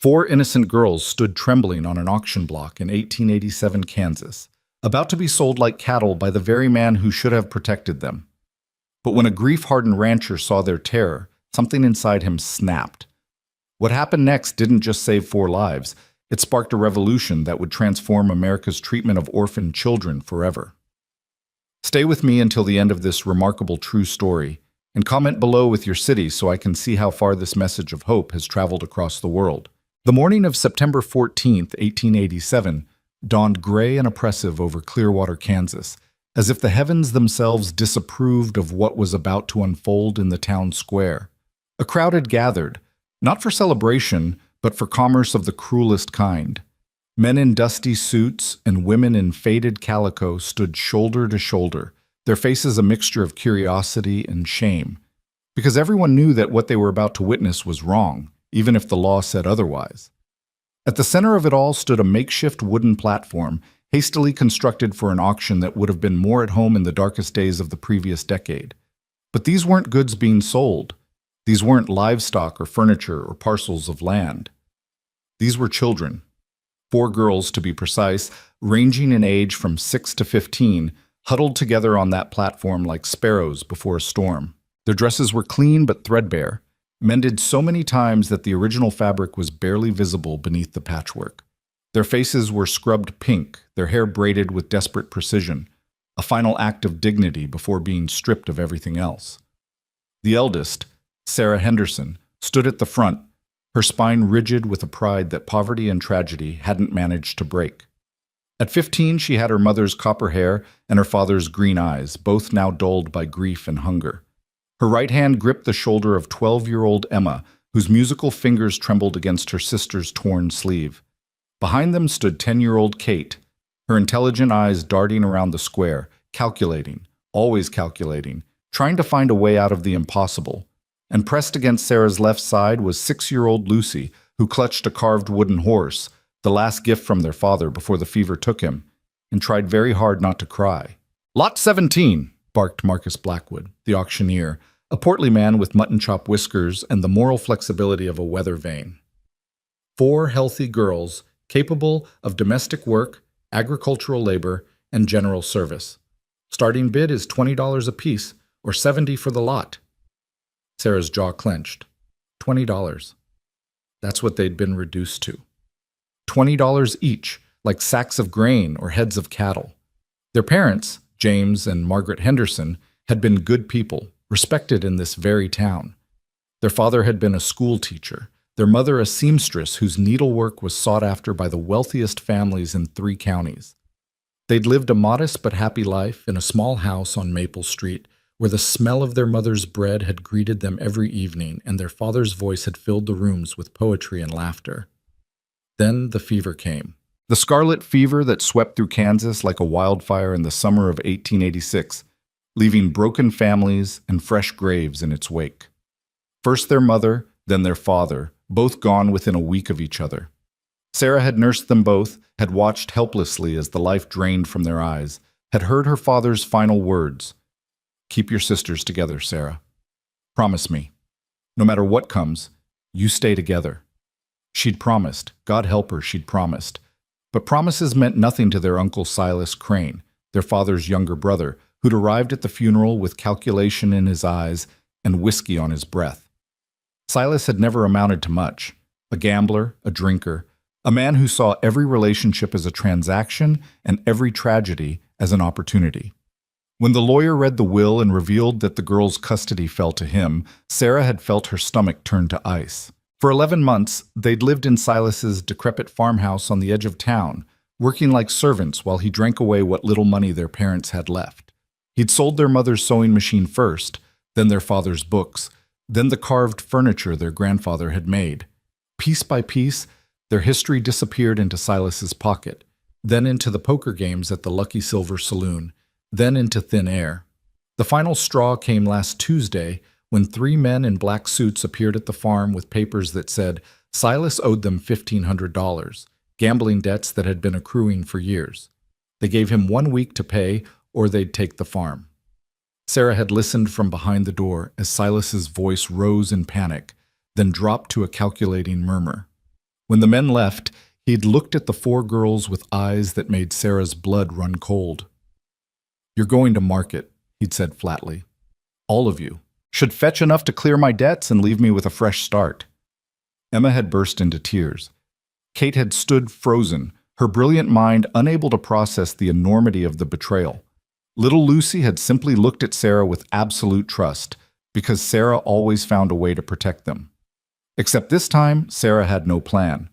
Four innocent girls stood trembling on an auction block in 1887 Kansas, about to be sold like cattle by the very man who should have protected them. But when a grief-hardened rancher saw their terror, something inside him snapped. What happened next didn't just save four lives, it sparked a revolution that would transform America's treatment of orphaned children forever. Stay with me until the end of this remarkable true story, and comment below with your city so I can see how far this message of hope has traveled across the world. The morning of September 14th, 1887, dawned gray and oppressive over Clearwater, Kansas, as if the heavens themselves disapproved of what was about to unfold in the town square. A crowd had gathered, not for celebration, but for commerce of the cruelest kind. Men in dusty suits and women in faded calico stood shoulder to shoulder, their faces a mixture of curiosity and shame, because everyone knew that what they were about to witness was wrong, even if the law said otherwise. At the center of it all stood a makeshift wooden platform, hastily constructed for an auction that would have been more at home in the darkest days of the previous decade. But these weren't goods being sold. These weren't livestock or furniture or parcels of land. These were children. 4 girls, to be precise, ranging in age from 6 to 15, huddled together on that platform like sparrows before a storm. Their dresses were clean but threadbare, mended so many times that the original fabric was barely visible beneath the patchwork. Their faces were scrubbed pink, their hair braided with desperate precision, a final act of dignity before being stripped of everything else. The eldest, Sarah Henderson, stood at the front, her spine rigid with a pride that poverty and tragedy hadn't managed to break. At 15, she had her mother's copper hair and her father's green eyes, both now dulled by grief and hunger. Her right hand gripped the shoulder of 12-year-old Emma, whose musical fingers trembled against her sister's torn sleeve. Behind them stood 10-year-old Kate, her intelligent eyes darting around the square, calculating, always calculating, trying to find a way out of the impossible. And pressed against Sarah's left side was 6-year-old Lucy, who clutched a carved wooden horse, the last gift from their father before the fever took him, and tried very hard not to cry. "Lot 17, barked Marcus Blackwood, the auctioneer, a portly man with mutton-chop whiskers and the moral flexibility of a weather vane. 4 healthy girls, capable of domestic work, agricultural labor, and general service. Starting bid is $20 apiece, or $70 for the lot." Sarah's jaw clenched. $20. That's what they'd been reduced to. $20 each, like sacks of grain or heads of cattle. Their parents, James and Margaret Henderson, had been good people, respected in this very town. Their father had been a school teacher, their mother a seamstress whose needlework was sought after by the wealthiest families in 3 counties. They'd lived a modest but happy life in a small house on Maple Street, where the smell of their mother's bread had greeted them every evening and their father's voice had filled the rooms with poetry and laughter. Then the fever came. The scarlet fever that swept through Kansas like a wildfire in the summer of 1886, leaving broken families and fresh graves in its wake. First their mother, then their father, both gone within a week of each other. Sarah had nursed them both, had watched helplessly as the life drained from their eyes, had heard her father's final words. "Keep your sisters together, Sarah. Promise me. No matter what comes, you stay together." She'd promised. God help her, she'd promised. But promises meant nothing to their Uncle Silas Crane, their father's younger brother, who'd arrived at the funeral with calculation in his eyes and whiskey on his breath. Silas had never amounted to much. A gambler, a drinker, a man who saw every relationship as a transaction and every tragedy as an opportunity. When the lawyer read the will and revealed that the girl's custody fell to him, Sarah had felt her stomach turn to ice. For 11 months, they'd lived in Silas's decrepit farmhouse on the edge of town, working like servants while he drank away what little money their parents had left. He'd sold their mother's sewing machine first, then their father's books, then the carved furniture their grandfather had made. Piece by piece, their history disappeared into Silas's pocket, then into the poker games at the Lucky Silver Saloon, then into thin air. The final straw came last Tuesday when 3 men in black suits appeared at the farm with papers that said Silas owed them $1,500, gambling debts that had been accruing for years. They gave him 1 week to pay or they'd take the farm. Sarah had listened from behind the door as Silas's voice rose in panic, then dropped to a calculating murmur. When the men left, he'd looked at the four girls with eyes that made Sarah's blood run cold. "You're going to market," he'd said flatly. "All of you. Should fetch enough to clear my debts and leave me with a fresh start." Emma had burst into tears. Kate had stood frozen, her brilliant mind unable to process the enormity of the betrayal. Little Lucy had simply looked at Sarah with absolute trust, because Sarah always found a way to protect them. Except this time, Sarah had no plan.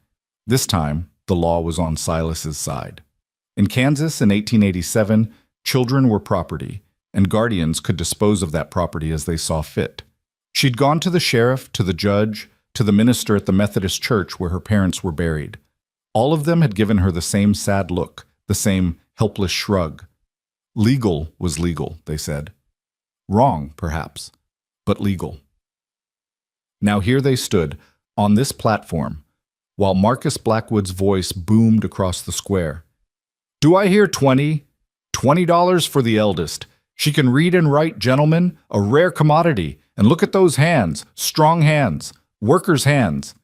This time, the law was on Silas's side. In Kansas in 1887, children were property, and guardians could dispose of that property as they saw fit. She'd gone to the sheriff, to the judge, to the minister at the Methodist church where her parents were buried. All of them had given her the same sad look, the same helpless shrug. Legal was legal, they said. Wrong, perhaps, but legal. Now here they stood, on this platform, while Marcus Blackwood's voice boomed across the square. "Do I hear 20? $20 for the eldest. She can read and write, gentlemen, a rare commodity. And look at those hands, strong hands, workers' hands."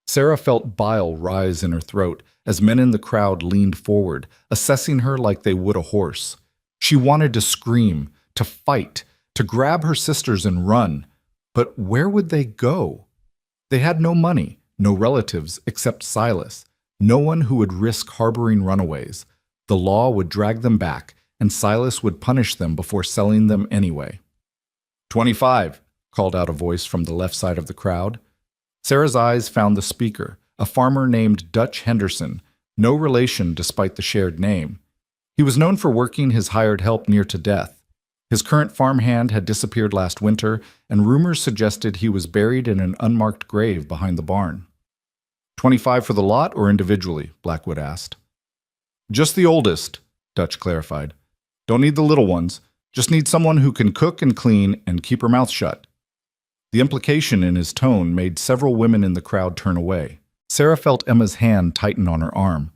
Sarah felt bile rise in her throat as men in the crowd leaned forward, assessing her like they would a horse. She wanted to scream, to fight, to grab her sisters and run. But where would they go? They had no money, no relatives except Silas, no one who would risk harboring runaways. The law would drag them back, and Silas would punish them before selling them anyway. 25, called out a voice from the left side of the crowd. Sarah's eyes found the speaker, a farmer named Dutch Henderson, no relation despite the shared name. He was known for working his hired help near to death. His current farmhand had disappeared last winter, and rumors suggested he was buried in an unmarked grave behind the barn. 25 for the lot or individually? Blackwood asked. Just the oldest, Dutch clarified. Don't need the little ones. Just need someone who can cook and clean and keep her mouth shut. The implication in his tone made several women in the crowd turn away. Sarah felt Emma's hand tighten on her arm.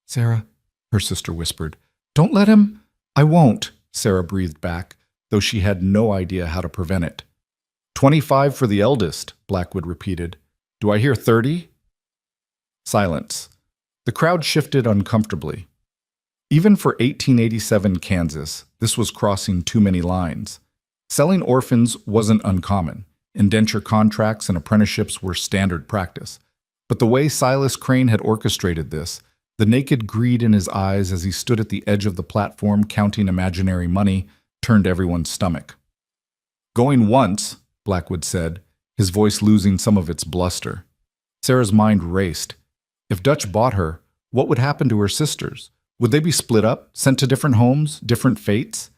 "Sarah," her sister whispered. "Don't let him—" "I won't," Sarah breathed back, though she had no idea how to prevent it. 25 for the eldest, Blackwood repeated. Do I hear 30? Silence. The crowd shifted uncomfortably. Even for 1887 Kansas, this was crossing too many lines. Selling orphans wasn't uncommon. Indenture contracts and apprenticeships were standard practice. But the way Silas Crane had orchestrated this, the naked greed in his eyes as he stood at the edge of the platform counting imaginary money, turned everyone's stomach. Going once, Blackwood said, his voice losing some of its bluster. Sarah's mind raced. If Dutch bought her, what would happen to her sisters? Would they be split up, sent to different homes, different fates?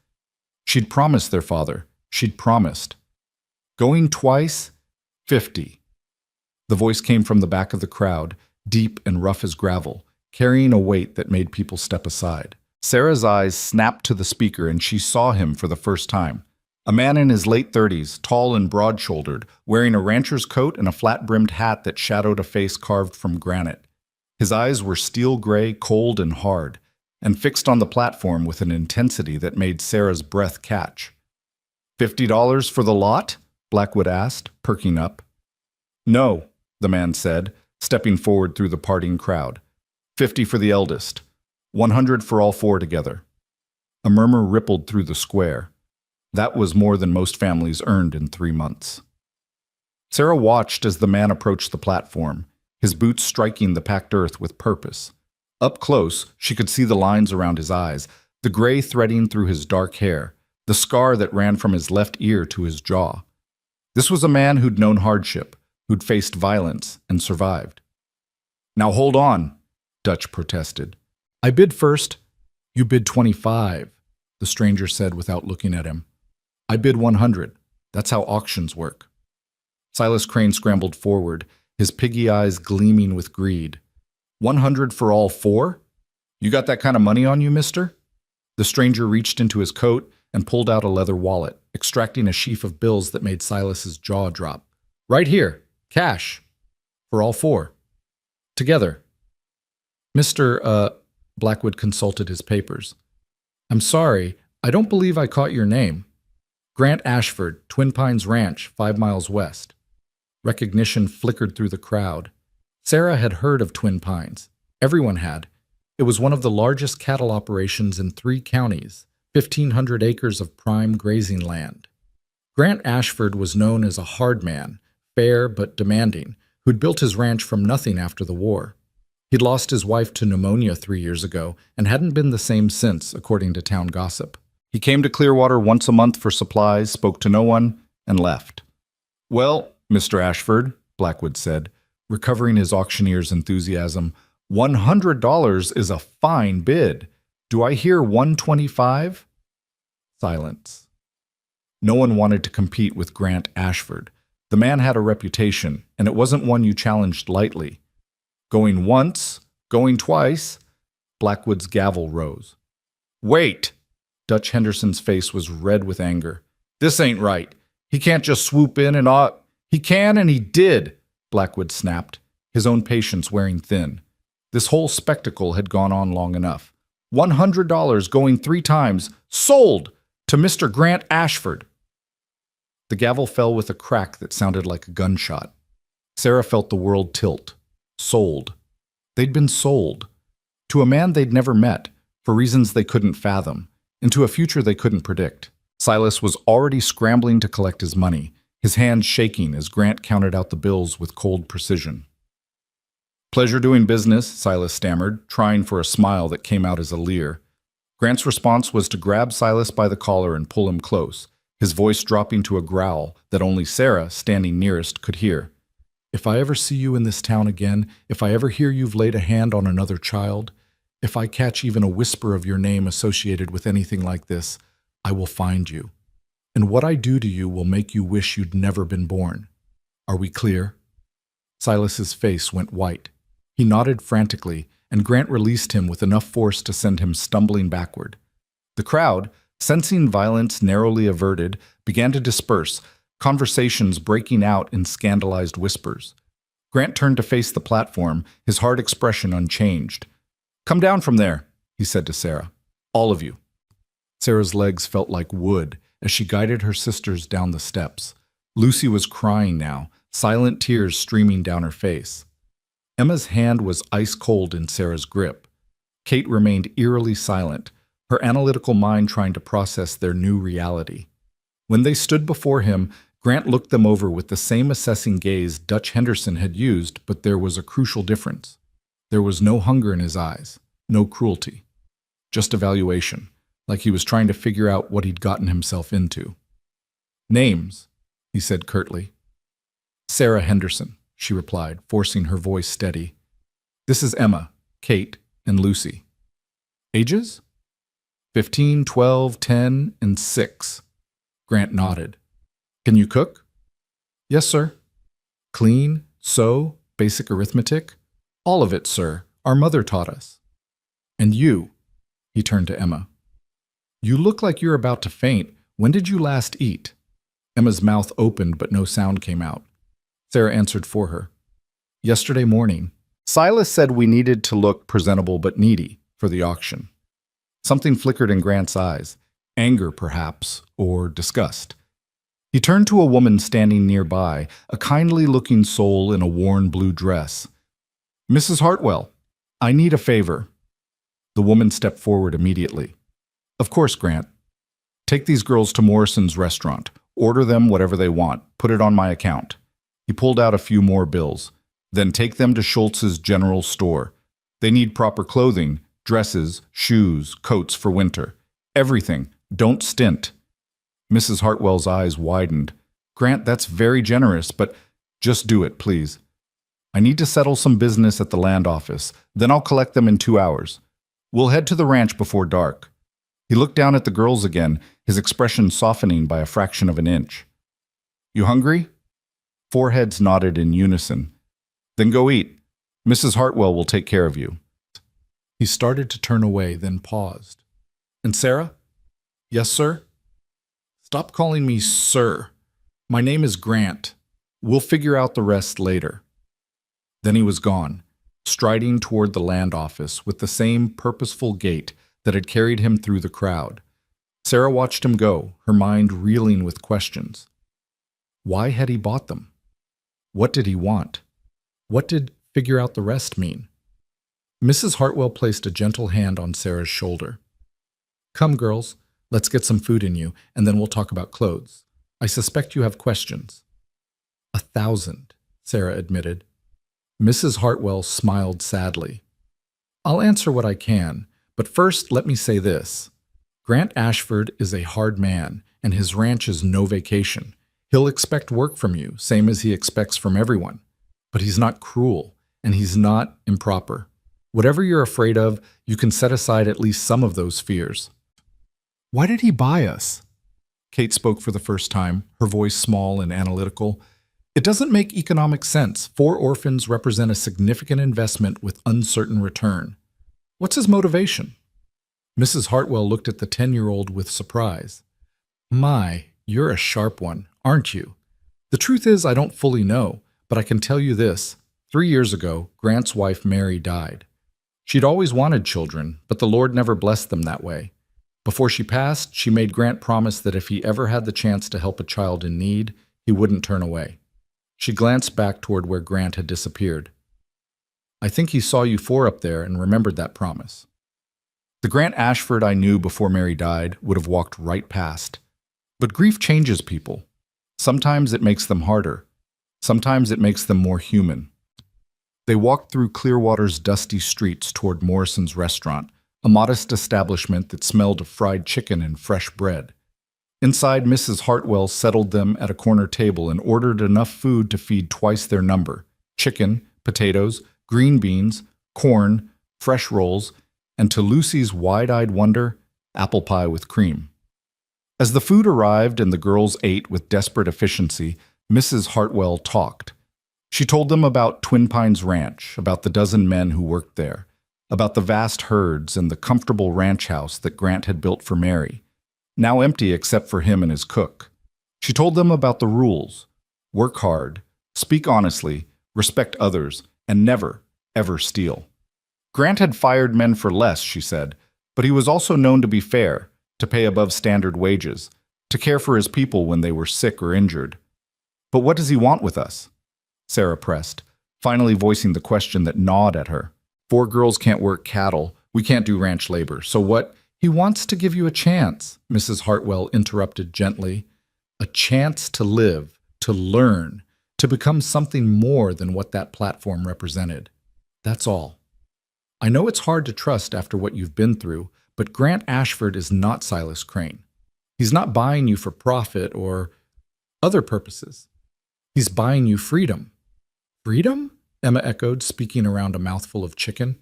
She'd promised their father. She'd promised. Going twice? 50. The voice came from the back of the crowd, deep and rough as gravel, carrying a weight that made people step aside. Sarah's eyes snapped to the speaker and she saw him for the first time. A man in his late 30s, tall and broad-shouldered, wearing a rancher's coat and a flat-brimmed hat that shadowed a face carved from granite. His eyes were steel gray, cold and hard, and fixed on the platform with an intensity that made Sarah's breath catch. $50 for the lot? Blackwood asked, perking up. No, the man said, stepping forward through the parting crowd. 50 for the eldest. 100 for all four together. A murmur rippled through the square. That was more than most families earned in 3 months. Sarah watched as the man approached the platform, his boots striking the packed earth with purpose. Up close, she could see the lines around his eyes, the gray threading through his dark hair, the scar that ran from his left ear to his jaw. This was a man who'd known hardship, who'd faced violence and survived. Now hold on, Dutch protested. I bid first. You bid 25, the stranger said without looking at him. I bid 100. That's how auctions work. Silas Crane scrambled forward, his piggy eyes gleaming with greed. 100 for all four? You got that kind of money on you, mister? The stranger reached into his coat and pulled out a leather wallet, extracting a sheaf of bills that made Silas's jaw drop. Right here, cash. For all four. Together. Blackwood consulted his papers. I'm sorry, I don't believe I caught your name. Grant Ashford, Twin Pines Ranch, 5 miles west. Recognition flickered through the crowd. Sarah had heard of Twin Pines. Everyone had. It was one of the largest cattle operations in 3 counties, 1,500 acres of prime grazing land. Grant Ashford was known as a hard man, fair but demanding, who'd built his ranch from nothing after the war. He'd lost his wife to pneumonia 3 years ago and hadn't been the same since, according to town gossip. He came to Clearwater once a month for supplies, spoke to no one, and left. "Well, Mr. Ashford," Blackwood said, recovering his auctioneer's enthusiasm, $100 is a fine bid. Do I hear 125? Silence. No one wanted to compete with Grant Ashford. The man had a reputation, and it wasn't one you challenged lightly. Going once, going twice, Blackwood's gavel rose. "Wait!" Dutch Henderson's face was red with anger. "This ain't right. He can't just swoop in and He can and he did," Blackwood snapped, his own patience wearing thin. This whole spectacle had gone on long enough. $100 going 3 times, sold to Mr. Grant Ashford. The gavel fell with a crack that sounded like a gunshot. Sarah felt the world tilt. Sold. They'd been sold. To a man they'd never met, for reasons they couldn't fathom, into a future they couldn't predict. Silas was already scrambling to collect his money, his hands shaking as Grant counted out the bills with cold precision. "Pleasure doing business," Silas stammered, trying for a smile that came out as a leer. Grant's response was to grab Silas by the collar and pull him close, his voice dropping to a growl that only Sarah, standing nearest, could hear. "If I ever see you in this town again, if I ever hear you've laid a hand on another child, if I catch even a whisper of your name associated with anything like this, I will find you. And what I do to you will make you wish you'd never been born. Are we clear?" Silas's face went white. He nodded frantically, and Grant released him with enough force to send him stumbling backward. The crowd, sensing violence narrowly averted, began to disperse, conversations breaking out in scandalized whispers. Grant turned to face the platform, his hard expression unchanged. "Come down from there," he said to Sarah. "All of you." Sarah's legs felt like wood as she guided her sisters down the steps. Lucy was crying now, silent tears streaming down her face. Emma's hand was ice-cold in Sarah's grip. Kate remained eerily silent, her analytical mind trying to process their new reality. When they stood before him, Grant looked them over with the same assessing gaze Dutch Henderson had used, but there was a crucial difference. There was no hunger in his eyes, no cruelty, just evaluation, like he was trying to figure out what he'd gotten himself into. "Names," he said curtly. "Sarah Henderson," she replied, forcing her voice steady. "This is Emma, Kate, and Lucy." "Ages?" 15, 12, 10, and 6. Grant nodded. "Can you cook?" "Yes, sir." "Clean, sew, basic arithmetic?" "All of it, sir. Our mother taught us." "And you?" He turned to Emma. "You look like you're about to faint. When did you last eat?" Emma's mouth opened, but no sound came out. Sarah answered for her. "Yesterday morning." Silas said we needed to look presentable but needy for the auction. Something flickered in Grant's eyes, anger perhaps, or disgust. He turned to a woman standing nearby, a kindly-looking soul in a worn blue dress. "Mrs. Hartwell, I need a favor." The woman stepped forward immediately. "Of course, Grant. Take these girls to Morrison's restaurant. Order them whatever they want. Put it on my account." He pulled out a few more bills. "Then take them to Schultz's general store. They need proper clothing, dresses, shoes, coats for winter. Everything. Don't stint." Mrs. Hartwell's eyes widened. "Grant, that's very generous, but just do it, please. I need to settle some business at the land office. Then I'll collect them in 2 hours. We'll head to the ranch before dark." He looked down at the girls again, his expression softening by a fraction of an inch. "You hungry?" 4 heads nodded in unison. "Then go eat. Mrs. Hartwell will take care of you." He started to turn away, then paused. "And Sarah?" "Yes, sir?" "Stop calling me sir. My name is Grant. We'll figure out the rest later." Then he was gone, striding toward the land office with the same purposeful gait that had carried him through the crowd. Sarah watched him go, her mind reeling with questions. Why had he bought them? What did he want? What did figure out the rest mean? Mrs. Hartwell placed a gentle hand on Sarah's shoulder. Come, girls, let's get some food in you, and then we'll talk about clothes. I suspect you have questions. 1,000, Sarah admitted. Mrs. Hartwell smiled sadly. I'll answer what I can, but first let me say this. Grant Ashford is a hard man, and his ranch is no vacation. He'll expect work from you, same as he expects from everyone. But he's not cruel, and he's not improper. Whatever you're afraid of, you can set aside at least some of those fears. Why did he buy us? Kate spoke for the first time, her voice small and analytical. It doesn't make economic sense. 4 orphans represent a significant investment with uncertain return. What's his motivation? Mrs. Hartwell looked at the 10-year-old with surprise. My, you're a sharp one, aren't you? The truth is I don't fully know, but I can tell you this. 3 years ago, Grant's wife Mary died. She'd always wanted children, but the Lord never blessed them that way. Before she passed, she made Grant promise that if he ever had the chance to help a child in need, he wouldn't turn away. She glanced back toward where Grant had disappeared. I think he saw you 4 up there and remembered that promise. The Grant Ashford I knew before Mary died would have walked right past. But grief changes people. Sometimes it makes them harder. Sometimes it makes them more human. They walked through Clearwater's dusty streets toward Morrison's restaurant, a modest establishment that smelled of fried chicken and fresh bread. Inside, Mrs. Hartwell settled them at a corner table and ordered enough food to feed twice their number: chicken, potatoes, green beans, corn, fresh rolls, and to Lucy's wide-eyed wonder, apple pie with cream. As the food arrived and the girls ate with desperate efficiency, Mrs. Hartwell talked. She told them about Twin Pines Ranch, about the dozen men who worked there, about the vast herds and the comfortable ranch house that Grant had built for Mary, now empty except for him and his cook. She told them about the rules: work hard, speak honestly, respect others, and never, ever steal. Grant had fired men for less, she said, but he was also known to be fair, to pay above standard wages, to care for his people when they were sick or injured. But what does he want with us? Sarah pressed, finally voicing the question that gnawed at her. 4 girls can't work cattle. We can't do ranch labor. So what? He wants to give you a chance, Mrs. Hartwell interrupted gently. A chance to live, to learn, to become something more than what that platform represented. That's all. I know it's hard to trust after what you've been through, but Grant Ashford is not Silas Crane. He's not buying you for profit or other purposes. He's buying you freedom. Freedom? Emma echoed, speaking around a mouthful of chicken.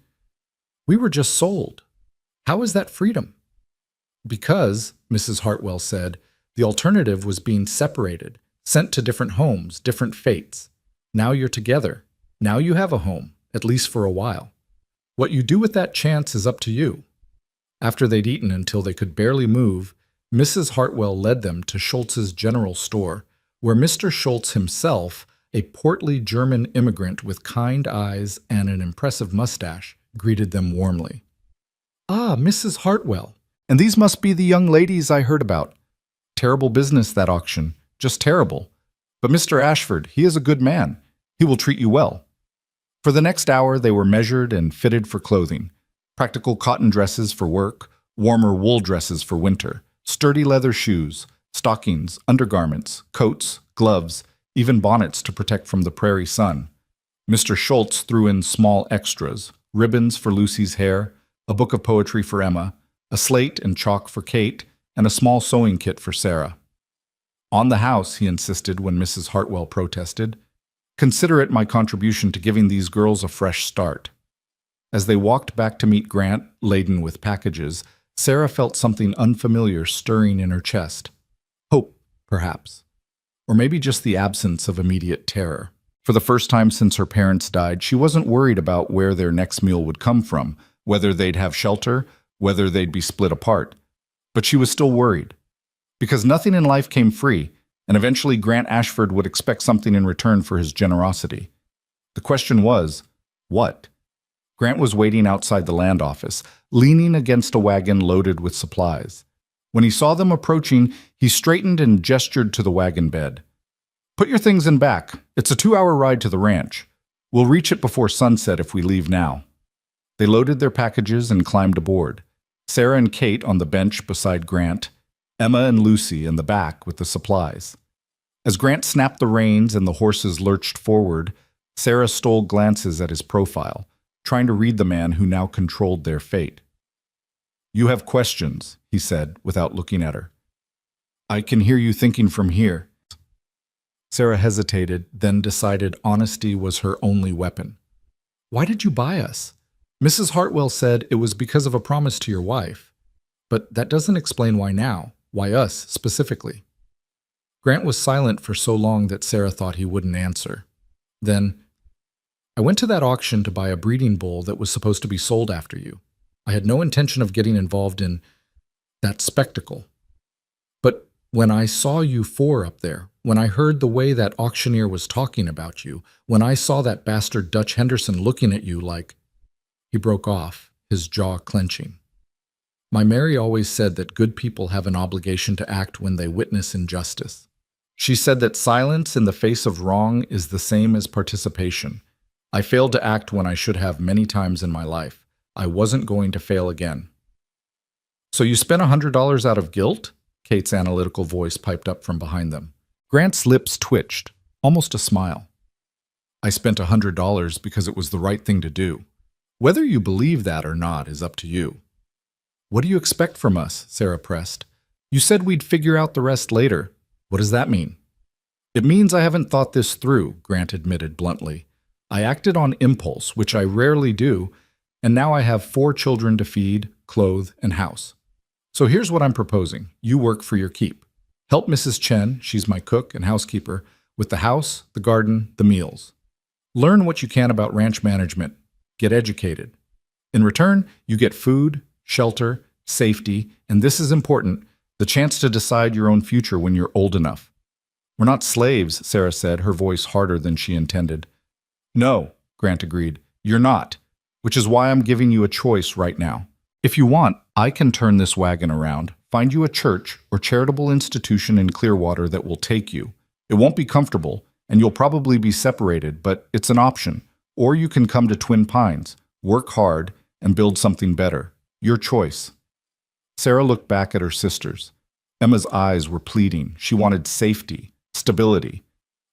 We were just sold. How is that freedom? Because, Mrs. Hartwell said, the alternative was being separated, sent to different homes, different fates. Now you're together. Now you have a home, at least for a while. What you do with that chance is up to you. After they'd eaten until they could barely move, Mrs. Hartwell led them to Schultz's general store, where Mr. Schultz himself, a portly German immigrant with kind eyes and an impressive mustache, greeted them warmly. Ah, Mrs. Hartwell, and these must be the young ladies I heard about. Terrible business, that auction, just terrible. But Mr. Ashford, he is a good man. He will treat you well. For the next hour, they were measured and fitted for clothing. Practical cotton dresses for work, warmer wool dresses for winter, sturdy leather shoes, stockings, undergarments, coats, gloves, even bonnets to protect from the prairie sun. Mr. Schultz threw in small extras: ribbons for Lucy's hair, a book of poetry for Emma, a slate and chalk for Kate, and a small sewing kit for Sarah. On the house, he insisted when Mrs. Hartwell protested. Consider it my contribution to giving these girls a fresh start. As they walked back to meet Grant, laden with packages, Sarah felt something unfamiliar stirring in her chest. Hope, perhaps. Or maybe just the absence of immediate terror. For the first time since her parents died, she wasn't worried about where their next meal would come from, whether they'd have shelter, whether they'd be split apart. But she was still worried. Because nothing in life came free, and eventually Grant Ashford would expect something in return for his generosity. The question was, what? Grant was waiting outside the land office, leaning against a wagon loaded with supplies. When he saw them approaching, he straightened and gestured to the wagon bed. Put your things in back. It's a 2-hour ride to the ranch. We'll reach it before sunset if we leave now. They loaded their packages and climbed aboard. Sarah and Kate on the bench beside Grant, Emma and Lucy in the back with the supplies. As Grant snapped the reins and the horses lurched forward, Sarah stole glances at his profile, trying to read the man who now controlled their fate. "You have questions," he said, without looking at her. "I can hear you thinking from here." Sarah hesitated, then decided honesty was her only weapon. "Why did you buy us?" "Mrs. Hartwell said it was because of a promise to your wife. But that doesn't explain why now, why us specifically." Grant was silent for so long that Sarah thought he wouldn't answer. Then, "I went to that auction to buy a breeding bull that was supposed to be sold after you. I had no intention of getting involved in that spectacle. But when I saw you four up there, when I heard the way that auctioneer was talking about you, when I saw that bastard Dutch Henderson looking at you like—" He broke off, his jaw clenching. "My Mary always said that good people have an obligation to act when they witness injustice. She said that silence in the face of wrong is the same as participation. I failed to act when I should have many times in my life. I wasn't going to fail again." "So you spent $100 out of guilt?" Kate's analytical voice piped up from behind them. Grant's lips twitched, almost a smile. "I spent $100 because it was the right thing to do. Whether you believe that or not is up to you." "What do you expect from us?" Sarah pressed. "You said we'd figure out the rest later. What does that mean?" "It means I haven't thought this through," Grant admitted bluntly. "I acted on impulse, which I rarely do, and now I have 4 children to feed, clothe, and house. So here's what I'm proposing. You work for your keep. Help Mrs. Chen, she's my cook and housekeeper, with the house, the garden, the meals. Learn what you can about ranch management. Get educated. In return, you get food, shelter, safety, and this is important, the chance to decide your own future when you're old enough." "We're not slaves," Sarah said, her voice harder than she intended. "No," Grant agreed, "you're not, which is why I'm giving you a choice right now. If you want, I can turn this wagon around, find you a church or charitable institution in Clearwater that will take you. It won't be comfortable, and you'll probably be separated, but it's an option. Or you can come to Twin Pines, work hard, and build something better. Your choice." Sarah looked back at her sisters. Emma's eyes were pleading. She wanted safety, stability.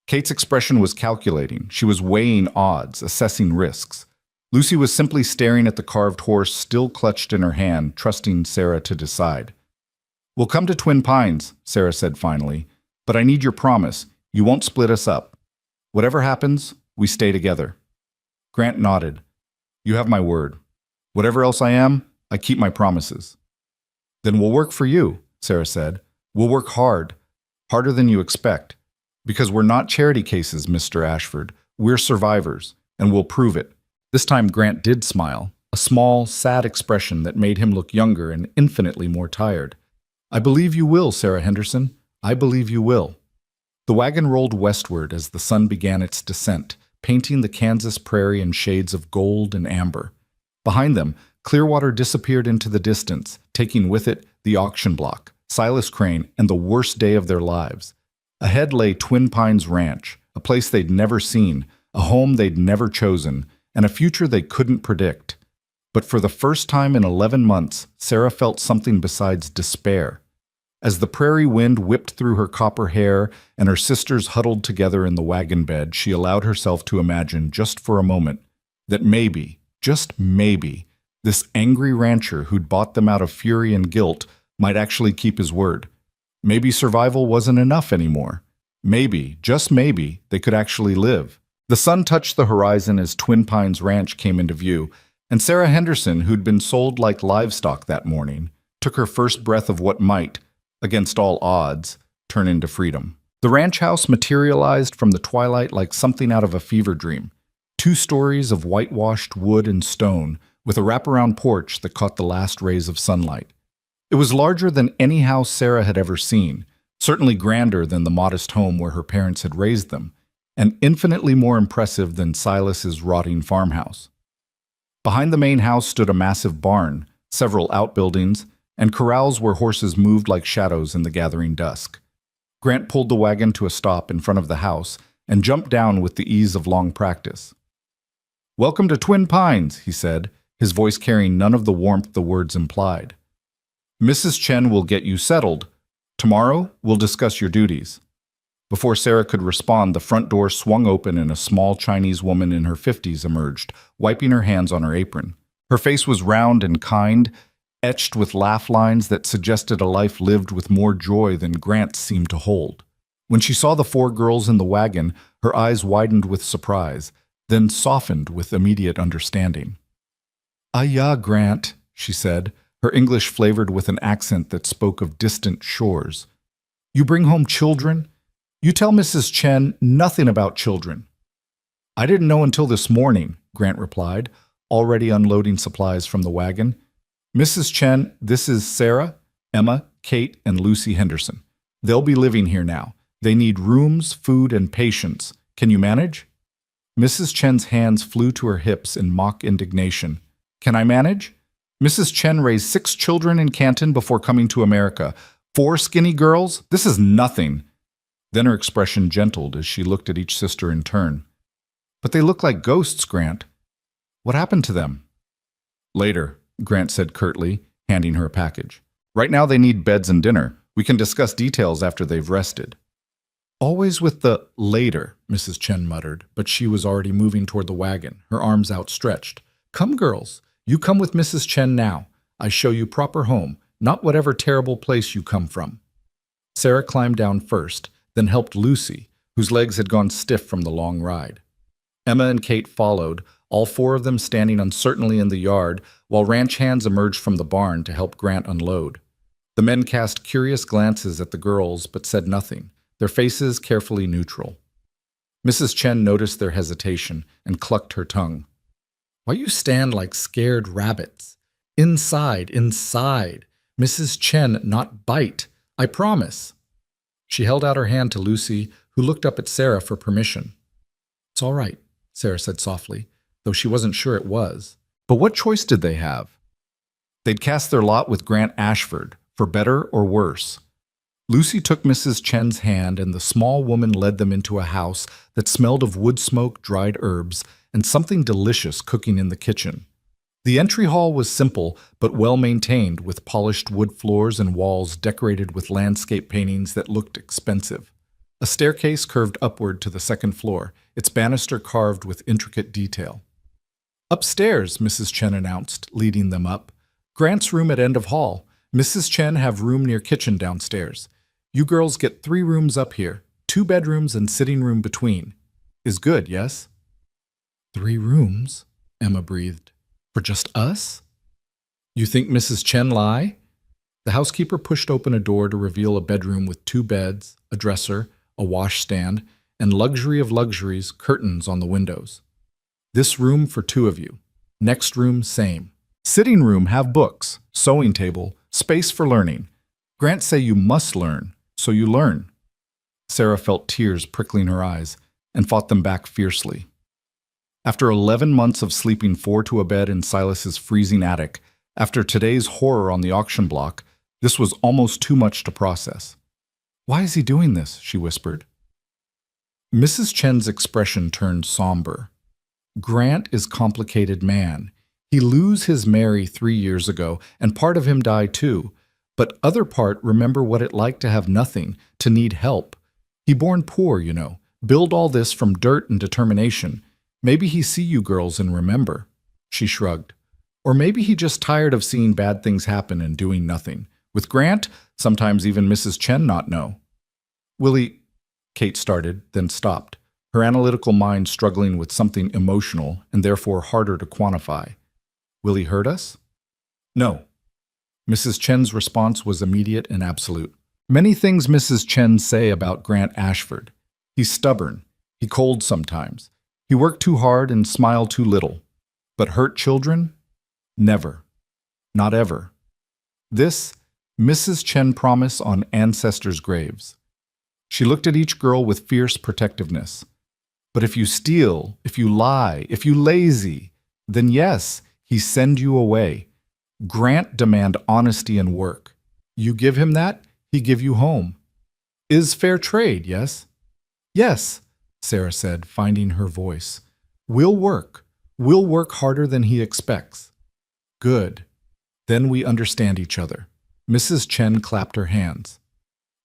Kate's expression was calculating. She was weighing odds, assessing risks. Lucy was simply staring at the carved horse still clutched in her hand, trusting Sarah to decide. "We'll come to Twin Pines," Sarah said finally, "but I need your promise. You won't split us up. Whatever happens, we stay together." Grant nodded. "You have my word. Whatever else I am, I keep my promises." "Then we'll work for you," Sarah said. "We'll work hard, harder than you expect. Because we're not charity cases, Mr. Ashford. We're survivors, and we'll prove it." This time Grant did smile, a small, sad expression that made him look younger and infinitely more tired. "I believe you will, Sarah Henderson. I believe you will." The wagon rolled westward as the sun began its descent, painting the Kansas prairie in shades of gold and amber. Behind them, Clearwater disappeared into the distance, taking with it the auction block, Silas Crane, and the worst day of their lives. Ahead lay Twin Pines Ranch, a place they'd never seen, a home they'd never chosen, and a future they couldn't predict. But for the first time in 11 months, Sarah felt something besides despair. As the prairie wind whipped through her copper hair and her sisters huddled together in the wagon bed, she allowed herself to imagine, just for a moment, that maybe, just maybe, this angry rancher who'd bought them out of fury and guilt might actually keep his word. Maybe survival wasn't enough anymore. Maybe, just maybe, they could actually live. The sun touched the horizon as Twin Pines Ranch came into view, and Sarah Henderson, who'd been sold like livestock that morning, took her first breath of what might, against all odds, turn into freedom. The ranch house materialized from the twilight like something out of a fever dream. 2 stories of whitewashed wood and stone, with a wraparound porch that caught the last rays of sunlight. It was larger than any house Sarah had ever seen, certainly grander than the modest home where her parents had raised them, and infinitely more impressive than Silas's rotting farmhouse. Behind the main house stood a massive barn, several outbuildings, and corrals where horses moved like shadows in the gathering dusk. Grant pulled the wagon to a stop in front of the house and jumped down with the ease of long practice. "Welcome to Twin Pines," he said, his voice carrying none of the warmth the words implied. "Mrs. Chen will get you settled. Tomorrow, we'll discuss your duties." Before Sarah could respond, the front door swung open and a small Chinese woman in her 50s emerged, wiping her hands on her apron. Her face was round and kind, etched with laugh lines that suggested a life lived with more joy than Grant seemed to hold. When she saw the four girls in the wagon, her eyes widened with surprise, then softened with immediate understanding. "Ah, yeah, Grant," she said, her English flavored with an accent that spoke of distant shores. "You bring home children? You tell Mrs. Chen nothing about children." "I didn't know until this morning," Grant replied, already unloading supplies from the wagon. "Mrs. Chen, this is Sarah, Emma, Kate, and Lucy Henderson. They'll be living here now. They need rooms, food, and patience. Can you manage?" Mrs. Chen's hands flew to her hips in mock indignation. "Can I manage? Mrs. Chen raised 6 children in Canton before coming to America. 4 skinny girls? This is nothing." Then her expression gentled as she looked at each sister in turn. "But they look like ghosts, Grant. What happened to them?" "Later," Grant said curtly, handing her a package. "Right now they need beds and dinner. We can discuss details after they've rested." "Always with the later," Mrs. Chen muttered, but she was already moving toward the wagon, her arms outstretched. "Come, girls. You come with Mrs. Chen now. I show you proper home, not whatever terrible place you come from." Sarah climbed down first, then helped Lucy, whose legs had gone stiff from the long ride. Emma and Kate followed, all 4 of them standing uncertainly in the yard, while ranch hands emerged from the barn to help Grant unload. The men cast curious glances at the girls, but said nothing, their faces carefully neutral. Mrs. Chen noticed their hesitation and clucked her tongue. "Why you stand like scared rabbits? Inside, inside. Mrs. Chen not bite, I promise." She held out her hand to Lucy, who looked up at Sarah for permission. "It's all right," Sarah said softly, though she wasn't sure it was. But what choice did they have? They'd cast their lot with Grant Ashford, for better or worse. Lucy took Mrs. Chen's hand, and the small woman led them into a house that smelled of wood smoke, dried herbs, and something delicious cooking in the kitchen. The entry hall was simple but well-maintained, with polished wood floors and walls decorated with landscape paintings that looked expensive. A staircase curved upward to the second floor, its banister carved with intricate detail. "Upstairs," Mrs. Chen announced, leading them up. "Grant's room at end of hall. Mrs. Chen have room near kitchen downstairs. You girls get 3 rooms up here, 2 bedrooms and sitting room between. Is good, yes?" "3 rooms," Emma breathed. "For just us? You think Mrs. Chen lie?" The housekeeper pushed open a door to reveal a bedroom with 2 beds, a dresser, a washstand, and luxury of luxuries, curtains on the windows. "This room for 2 of you. Next room, same. Sitting room have books, sewing table, space for learning. Grant say you must learn, so you learn." Sarah felt tears prickling her eyes and fought them back fiercely. After 11 months of sleeping 4 to a bed in Silas's freezing attic, after today's horror on the auction block, this was almost too much to process. "Why is he doing this?" she whispered. Mrs. Chen's expression turned somber. "Grant is complicated man. He lose his Mary 3 years ago, and part of him die too. But other part remember what it like to have nothing, to need help. He born poor, you know, build all this from dirt and determination. Maybe he see you girls and remember." She shrugged. "Or maybe he just tired of seeing bad things happen and doing nothing. With Grant, sometimes even Mrs. Chen not know." "Will he—" Kate started, then stopped, her analytical mind struggling with something emotional and therefore harder to quantify. "Will he hurt us?" "No." Mrs. Chen's response was immediate and absolute. "Many things Mrs. Chen say about Grant Ashford. He's stubborn. He cold sometimes. He work too hard and smile too little. But hurt children? Never. Not ever. This, Mrs. Chen promise on ancestors' graves." She looked at each girl with fierce protectiveness. "But if you steal, if you lie, if you lazy, then yes, he send you away. Grant demand honesty and work. You give him that, he give you home. Is fair trade, yes?" "Yes," Sarah said, finding her voice. "We'll work. We'll work harder than he expects. Good. Then we understand each other. Mrs. Chen clapped her hands.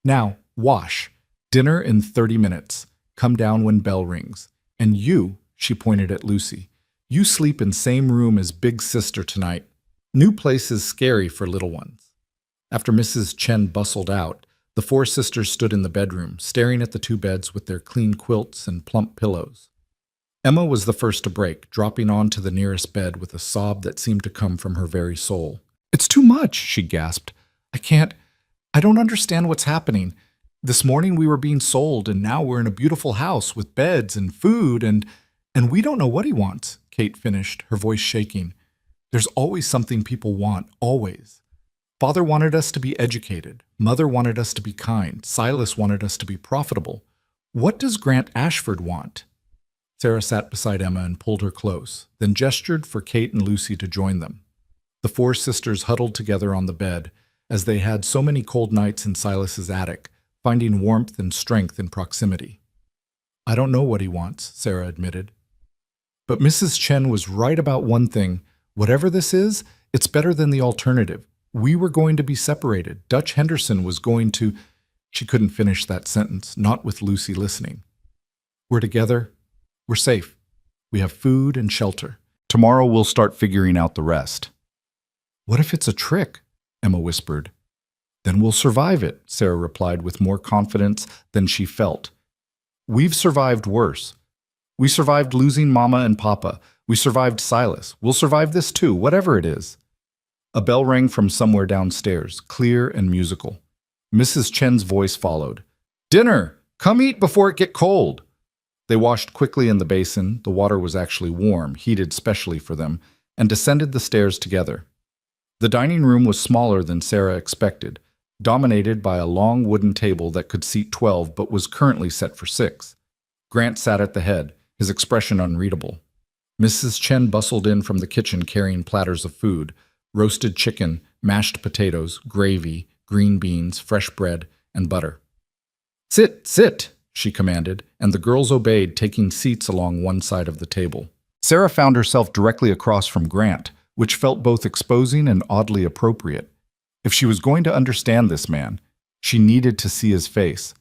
Now, wash. Dinner in 30 minutes. Come down when bell rings. And you, she pointed at Lucy, you sleep in same room as big sister tonight. New place is scary for little ones. After Mrs. Chen bustled out, the four sisters stood in the bedroom, staring at the two beds with their clean quilts and plump pillows. Emma was the first to break, dropping onto the nearest bed with a sob that seemed to come from her very soul. It's too much, she gasped. I don't understand what's happening. This morning we were being sold, and now we're in a beautiful house with beds and food, and we don't know what he wants, Kate finished, her voice shaking. There's always something people want, always. Father wanted us to be educated. Mother wanted us to be kind. Silas wanted us to be profitable. What does Grant Ashford want? Sarah sat beside Emma and pulled her close, then gestured for Kate and Lucy to join them. The four sisters huddled together on the bed, as they had so many cold nights in Silas's attic, finding warmth and strength in proximity. I don't know what he wants, Sarah admitted. But Mrs. Chen was right about one thing. Whatever this is, it's better than the alternative. We were going to be separated. Dutch Henderson was going to... She couldn't finish that sentence, not with Lucy listening. We're together. We're safe. We have food and shelter. Tomorrow we'll start figuring out the rest. What if it's a trick? Emma whispered. Then we'll survive it, Sarah replied with more confidence than she felt. We've survived worse. We survived losing Mama and Papa. We survived Silas. We'll survive this too, whatever it is. A bell rang from somewhere downstairs, clear and musical. Mrs. Chen's voice followed. Dinner! Come eat before it get cold! They washed quickly in the basin, the water was actually warm, heated specially for them, and descended the stairs together. The dining room was smaller than Sarah expected, dominated by a long wooden table that could seat 12 but was currently set for 6. Grant sat at the head, his expression unreadable. Mrs. Chen bustled in from the kitchen carrying platters of food, roasted chicken, mashed potatoes, gravy, green beans, fresh bread, and butter. Sit, sit, she commanded, and the girls obeyed, taking seats along one side of the table. Sarah found herself directly across from Grant, which felt both exposing and oddly appropriate. If she was going to understand this man, she needed to see his face.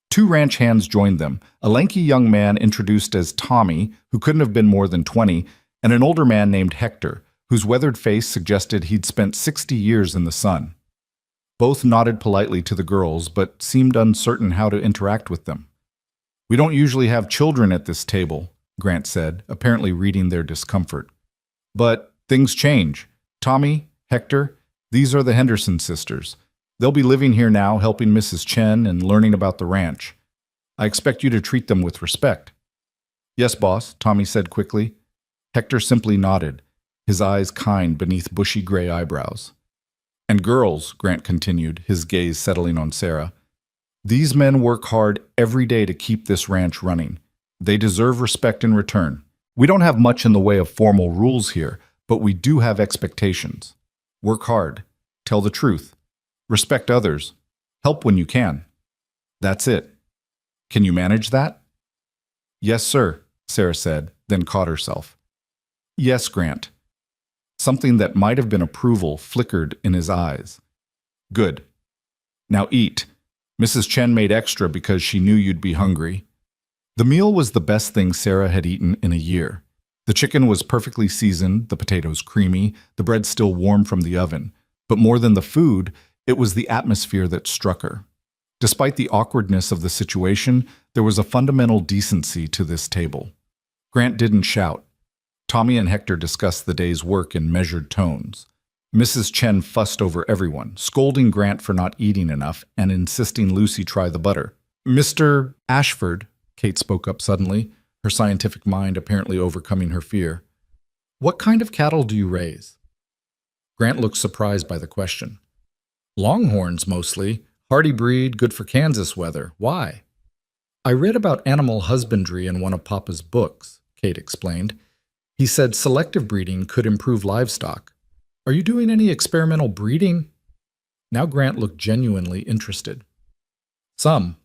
2 ranch hands joined them, a lanky young man introduced as Tommy, who couldn't have been more than 20, and an older man named Hector, whose weathered face suggested he'd spent 60 years in the sun. Both nodded politely to the girls, but seemed uncertain how to interact with them. We don't usually have children at this table, Grant said, apparently reading their discomfort. But things change. Tommy, Hector, these are the Henderson sisters. They'll be living here now, helping Mrs. Chen and learning about the ranch. I expect you to treat them with respect. Yes, boss, Tommy said quickly. Hector simply nodded, his eyes kind beneath bushy gray eyebrows. And girls, Grant continued, his gaze settling on Sarah, these men work hard every day to keep this ranch running. They deserve respect in return. We don't have much in the way of formal rules here, but we do have expectations. Work hard. Tell the truth. Respect others. Help when you can. That's it. Can you manage that? Yes, sir, Sarah said, then caught herself. Yes, Grant. Something that might have been approval flickered in his eyes. Good. Now eat. Mrs. Chen made extra because she knew you'd be hungry. The meal was the best thing Sarah had eaten in a year. The chicken was perfectly seasoned, the potatoes creamy, the bread still warm from the oven. But more than the food, it was the atmosphere that struck her. Despite the awkwardness of the situation, there was a fundamental decency to this table. Grant didn't shout. Tommy and Hector discussed the day's work in measured tones. Mrs. Chen fussed over everyone, scolding Grant for not eating enough and insisting Lucy try the butter. Mr. Ashford, Kate spoke up suddenly, her scientific mind apparently overcoming her fear. What kind of cattle do you raise? Grant looked surprised by the question. Longhorns, mostly. Hardy breed, good for Kansas weather. Why? I read about animal husbandry in one of Papa's books, Kate explained. He said selective breeding could improve livestock. Are you doing any experimental breeding? Now Grant looked genuinely interested. Some.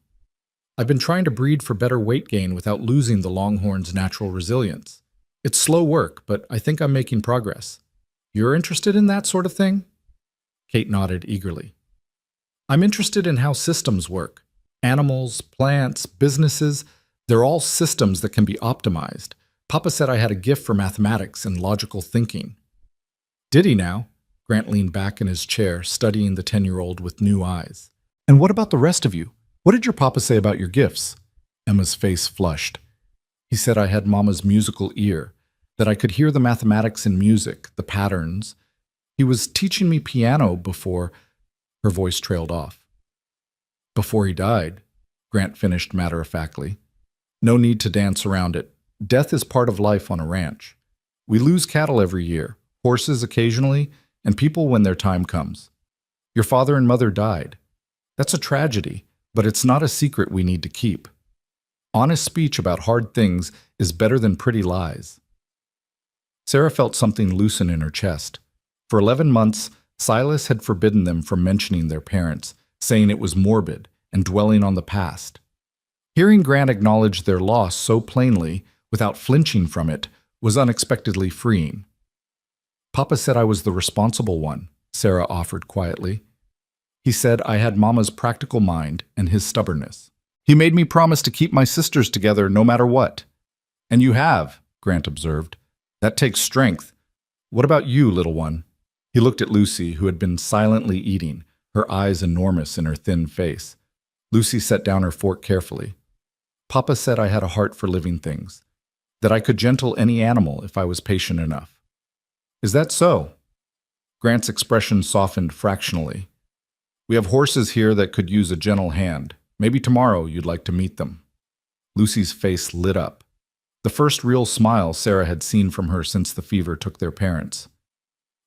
I've been trying to breed for better weight gain without losing the longhorn's natural resilience. It's slow work, but I think I'm making progress. You're interested in that sort of thing? Kate nodded eagerly. I'm interested in how systems work. Animals, plants, businesses, they're all systems that can be optimized. Papa said I had a gift for mathematics and logical thinking. Did he now? Grant leaned back in his chair, studying the 10-year-old with new eyes. And what about the rest of you? What did your papa say about your gifts? Emma's face flushed. He said I had Mama's musical ear, that I could hear the mathematics in music, the patterns. He was teaching me piano before. Her voice trailed off. Before he died, Grant finished matter-of-factly. No need to dance around it. Death is part of life on a ranch. We lose cattle every year, horses occasionally, and people when their time comes. Your father and mother died. That's a tragedy, but it's not a secret we need to keep. Honest speech about hard things is better than pretty lies. Sarah felt something loosen in her chest. For 11 months, Silas had forbidden them from mentioning their parents, saying it was morbid and dwelling on the past. Hearing Grant acknowledge their loss so plainly, without flinching from it, was unexpectedly freeing. Papa said I was the responsible one, Sarah offered quietly. He said I had Mama's practical mind and his stubbornness. He made me promise to keep my sisters together no matter what. And you have, Grant observed. That takes strength. What about you, little one? He looked at Lucy, who had been silently eating, her eyes enormous in her thin face. Lucy set down her fork carefully. Papa said I had a heart for living things, that I could gentle any animal if I was patient enough. Is that so? Grant's expression softened fractionally. We have horses here that could use a gentle hand. Maybe tomorrow you'd like to meet them. Lucy's face lit up. The first real smile Sarah had seen from her since the fever took their parents.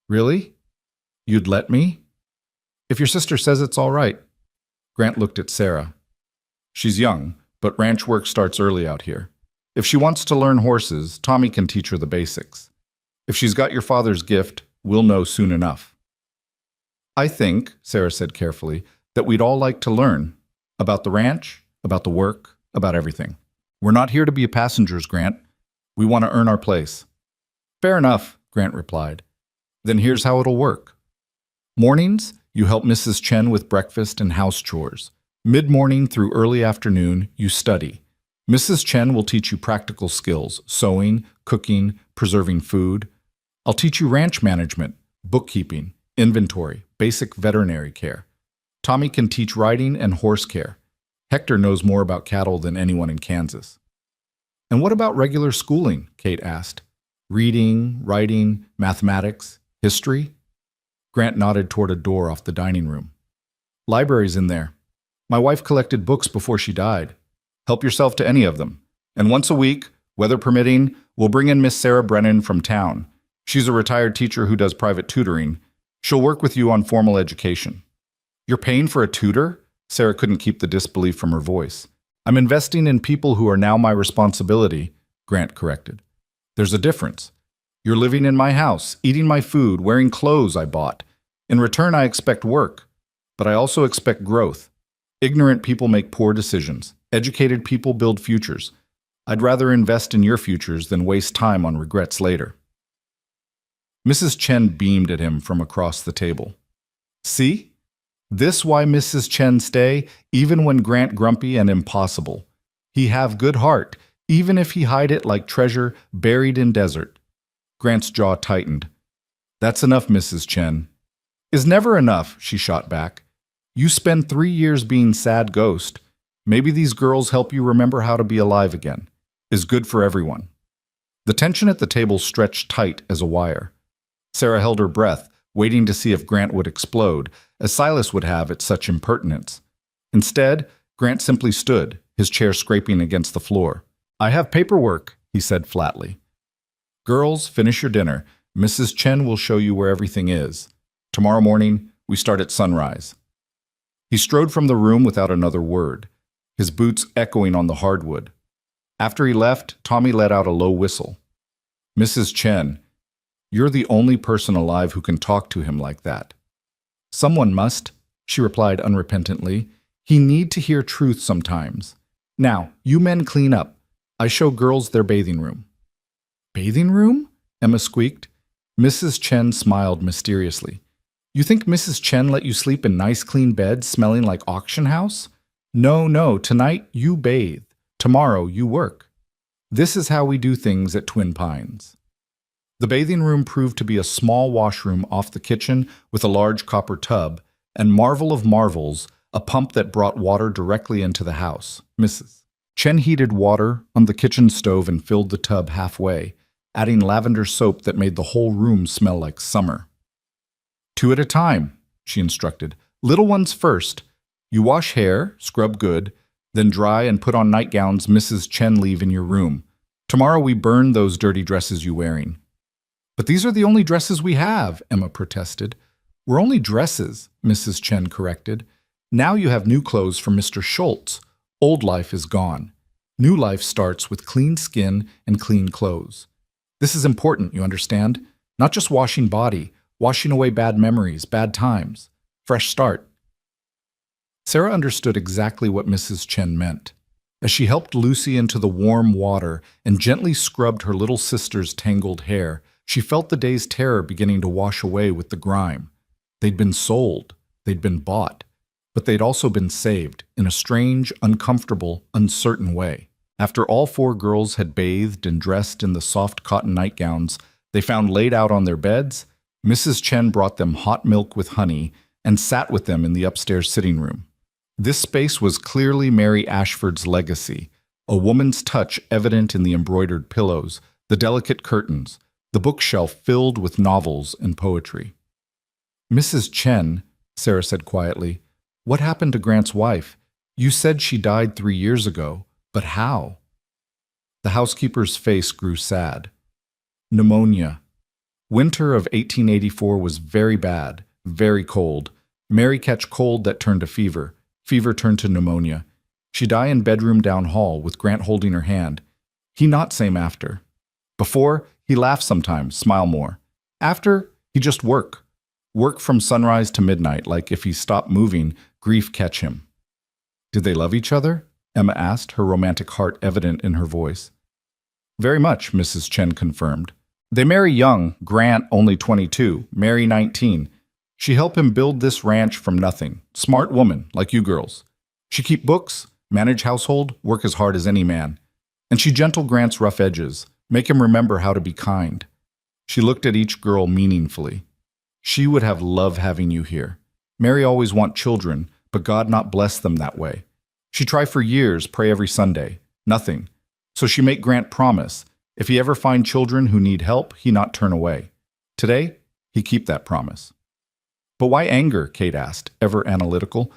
Really? You'd let me? If your sister says it's all right. Grant looked at Sarah. She's young, but ranch work starts early out here. If she wants to learn horses, Tommy can teach her the basics. If she's got your father's gift, we'll know soon enough. I think, Sarah said carefully, that we'd all like to learn. About the ranch, about the work, about everything. We're not here to be passengers, Grant. We want to earn our place. Fair enough, Grant replied. Then here's how it'll work. Mornings, you help Mrs. Chen with breakfast and house chores. Mid-morning through early afternoon, you study. Mrs. Chen will teach you practical skills, sewing, cooking, preserving food. I'll teach you ranch management, bookkeeping, inventory, basic veterinary care. Tommy can teach riding and horse care. Hector knows more about cattle than anyone in Kansas. And what about regular schooling? Kate asked. Reading, writing, mathematics, history? Grant nodded toward a door off the dining room. Library's in there. My wife collected books before she died. Help yourself to any of them. And once a week, weather permitting, we'll bring in Miss Sarah Brennan from town. She's a retired teacher who does private tutoring. She'll work with you on formal education. You're paying for a tutor? Sarah couldn't keep the disbelief from her voice. I'm investing in people who are now my responsibility, Grant corrected. There's a difference. You're living in my house, eating my food, wearing clothes I bought. In return, I expect work. But I also expect growth. Ignorant people make poor decisions. Educated people build futures. I'd rather invest in your futures than waste time on regrets later. Mrs. Chen beamed at him from across the table. See? This why Mrs. Chen stay, even when Grant grumpy and impossible. He have good heart, even if he hide it like treasure buried in desert. Grant's jaw tightened. That's enough, Mrs. Chen. Is never enough, she shot back. You spend 3 years being sad ghost. Maybe these girls help you remember how to be alive again. Is good for everyone. The tension at the table stretched tight as a wire. Sarah held her breath, waiting to see if Grant would explode, as Silas would have at such impertinence. Instead, Grant simply stood, his chair scraping against the floor. I have paperwork, he said flatly. Girls, finish your dinner. Mrs. Chen will show you where everything is. Tomorrow morning, we start at sunrise. He strode from the room without another word, his boots echoing on the hardwood. After he left, Tommy let out a low whistle. Mrs. Chen, you're the only person alive who can talk to him like that. Someone must, she replied unrepentantly. He need to hear truth sometimes. Now, you men clean up. I show girls their bathing room. Bathing room? Emma squeaked. Mrs. Chen smiled mysteriously. You think Mrs. Chen let you sleep in nice clean beds smelling like auction house? No, no, tonight you bathe. Tomorrow you work. This is how we do things at Twin Pines. The bathing room proved to be a small washroom off the kitchen with a large copper tub, and marvel of marvels, a pump that brought water directly into the house. Mrs. Chen heated water on the kitchen stove and filled the tub halfway, adding lavender soap that made the whole room smell like summer. 2 at a time, she instructed. Little ones first. You wash hair, scrub good, then dry and put on nightgowns Mrs. Chen leave in your room. Tomorrow we burn those dirty dresses you wearing. But these are the only dresses we have, Emma protested. We're only dresses, Mrs. Chen corrected. Now you have new clothes from Mr. Schultz. Old life is gone. New life starts with clean skin and clean clothes. This is important, you understand? Not just washing body, washing away bad memories, bad times. Fresh start. Sarah understood exactly what Mrs. Chen meant. As she helped Lucy into the warm water and gently scrubbed her little sister's tangled hair, she felt the day's terror beginning to wash away with the grime. They'd been sold, they'd been bought, but they'd also been saved in a strange, uncomfortable, uncertain way. After all 4 girls had bathed and dressed in the soft cotton nightgowns they found laid out on their beds, Mrs. Chen brought them hot milk with honey and sat with them in the upstairs sitting room. This space was clearly Mary Ashford's legacy, a woman's touch evident in the embroidered pillows, the delicate curtains, the bookshelf filled with novels and poetry. Mrs. Chen, Sarah said quietly, what happened to Grant's wife? You said she died 3 years ago, but how? The housekeeper's face grew sad. Pneumonia. Winter of 1884 was very bad, very cold. Mary catch cold that turned to fever. Fever turned to pneumonia. She die in bedroom down hall with Grant holding her hand. He not same after. Before, he laugh sometimes, smile more. After, he just work. Work from sunrise to midnight, like if he stopped moving, grief catch him. Did they love each other? Emma asked, her romantic heart evident in her voice. Very much, Mrs. Chen confirmed. They marry young, Grant only 22, Mary 19. She helped him build this ranch from nothing. Smart woman, like you girls. She keep books, manage household, work as hard as any man. And she gentle Grant's rough edges, make him remember how to be kind. She looked at each girl meaningfully. She would have loved having you here. Mary always want children, but God not bless them that way. She try for years, pray every Sunday. Nothing. So she make Grant promise, if he ever find children who need help, he not turn away. Today, he keep that promise. But why anger? Kate asked, ever analytical.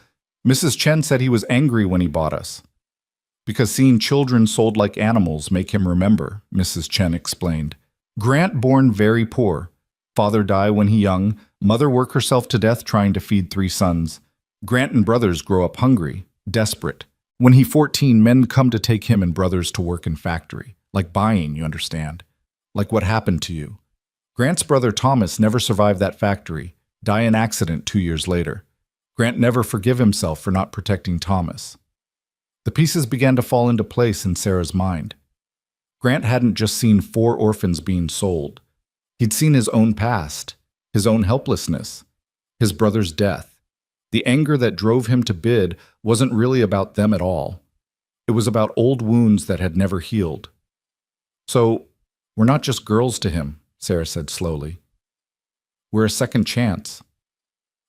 Mrs. Chen said he was angry when he bought us. Because seeing children sold like animals make him remember, Mrs. Chen explained. Grant born very poor. Father die when he young, mother work herself to death trying to feed 3 sons. Grant and brothers grow up hungry, desperate. When he 14, men come to take him and brothers to work in factory. Like buying, you understand. Like what happened to you. Grant's brother Thomas never survived that factory. Die in accident 2 years later. Grant never forgive himself for not protecting Thomas. The pieces began to fall into place in Sarah's mind. Grant hadn't just seen 4 orphans being sold. He'd seen his own past, his own helplessness, his brother's death. The anger that drove him to bid wasn't really about them at all. It was about old wounds that had never healed. So, we're not just girls to him, Sarah said slowly. We're a second chance.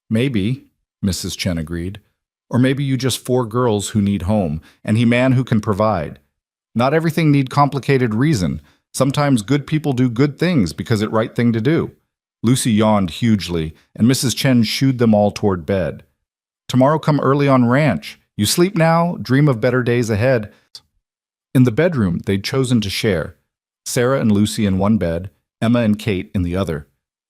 Maybe, Mrs. Chen agreed. Or maybe you just 4 girls who need home, and he man who can provide. Not everything need complicated reason. Sometimes good people do good things because it right thing to do. Lucy yawned hugely, and Mrs. Chen shooed them all toward bed. Tomorrow come early on ranch. You sleep now, dream of better days ahead. In the bedroom they'd chosen to share. Sarah and Lucy in one bed, Emma and Kate in the other.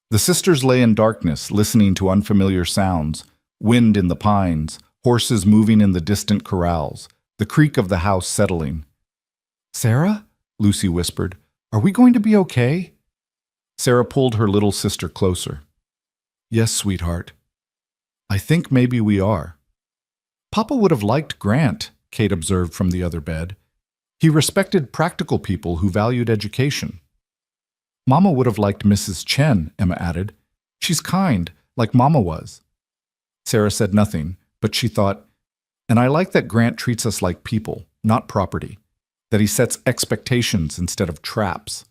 The sisters lay in darkness, listening to unfamiliar sounds. Wind in the pines, horses moving in the distant corrals, the creak of the house settling. Sarah? Lucy whispered. Are we going to be okay? Sarah pulled her little sister closer. Yes, sweetheart. I think maybe we are. Papa would have liked Grant, Kate observed from the other bed. He respected practical people who valued education. Mama would have liked Mrs. Chen, Emma added. She's kind, like Mama was. Sarah said nothing, but she thought, and I like that Grant treats us like people, not property. That he sets expectations instead of traps.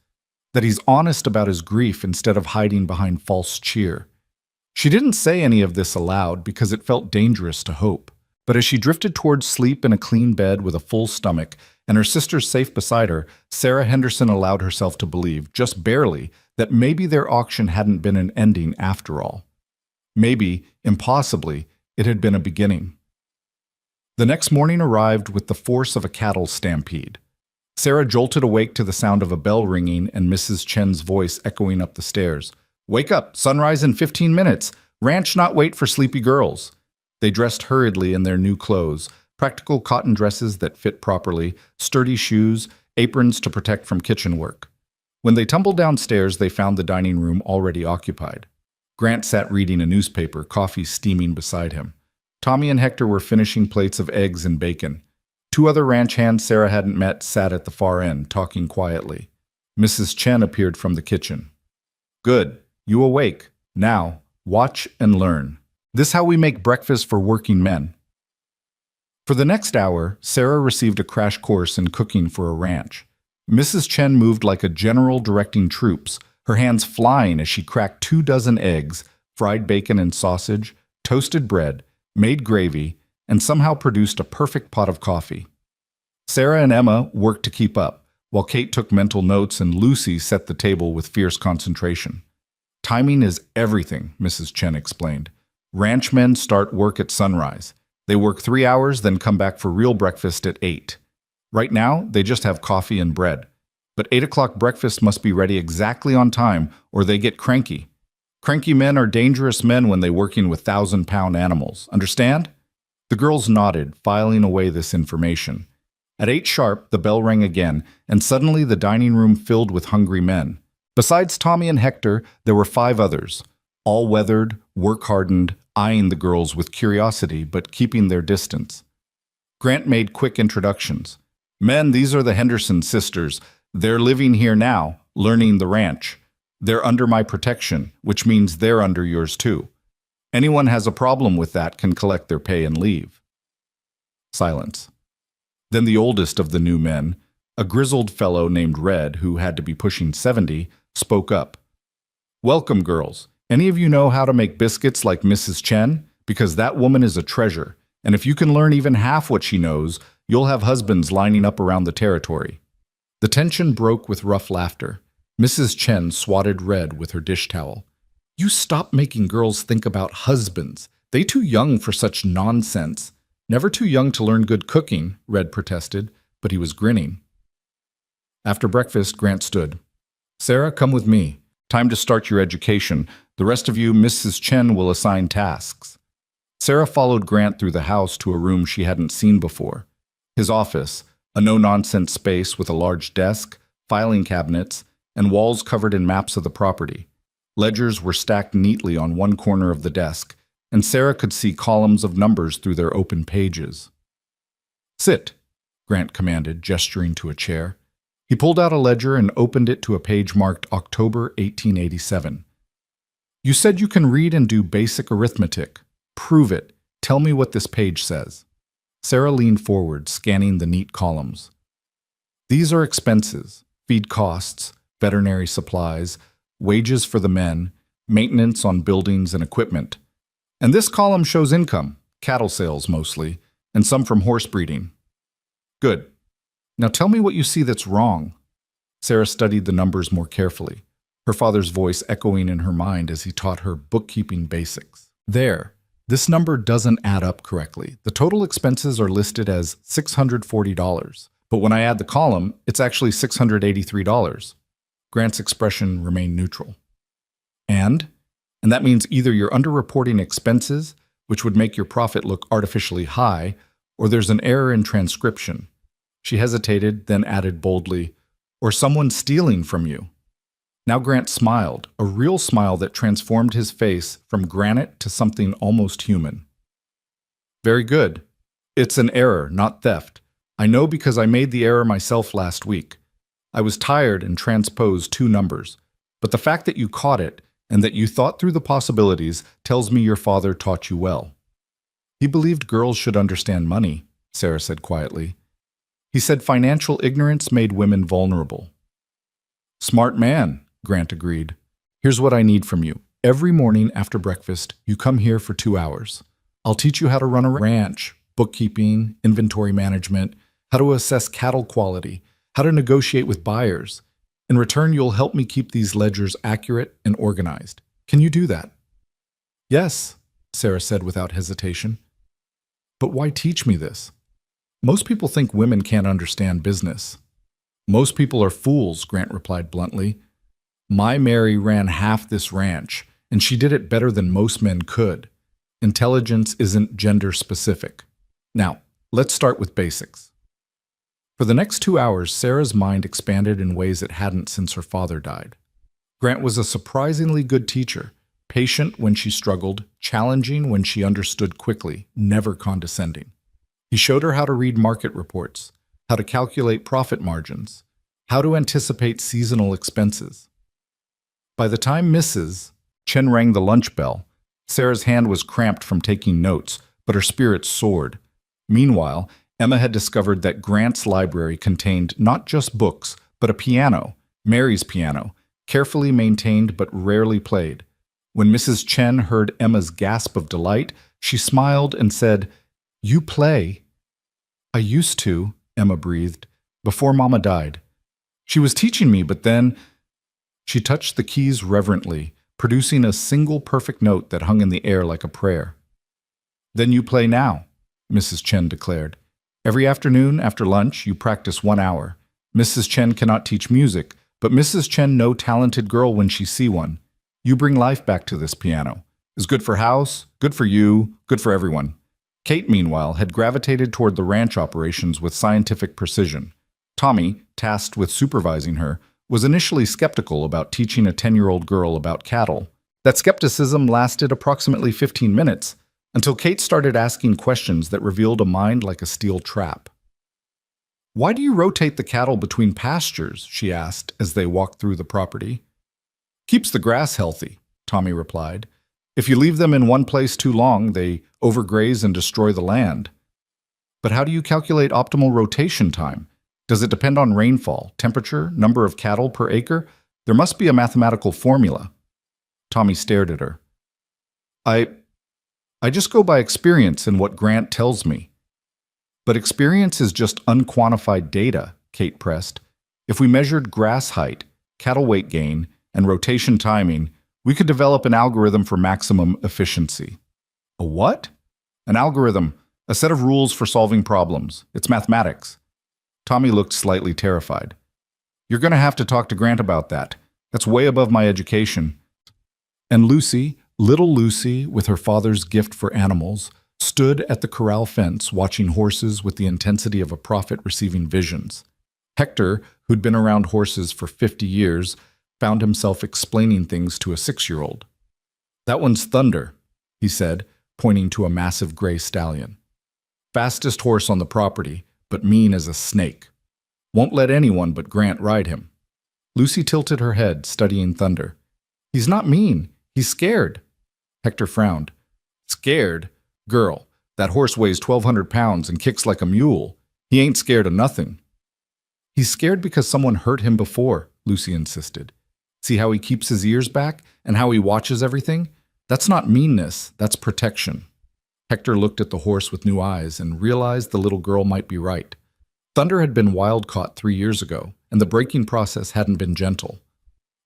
That he's honest about his grief instead of hiding behind false cheer. She didn't say any of this aloud because it felt dangerous to hope. But as she drifted towards sleep in a clean bed with a full stomach and her sister safe beside her, Sarah Henderson allowed herself to believe, just barely, that maybe their auction hadn't been an ending after all. Maybe, impossibly, it had been a beginning. The next morning arrived with the force of a cattle stampede. Sarah jolted awake to the sound of a bell ringing and Mrs. Chen's voice echoing up the stairs. "Wake up! Sunrise in 15 minutes! Ranch not wait for sleepy girls!" They dressed hurriedly in their new clothes, practical cotton dresses that fit properly, sturdy shoes, aprons to protect from kitchen work. When they tumbled downstairs, they found the dining room already occupied. Grant sat reading a newspaper, coffee steaming beside him. Tommy and Hector were finishing plates of eggs and bacon. Two other ranch hands Sarah hadn't met sat at the far end, talking quietly. Mrs. Chen appeared from the kitchen. "Good. You awake. Now, watch and learn. This how we make breakfast for working men." For the next hour, Sarah received a crash course in cooking for a ranch. Mrs. Chen moved like a general directing troops, her hands flying as she cracked 24 eggs, fried bacon and sausage, toasted bread, made gravy, and somehow produced a perfect pot of coffee. Sarah and Emma worked to keep up, while Kate took mental notes and Lucy set the table with fierce concentration. "Timing is everything," Mrs. Chen explained. "Ranchmen start work at sunrise. They work 3 hours, then come back for real breakfast at 8. Right now, they just have coffee and bread. But 8 o'clock breakfast must be ready exactly on time, or they get cranky. Cranky men are dangerous men when they're working with 1,000-pound animals. Understand?" The girls nodded, filing away this information. At 8 sharp, the bell rang again, and suddenly the dining room filled with hungry men. Besides Tommy and Hector, there were 5 others, all weathered, work-hardened, eyeing the girls with curiosity but keeping their distance. Grant made quick introductions. "Men, these are the Henderson sisters. They're living here now, learning the ranch. They're under my protection, which means they're under yours too. Anyone has a problem with that can collect their pay and leave." Silence. Then the oldest of the new men, a grizzled fellow named Red, who had to be pushing 70, spoke up. "Welcome, girls. Any of you know how to make biscuits like Mrs. Chen? Because that woman is a treasure, and if you can learn even half what she knows, you'll have husbands lining up around the territory." The tension broke with rough laughter. Mrs. Chen swatted Red with her dish towel. "You stop making girls think about husbands. They too young for such nonsense." "Never too young to learn good cooking," Red protested, but he was grinning. After breakfast, Grant stood. "Sarah, come with me. Time to start your education. The rest of you, Mrs. Chen will assign tasks." Sarah followed Grant through the house to a room she hadn't seen before. His office, a no-nonsense space with a large desk, filing cabinets, and walls covered in maps of the property. Ledgers were stacked neatly on one corner of the desk, and Sarah could see columns of numbers through their open pages. "Sit," Grant commanded, gesturing to a chair. He pulled out a ledger and opened it to a page marked October 1887. "You said you can read and do basic arithmetic. Prove it. Tell me what this page says." Sarah leaned forward, scanning the neat columns. "These are expenses, feed costs, veterinary supplies, wages for the men, maintenance on buildings and equipment. And this column shows income, cattle sales mostly, and some from horse breeding." "Good. Now tell me what you see that's wrong." Sarah studied the numbers more carefully, her father's voice echoing in her mind as he taught her bookkeeping basics. "There. This number doesn't add up correctly. The total expenses are listed as $640, but when I add the column, it's actually $683. Grant's expression remained neutral. And that means either you're underreporting expenses, which would make your profit look artificially high, or there's an error in transcription. She hesitated, then added boldly, "Or someone stealing from you." Now Grant smiled, a real smile that transformed his face from granite to something almost human. "Very good. It's an error, not theft. I know because I made the error myself last week. I was tired and transposed 2 numbers. But the fact that you caught it and that you thought through the possibilities tells me your father taught you well. He believed girls should understand money, Sarah said quietly. He said financial ignorance made women vulnerable. Smart man, Grant agreed. Here's what I need from you. Every morning after breakfast, you come here for 2 hours. I'll teach you how to run a ranch, bookkeeping, inventory management, how to assess cattle quality, how to negotiate with buyers. In return, you'll help me keep these ledgers accurate and organized. Can you do that? Yes, Sarah said without hesitation. But why teach me this? Most people think women can't understand business. Most people are fools, Grant replied bluntly. My Mary ran half this ranch, and she did it better than most men could. Intelligence isn't gender specific. Now, let's start with basics. For the next 2 hours, Sarah's mind expanded in ways it hadn't since her father died. Grant was a surprisingly good teacher, patient when she struggled, challenging when she understood quickly, never condescending. He showed her how to read market reports, how to calculate profit margins, how to anticipate seasonal expenses. By the time Mrs. Chen rang the lunch bell, Sarah's hand was cramped from taking notes, but her spirits soared. Meanwhile, Emma had discovered that Grant's library contained not just books, but a piano, Mary's piano, carefully maintained but rarely played. When Mrs. Chen heard Emma's gasp of delight, she smiled and said, "You play?" "I used to," Emma breathed, "before Mama died. She was teaching me, but then—" She touched the keys reverently, producing a single perfect note that hung in the air like a prayer. "Then you play now," Mrs. Chen declared. "Every afternoon after lunch, you practice 1 hour. Mrs. Chen cannot teach music, but Mrs. Chen know talented girl when she see one. You bring life back to this piano. It's good for house, good for you, good for everyone." Kate, meanwhile, had gravitated toward the ranch operations with scientific precision. Tommy, tasked with supervising her, was initially skeptical about teaching a 10-year-old girl about cattle. That skepticism lasted approximately 15 minutes, until Kate started asking questions that revealed a mind like a steel trap. "Why do you rotate the cattle between pastures?" she asked as they walked through the property. "Keeps the grass healthy," Tommy replied. "If you leave them in one place too long, they overgraze and destroy the land." "But how do you calculate optimal rotation time? Does it depend on rainfall, temperature, number of cattle per acre? There must be a mathematical formula." Tommy stared at her. I just go by experience and what Grant tells me." "But experience is just unquantified data," Kate pressed. "If we measured grass height, cattle weight gain, and rotation timing, we could develop an algorithm for maximum efficiency." "A what?" "An algorithm, a set of rules for solving problems. It's mathematics." Tommy looked slightly terrified. "You're going to have to talk to Grant about that. That's way above my education." And Lucy, little Lucy, with her father's gift for animals, stood at the corral fence watching horses with the intensity of a prophet receiving visions. Hector, who'd been around horses for 50 years, found himself explaining things to a 6-year-old. "That one's Thunder," he said, pointing to a massive gray stallion. "Fastest horse on the property, but mean as a snake. Won't let anyone but Grant ride him." Lucy tilted her head, studying Thunder. "He's not mean. He's scared." Hector frowned. "Scared? Girl, that horse weighs 1,200 pounds and kicks like a mule. He ain't scared of nothing." "He's scared because someone hurt him before," Lucy insisted. "See how he keeps his ears back and how he watches everything? That's not meanness, that's protection." Hector looked at the horse with new eyes and realized the little girl might be right. Thunder had been wild-caught 3 years ago, and the breaking process hadn't been gentle.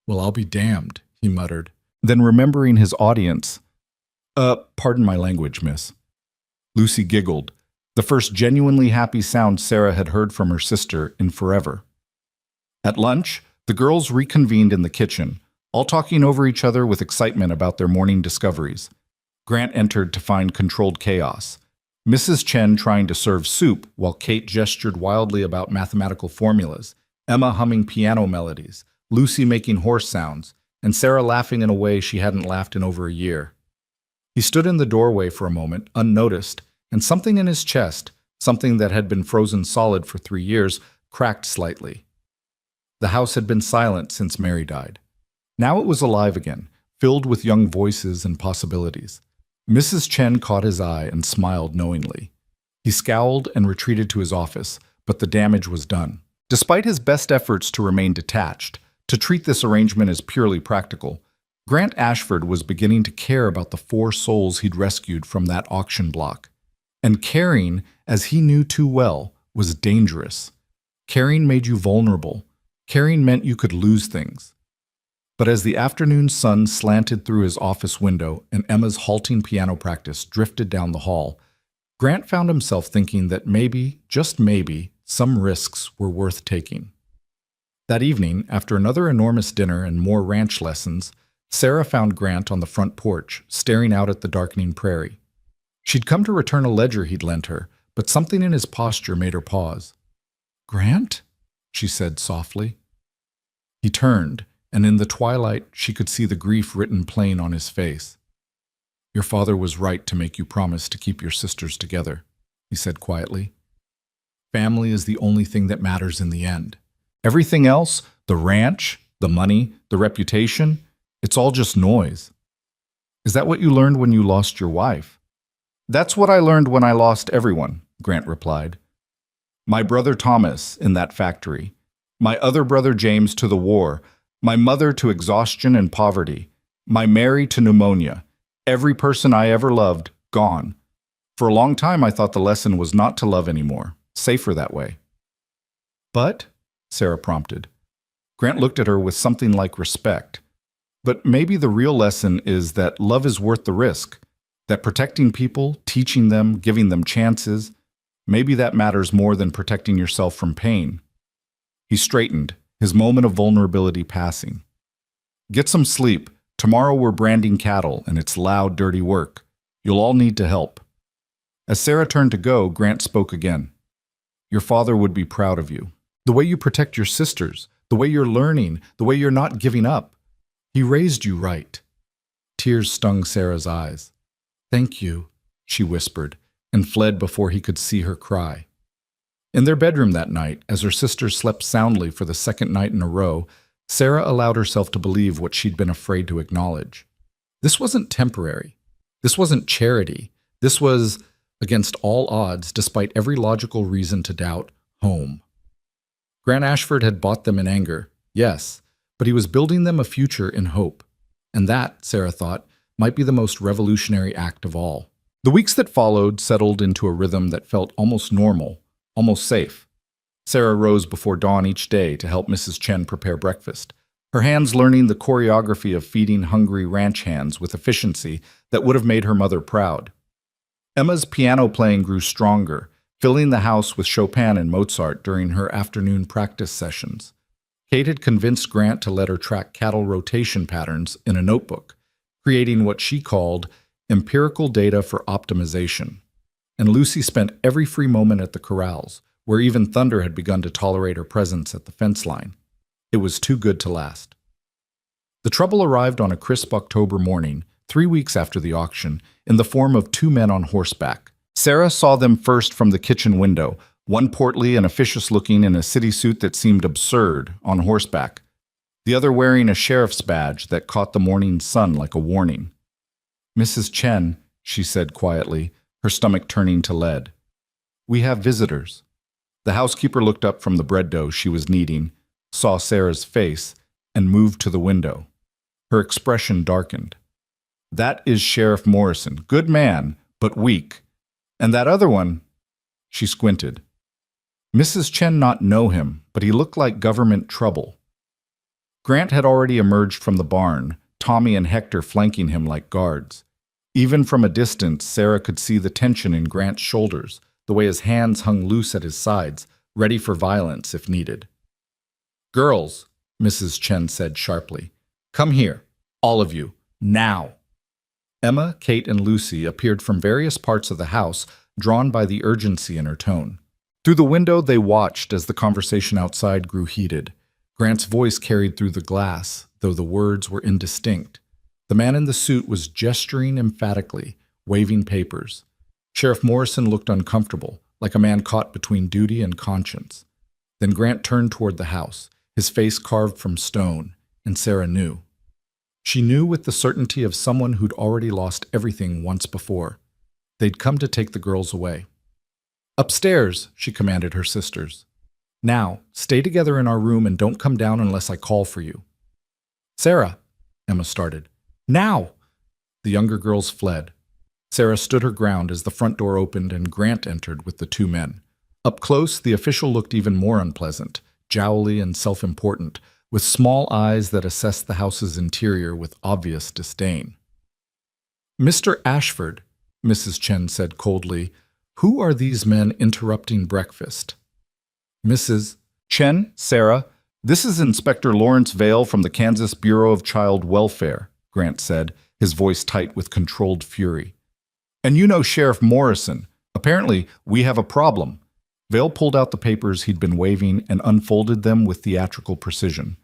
"Well, I'll be damned," he muttered. Then remembering his audience, pardon my language, miss." Lucy giggled, the first genuinely happy sound Sarah had heard from her sister in forever. At lunch, the girls reconvened in the kitchen, all talking over each other with excitement about their morning discoveries. Grant entered to find controlled chaos. Mrs. Chen trying to serve soup while Kate gestured wildly about mathematical formulas, Emma humming piano melodies, Lucy making horse sounds, and Sarah laughing in a way she hadn't laughed in over a year. He stood in the doorway for a moment, unnoticed, and something in his chest, something that had been frozen solid for 3 years, cracked slightly. The house had been silent since Mary died. Now it was alive again, filled with young voices and possibilities. Mrs. Chen caught his eye and smiled knowingly. He scowled and retreated to his office, but the damage was done. Despite his best efforts to remain detached, to treat this arrangement as purely practical, Grant Ashford was beginning to care about the 4 souls he'd rescued from that auction block. And caring, as he knew too well, was dangerous. Caring made you vulnerable. Caring meant you could lose things. But as the afternoon sun slanted through his office window and Emma's halting piano practice drifted down the hall, Grant found himself thinking that maybe, just maybe, some risks were worth taking. That evening, after another enormous dinner and more ranch lessons, Sarah found Grant on the front porch, staring out at the darkening prairie. She'd come to return a ledger he'd lent her, but something in his posture made her pause. "Grant?" she said softly. He turned, and in the twilight she could see the grief written plain on his face. "Your father was right to make you promise to keep your sisters together," he said quietly. "Family is the only thing that matters in the end. Everything else, the ranch, the money, the reputation, it's all just noise." "Is that what you learned when you lost your wife?" "That's what I learned when I lost everyone," Grant replied. "My brother Thomas in that factory, my other brother James to the war, my mother to exhaustion and poverty, my Mary to pneumonia, every person I ever loved, gone. For a long time I thought the lesson was not to love anymore, safer that way." "But," Sarah prompted. Grant looked at her with something like respect. "But maybe the real lesson is that love is worth the risk, that protecting people, teaching them, giving them chances, maybe that matters more than protecting yourself from pain." He straightened, his moment of vulnerability passing. "Get some sleep. Tomorrow we're branding cattle, and it's loud, dirty work. You'll all need to help." As Sarah turned to go, Grant spoke again. "Your father would be proud of you. The way you protect your sisters, the way you're learning, the way you're not giving up. He raised you right." Tears stung Sarah's eyes. "Thank you," she whispered, and fled before he could see her cry. In their bedroom that night, as her sisters slept soundly for the second night in a row, Sarah allowed herself to believe what she'd been afraid to acknowledge. This wasn't temporary. This wasn't charity. This was, against all odds, despite every logical reason to doubt, home. Grant Ashford had bought them in anger, yes, but he was building them a future in hope. And that, Sarah thought, might be the most revolutionary act of all. The weeks that followed settled into a rhythm that felt almost normal, almost safe. Sarah rose before dawn each day to help Mrs. Chen prepare breakfast, her hands learning the choreography of feeding hungry ranch hands with efficiency that would have made her mother proud. Emma's piano playing grew stronger, filling the house with Chopin and Mozart during her afternoon practice sessions. Kate had convinced Grant to let her track cattle rotation patterns in a notebook, creating what she called empirical data for optimization. And Lucy spent every free moment at the corrals, where even Thunder had begun to tolerate her presence at the fence line. It was too good to last. The trouble arrived on a crisp October morning, 3 weeks after the auction, in the form of 2 men on horseback. Sarah saw them first from the kitchen window, one portly and officious-looking in a city suit that seemed absurd, on horseback, the other wearing a sheriff's badge that caught the morning sun like a warning. "Mrs. Chen," she said quietly, her stomach turning to lead. "We have visitors." The housekeeper looked up from the bread dough she was kneading, saw Sarah's face, and moved to the window. Her expression darkened. "That is Sheriff Morrison. Good man, but weak. And that other one—" She squinted. Mrs. Chen not know him, but he looked like government trouble. Grant had already emerged from the barn, Tommy and Hector flanking him like guards. Even from a distance, Sarah could see the tension in Grant's shoulders, the way his hands hung loose at his sides, ready for violence if needed. "Girls," Mrs. Chen said sharply, "come here, all of you, now." Emma, Kate, and Lucy appeared from various parts of the house, drawn by the urgency in her tone. Through the window they watched as the conversation outside grew heated. Grant's voice carried through the glass, though the words were indistinct. The man in the suit was gesturing emphatically, waving papers. Sheriff Morrison looked uncomfortable, like a man caught between duty and conscience. Then Grant turned toward the house, his face carved from stone, and Sarah knew. She knew with the certainty of someone who'd already lost everything once before. They'd come to take the girls away. "Upstairs," she commanded her sisters. "Now, stay together in our room and don't come down unless I call for you." "Sarah," Emma started. "Now!" The younger girls fled. Sarah stood her ground as the front door opened and Grant entered with the two men. Up close, the official looked even more unpleasant, jowly and self-important, with small eyes that assessed the house's interior with obvious disdain. "Mr. Ashford," Mrs. Chen said coldly, "who are these men interrupting breakfast?" "Mrs. Chen, Sarah, this is Inspector Lawrence Vale from the Kansas Bureau of Child Welfare," Grant said, his voice tight with controlled fury. "And you know Sheriff Morrison. Apparently, we have a problem." Vale pulled out the papers he'd been waving and unfolded them with theatrical precision.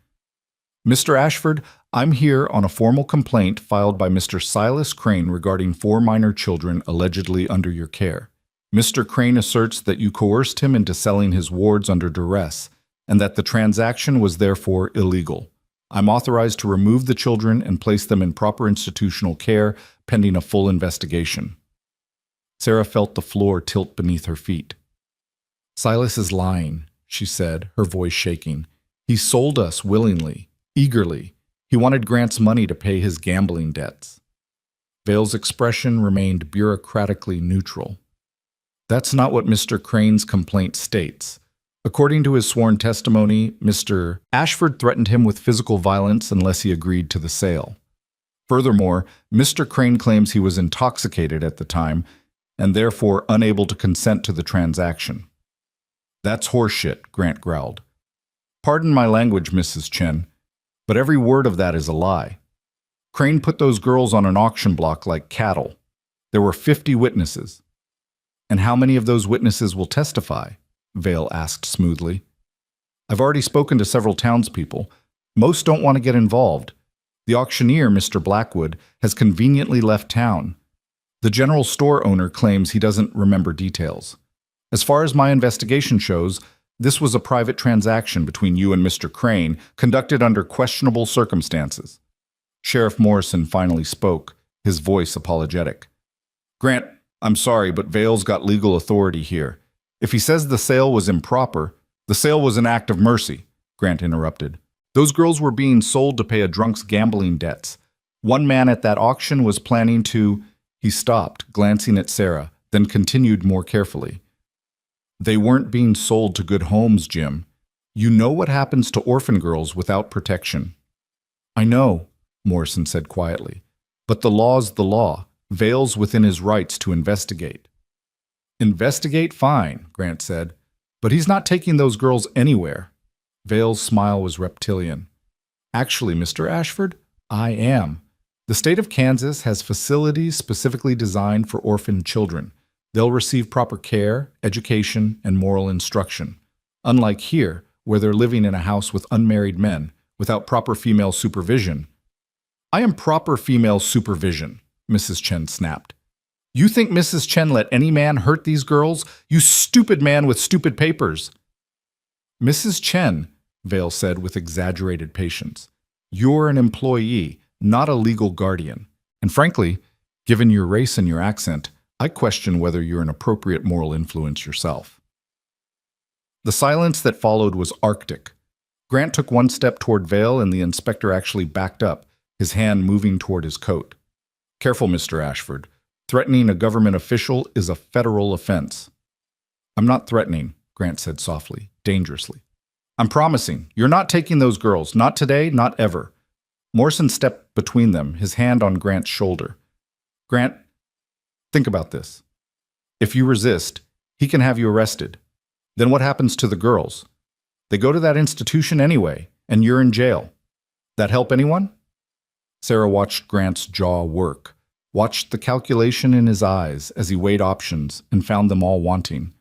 "Mr. Ashford, I'm here on a formal complaint filed by Mr. Silas Crane regarding 4 minor children allegedly under your care. Mr. Crane asserts that you coerced him into selling his wards under duress, and that the transaction was therefore illegal. I'm authorized to remove the children and place them in proper institutional care pending a full investigation." Sarah felt the floor tilt beneath her feet. "Silas is lying," she said, her voice shaking. "He sold us willingly, eagerly. He wanted Grant's money to pay his gambling debts." Vale's expression remained bureaucratically neutral. "That's not what Mr. Crane's complaint states. According to his sworn testimony, Mr. Ashford threatened him with physical violence unless he agreed to the sale. Furthermore, Mr. Crane claims he was intoxicated at the time and therefore unable to consent to the transaction." "That's horseshit," Grant growled. "Pardon my language, Mrs. Chen, but every word of that is a lie. Crane put those girls on an auction block like cattle. There were 50 witnesses." "And how many of those witnesses will testify?" Vale asked smoothly. "I've already spoken to several townspeople. Most don't want to get involved. The auctioneer, Mr. Blackwood, has conveniently left town. The general store owner claims he doesn't remember details. As far as my investigation shows, this was a private transaction between you and Mr. Crane, conducted under questionable circumstances." Sheriff Morrison finally spoke, his voice apologetic. "Grant, I'm sorry, but Vale's got legal authority here. If he says the sale was improper, the sale was an act of mercy," Grant interrupted. "Those girls were being sold to pay a drunk's gambling debts. One man at that auction was planning to—" He stopped, glancing at Sarah, then continued more carefully. "They weren't being sold to good homes, Jim. You know what happens to orphan girls without protection." "I know," Morrison said quietly. "But the law's the law. Vale's within his rights to investigate." "Investigate, fine," Grant said. "But he's not taking those girls anywhere." Vale's smile was reptilian. "Actually, Mr. Ashford, I am. The state of Kansas has facilities specifically designed for orphan children. They'll receive proper care, education, and moral instruction. Unlike here, where they're living in a house with unmarried men, without proper female supervision." "I am proper female supervision," Mrs. Chen snapped. "You think Mrs. Chen let any man hurt these girls? You stupid man with stupid papers." "Mrs. Chen," Vale said with exaggerated patience, "you're an employee, not a legal guardian. And frankly, given your race and your accent, I question whether you're an appropriate moral influence yourself." The silence that followed was arctic. Grant took one step toward Vale and the inspector actually backed up, his hand moving toward his coat. "Careful, Mr. Ashford. Threatening a government official is a federal offense." "I'm not threatening," Grant said softly, dangerously. "I'm promising. You're not taking those girls. Not today, not ever." Morrison stepped between them, his hand on Grant's shoulder. "Grant, think about this. If you resist, he can have you arrested. Then what happens to the girls? They go to that institution anyway, and you're in jail. That help anyone?" Sarah watched Grant's jaw work, watched the calculation in his eyes as he weighed options and found them all wanting.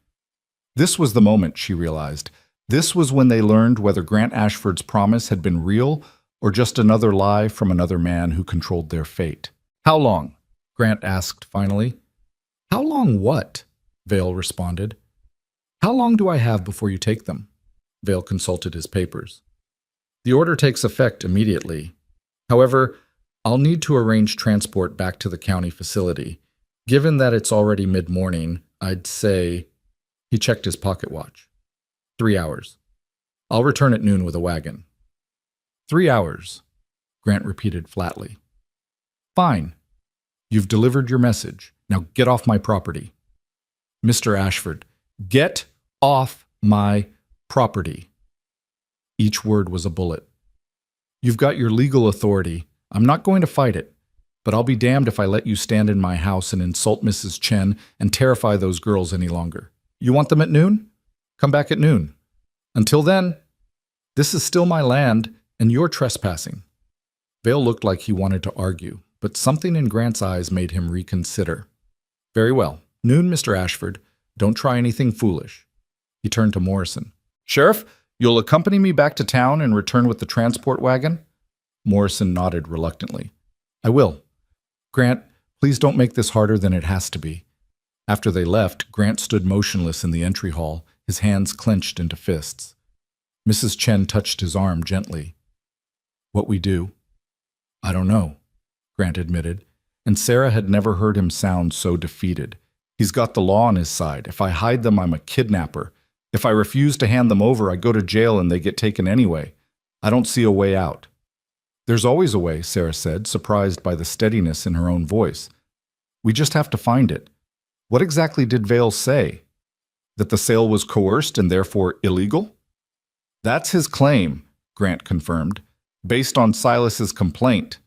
This was the moment, she realized. This was when they learned whether Grant Ashford's promise had been real or just another lie from another man who controlled their fate. "How long?" Grant asked finally. "How long what?" Vale responded. "How long do I have before you take them?" Vale consulted his papers. "The order takes effect immediately. However, I'll need to arrange transport back to the county facility. Given that it's already mid-morning, I'd say—" He checked his pocket watch. 3 hours. I'll return at noon with a wagon. 3 hours, Grant repeated flatly. Fine. You've delivered your message. Now get off my property. Mr. Ashford, get off my property. Each word was a bullet. You've got your legal authority. I'm not going to fight it, but I'll be damned if I let you stand in my house and insult Mrs. Chen and terrify those girls any longer. You want them at noon? Come back at noon. Until then, this is still my land, and you're trespassing. Vale looked like he wanted to argue, but something in Grant's eyes made him reconsider. Very well. Noon, Mr. Ashford. Don't try anything foolish. He turned to Morrison. Sheriff, you'll accompany me back to town and return with the transport wagon? Morrison nodded reluctantly. I will. Grant, please don't make this harder than it has to be. After they left, Grant stood motionless in the entry hall, his hands clenched into fists. Mrs. Chen touched his arm gently. What we do? I don't know, Grant admitted, and Sarah had never heard him sound so defeated. He's got the law on his side. If I hide them, I'm a kidnapper. If I refuse to hand them over, I go to jail and they get taken anyway. I don't see a way out. There's always a way, Sarah said, surprised by the steadiness in her own voice. We just have to find it. What exactly did Vale say? That the sale was coerced and therefore illegal? That's his claim, Grant confirmed, based on Silas's complaint.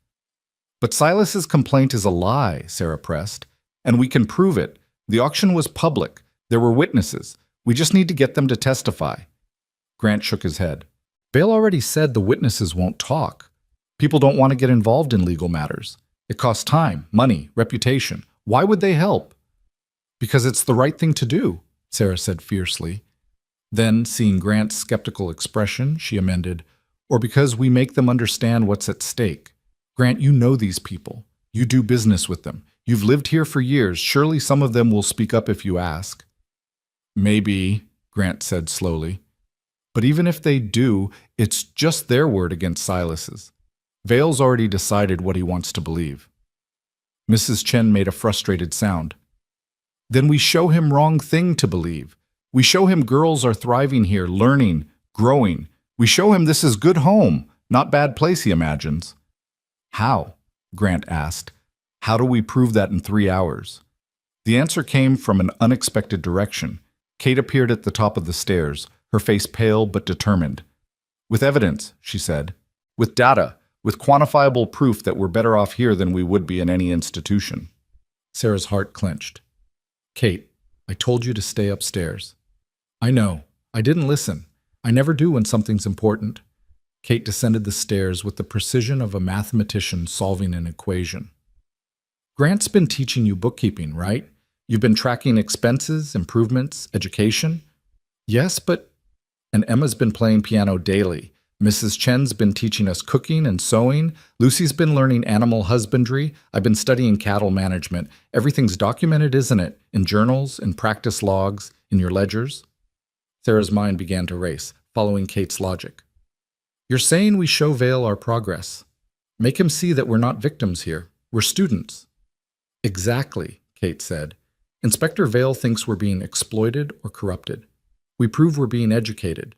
But Silas's complaint is a lie, Sarah pressed, and we can prove it. The auction was public. There were witnesses. We just need to get them to testify. Grant shook his head. Vale already said the witnesses won't talk. People don't want to get involved in legal matters. It costs time, money, reputation. Why would they help? Because it's the right thing to do, Sarah said fiercely. Then, seeing Grant's skeptical expression, she amended, or because we make them understand what's at stake. Grant, you know these people. You do business with them. You've lived here for years. Surely some of them will speak up if you ask. Maybe, Grant said slowly. But even if they do, it's just their word against Silas's. Vale's already decided what he wants to believe. Mrs. Chen made a frustrated sound. Then we show him wrong thing to believe. We show him girls are thriving here, learning, growing. We show him this is good home, not bad place he imagines. How? Grant asked. How do we prove that in 3 hours? The answer came from an unexpected direction. Kate appeared at the top of the stairs, her face pale but determined. With evidence, she said. With data, with quantifiable proof that we're better off here than we would be in any institution. Sarah's heart clenched. Kate, I told you to stay upstairs. I know. I didn't listen. I never do when something's important. Kate descended the stairs with the precision of a mathematician solving an equation. Grant's been teaching you bookkeeping, right? You've been tracking expenses, improvements, education? Yes, but... And Emma's been playing piano daily. Mrs. Chen's been teaching us cooking and sewing. Lucy's been learning animal husbandry. I've been studying cattle management. Everything's documented, isn't it? In journals, in practice logs, in your ledgers? Sarah's mind began to race, following Kate's logic. You're saying we show Vale our progress. Make him see that we're not victims here. We're students. Exactly, Kate said. Inspector Vale thinks we're being exploited or corrupted. We prove we're being educated.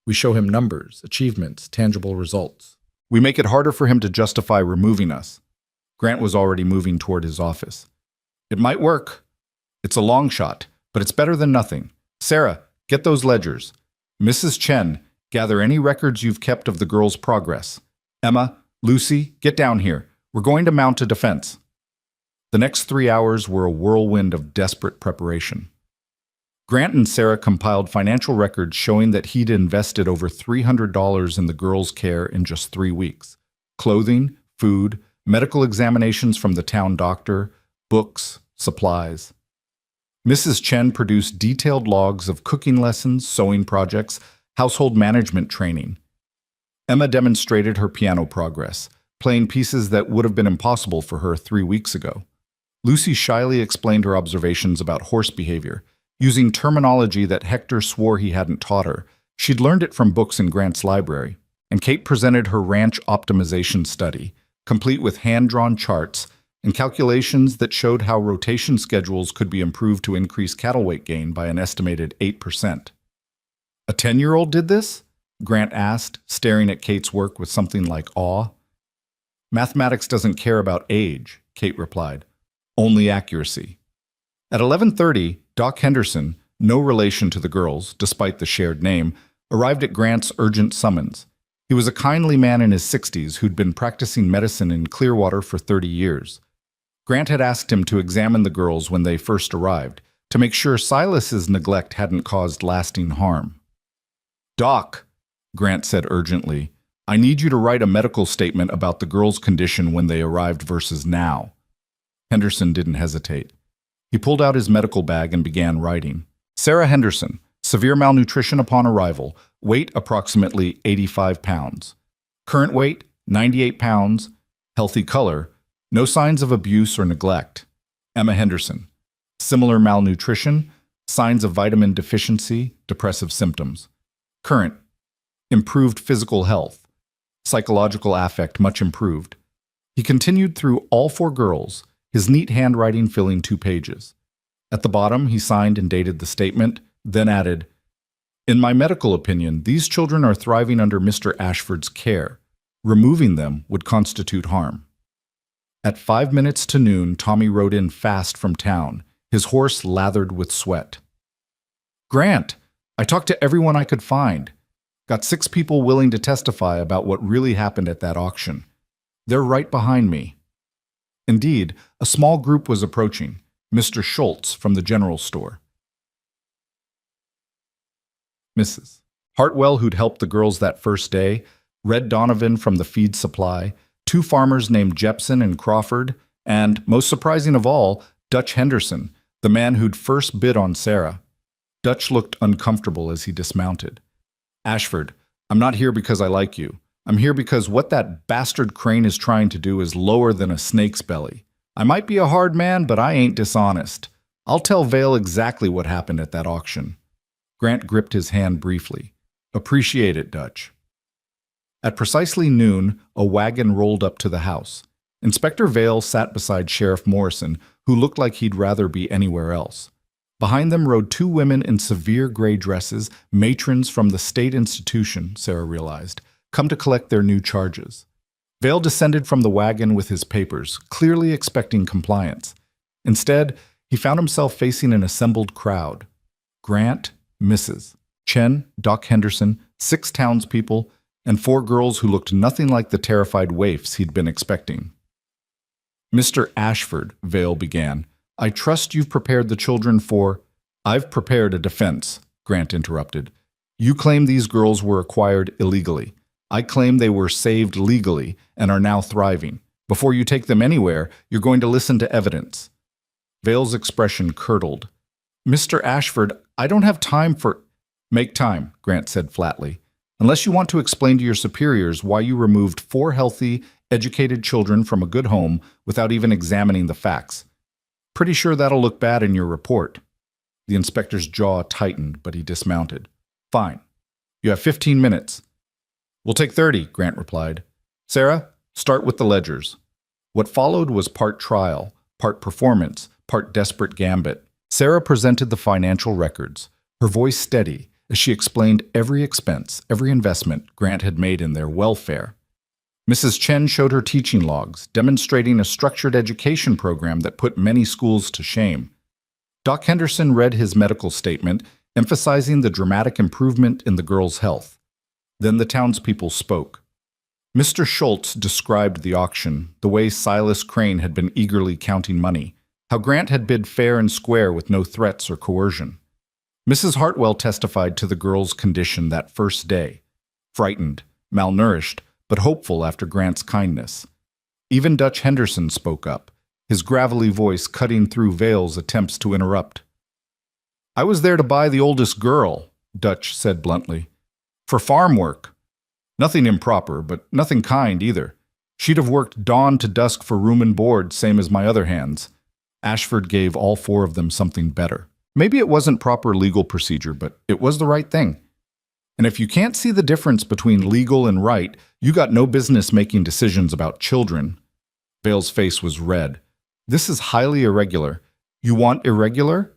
We show him numbers, achievements, tangible results. We make it harder for him to justify removing us. Grant was already moving toward his office. It might work. It's a long shot, but it's better than nothing. Sarah, get those ledgers. Mrs. Chen, gather any records you've kept of the girls' progress. Emma, Lucy, get down here. We're going to mount a defense. The next 3 hours were a whirlwind of desperate preparation. Grant and Sarah compiled financial records showing that he'd invested over $300 in the girls' care in just 3 weeks. Clothing, food, medical examinations from the town doctor, books, supplies. Mrs. Chen produced detailed logs of cooking lessons, sewing projects, household management training. Emma demonstrated her piano progress, playing pieces that would have been impossible for her 3 weeks ago. Lucy shyly explained her observations about horse behavior, using terminology that Hector swore he hadn't taught her. She'd learned it from books in Grant's library. And Kate presented her ranch optimization study, complete with hand-drawn charts and calculations that showed how rotation schedules could be improved to increase cattle weight gain by an estimated 8%. A 10-year-old did this? Grant asked, staring at Kate's work with something like awe. Mathematics doesn't care about age, Kate replied. Only accuracy. At 11:30, Doc Henderson, no relation to the girls, despite the shared name, arrived at Grant's urgent summons. He was a kindly man in his 60s who'd been practicing medicine in Clearwater for 30 years. Grant had asked him to examine the girls when they first arrived, to make sure Silas's neglect hadn't caused lasting harm. "Doc," Grant said urgently, "I need you to write a medical statement about the girls' condition when they arrived versus now." Henderson didn't hesitate. He pulled out his medical bag and began writing. Sarah Henderson, severe malnutrition upon arrival, weight approximately 85 pounds. Current weight, 98 pounds, healthy color, no signs of abuse or neglect. Emma Henderson, similar malnutrition, signs of vitamin deficiency, depressive symptoms. Current, improved physical health, psychological affect much improved. He continued through all 4 girls, his neat handwriting filling 2 pages. At the bottom, he signed and dated the statement, then added, "In my medical opinion, these children are thriving under Mr. Ashford's care. Removing them would constitute harm." At 5 minutes to noon, Tommy rode in fast from town, his horse lathered with sweat. "Grant, I talked to everyone I could find. Got 6 people willing to testify about what really happened at that auction. They're right behind me." Indeed, a small group was approaching, Mr. Schultz from the general store. Mrs. Hartwell, who'd helped the girls that first day, Red Donovan from the feed supply, 2 farmers named Jepson and Crawford, and, most surprising of all, Dutch Henderson, the man who'd first bid on Sarah. Dutch looked uncomfortable as he dismounted. "Ashford, I'm not here because I like you. I'm here because what that bastard Crane is trying to do is lower than a snake's belly. I might be a hard man, but I ain't dishonest. I'll tell Vale exactly what happened at that auction." Grant gripped his hand briefly. "Appreciate it, Dutch." At precisely noon, a wagon rolled up to the house. Inspector Vale sat beside Sheriff Morrison, who looked like he'd rather be anywhere else. Behind them rode 2 women in severe gray dresses, matrons from the state institution, Sarah realized, come to collect their new charges. Vale descended from the wagon with his papers, clearly expecting compliance. Instead, he found himself facing an assembled crowd. Grant, Mrs. Chen, Doc Henderson, 6 townspeople, and 4 girls who looked nothing like the terrified waifs he'd been expecting. "Mr. Ashford," Vale began, "I trust you've prepared the children for—" "I've prepared a defense," Grant interrupted. "You claim these girls were acquired illegally. I claim they were saved legally and are now thriving. Before you take them anywhere, you're going to listen to evidence." Vale's expression curdled. "Mr. Ashford, I don't have time for—" "Make time," Grant said flatly. "Unless you want to explain to your superiors why you removed 4 healthy, educated children from a good home without even examining the facts. Pretty sure that'll look bad in your report." The inspector's jaw tightened, but he dismounted. "Fine. You have 15 minutes. "We'll take 30, Grant replied. "Sarah, start with the ledgers." What followed was part trial, part performance, part desperate gambit. Sarah presented the financial records, her voice steady as she explained every expense, every investment Grant had made in their welfare. Mrs. Chen showed her teaching logs, demonstrating a structured education program that put many schools to shame. Doc Henderson read his medical statement, emphasizing the dramatic improvement in the girls' health. Then the townspeople spoke. Mr. Schultz described the auction, the way Silas Crane had been eagerly counting money, how Grant had bid fair and square with no threats or coercion. Mrs. Hartwell testified to the girls' condition that first day, frightened, malnourished, but hopeful after Grant's kindness. Even Dutch Henderson spoke up, his gravelly voice cutting through Vale's attempts to interrupt. "I was there to buy the oldest girl," Dutch said bluntly. "For farm work. Nothing improper, but nothing kind either. She'd have worked dawn to dusk for room and board, same as my other hands." Ashford gave all 4 of them something better. Maybe it wasn't proper legal procedure, but it was the right thing. And if you can't see the difference between legal and right, you got no business making decisions about children. Vale's face was red. This is highly irregular. You want irregular?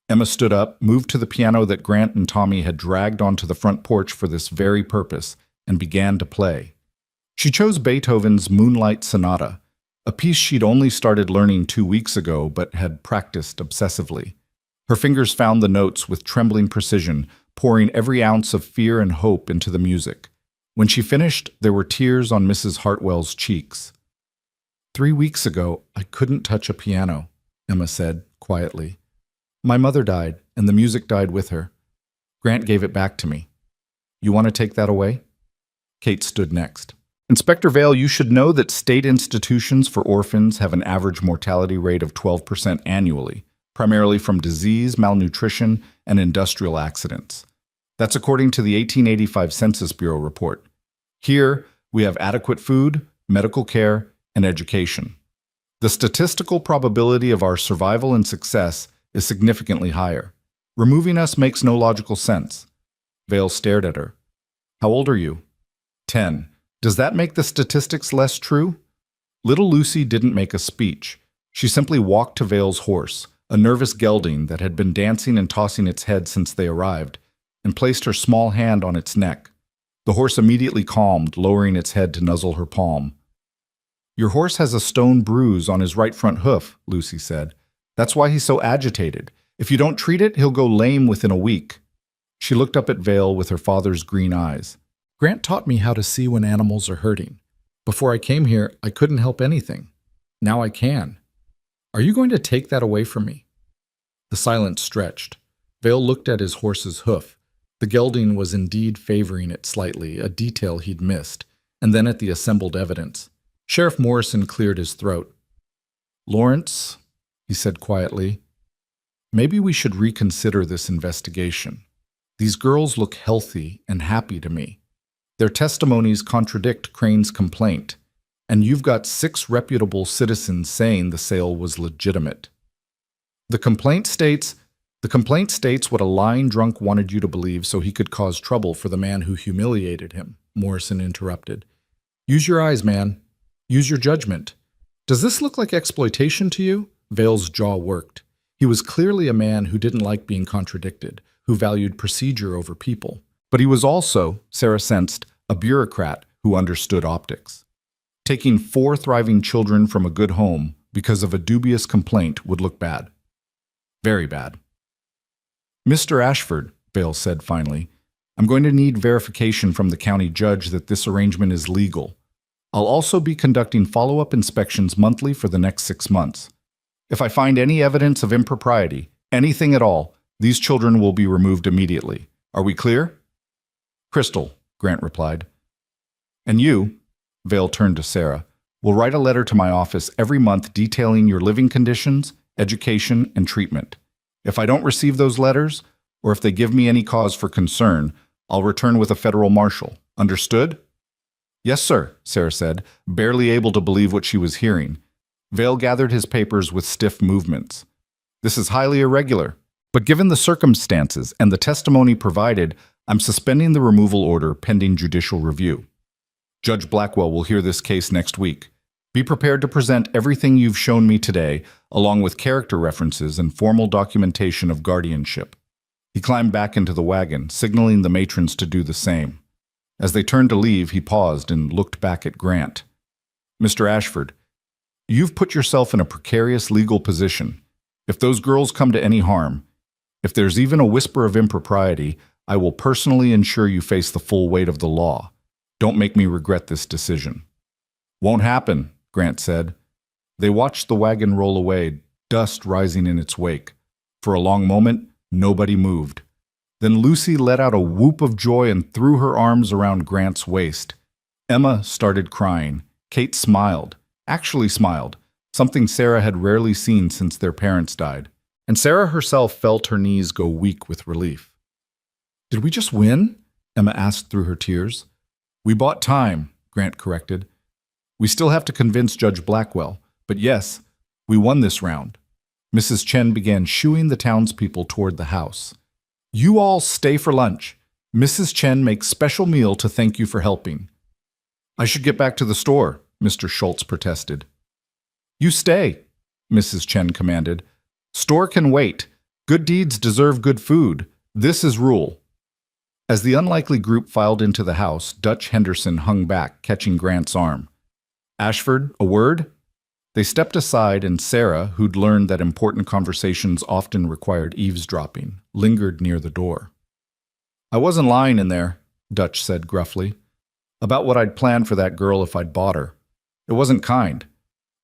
Emma stood up, moved to the piano that Grant and Tommy had dragged onto the front porch for this very purpose, and began to play. She chose Beethoven's Moonlight Sonata, a piece she'd only started learning 2 weeks ago but had practiced obsessively. Her fingers found the notes with trembling precision, pouring every ounce of fear and hope into the music. When she finished, there were tears on Mrs. Hartwell's cheeks. 3 weeks ago, I couldn't touch a piano, Emma said, quietly. My mother died, and the music died with her. Grant gave it back to me. You want to take that away? Kate stood next. Inspector Vale, you should know that state institutions for orphans have an average mortality rate of 12% annually, primarily from disease, malnutrition, and industrial accidents. That's according to the 1885 Census Bureau report. Here, we have adequate food, medical care, and education. The statistical probability of our survival and success is significantly higher. Removing us makes no logical sense. Vale stared at her. How old are you? 10. Does that make the statistics less true? Little Lucy didn't make a speech. She simply walked to Vale's horse, a nervous gelding that had been dancing and tossing its head since they arrived, and placed her small hand on its neck. The horse immediately calmed, lowering its head to nuzzle her palm. Your horse has a stone bruise on his right front hoof, Lucy said. That's why he's so agitated. If you don't treat it, he'll go lame within a week. She looked up at Vale with her father's green eyes. Grant taught me how to see when animals are hurting. Before I came here, I couldn't help anything. Now I can. Are you going to take that away from me? The silence stretched. Vale looked at his horse's hoof. The gelding was indeed favoring it slightly, a detail he'd missed, and then at the assembled evidence. Sheriff Morrison cleared his throat. Lawrence, he said quietly, maybe we should reconsider this investigation. These girls look healthy and happy to me. Their testimonies contradict Crane's complaint, and you've got 6 reputable citizens saying the sale was legitimate. The complaint states what a lying drunk wanted you to believe so he could cause trouble for the man who humiliated him, Morrison interrupted. Use your eyes, man. Use your judgment. Does this look like exploitation to you? Vale's jaw worked. He was clearly a man who didn't like being contradicted, who valued procedure over people. But he was also, Sarah sensed, a bureaucrat who understood optics. Taking 4 thriving children from a good home because of a dubious complaint would look bad. Very bad. Mr. Ashford, Vale said finally, I'm going to need verification from the county judge that this arrangement is legal. I'll also be conducting follow-up inspections monthly for the next 6 months. If I find any evidence of impropriety, anything at all, these children will be removed immediately. Are we clear? Crystal, Grant replied. And you, Vale turned to Sarah, will write a letter to my office every month detailing your living conditions, education, and treatment. If I don't receive those letters, or if they give me any cause for concern, I'll return with a federal marshal. Understood? Yes, sir, Sarah said, barely able to believe what she was hearing. Vale gathered his papers with stiff movements. This is highly irregular, but given the circumstances and the testimony provided, I'm suspending the removal order pending judicial review. Judge Blackwell will hear this case next week. Be prepared to present everything you've shown me today, along with character references and formal documentation of guardianship. He climbed back into the wagon, signaling the matrons to do the same. As they turned to leave, he paused and looked back at Grant. Mr. Ashford, you've put yourself in a precarious legal position. If those girls come to any harm, if there's even a whisper of impropriety, I will personally ensure you face the full weight of the law. Don't make me regret this decision. Won't happen, Grant said. They watched the wagon roll away, dust rising in its wake. For a long moment, nobody moved. Then Lucy let out a whoop of joy and threw her arms around Grant's waist. Emma started crying. Kate smiled, actually smiled, something Sarah had rarely seen since their parents died. And Sarah herself felt her knees go weak with relief. Did we just win? Emma asked through her tears. We bought time, Grant corrected. We still have to convince Judge Blackwell, but yes, we won this round. Mrs. Chen began shooing the townspeople toward the house. You all stay for lunch. Mrs. Chen makes special meal to thank you for helping. I should get back to the store, Mr. Schultz protested. You stay, Mrs. Chen commanded. Store can wait. Good deeds deserve good food. This is rule. As the unlikely group filed into the house, Dutch Henderson hung back, catching Grant's arm. Ashford, a word? They stepped aside, and Sarah, who'd learned that important conversations often required eavesdropping, lingered near the door. I wasn't lying in there, Dutch said gruffly, about what I'd planned for that girl if I'd bought her. It wasn't kind.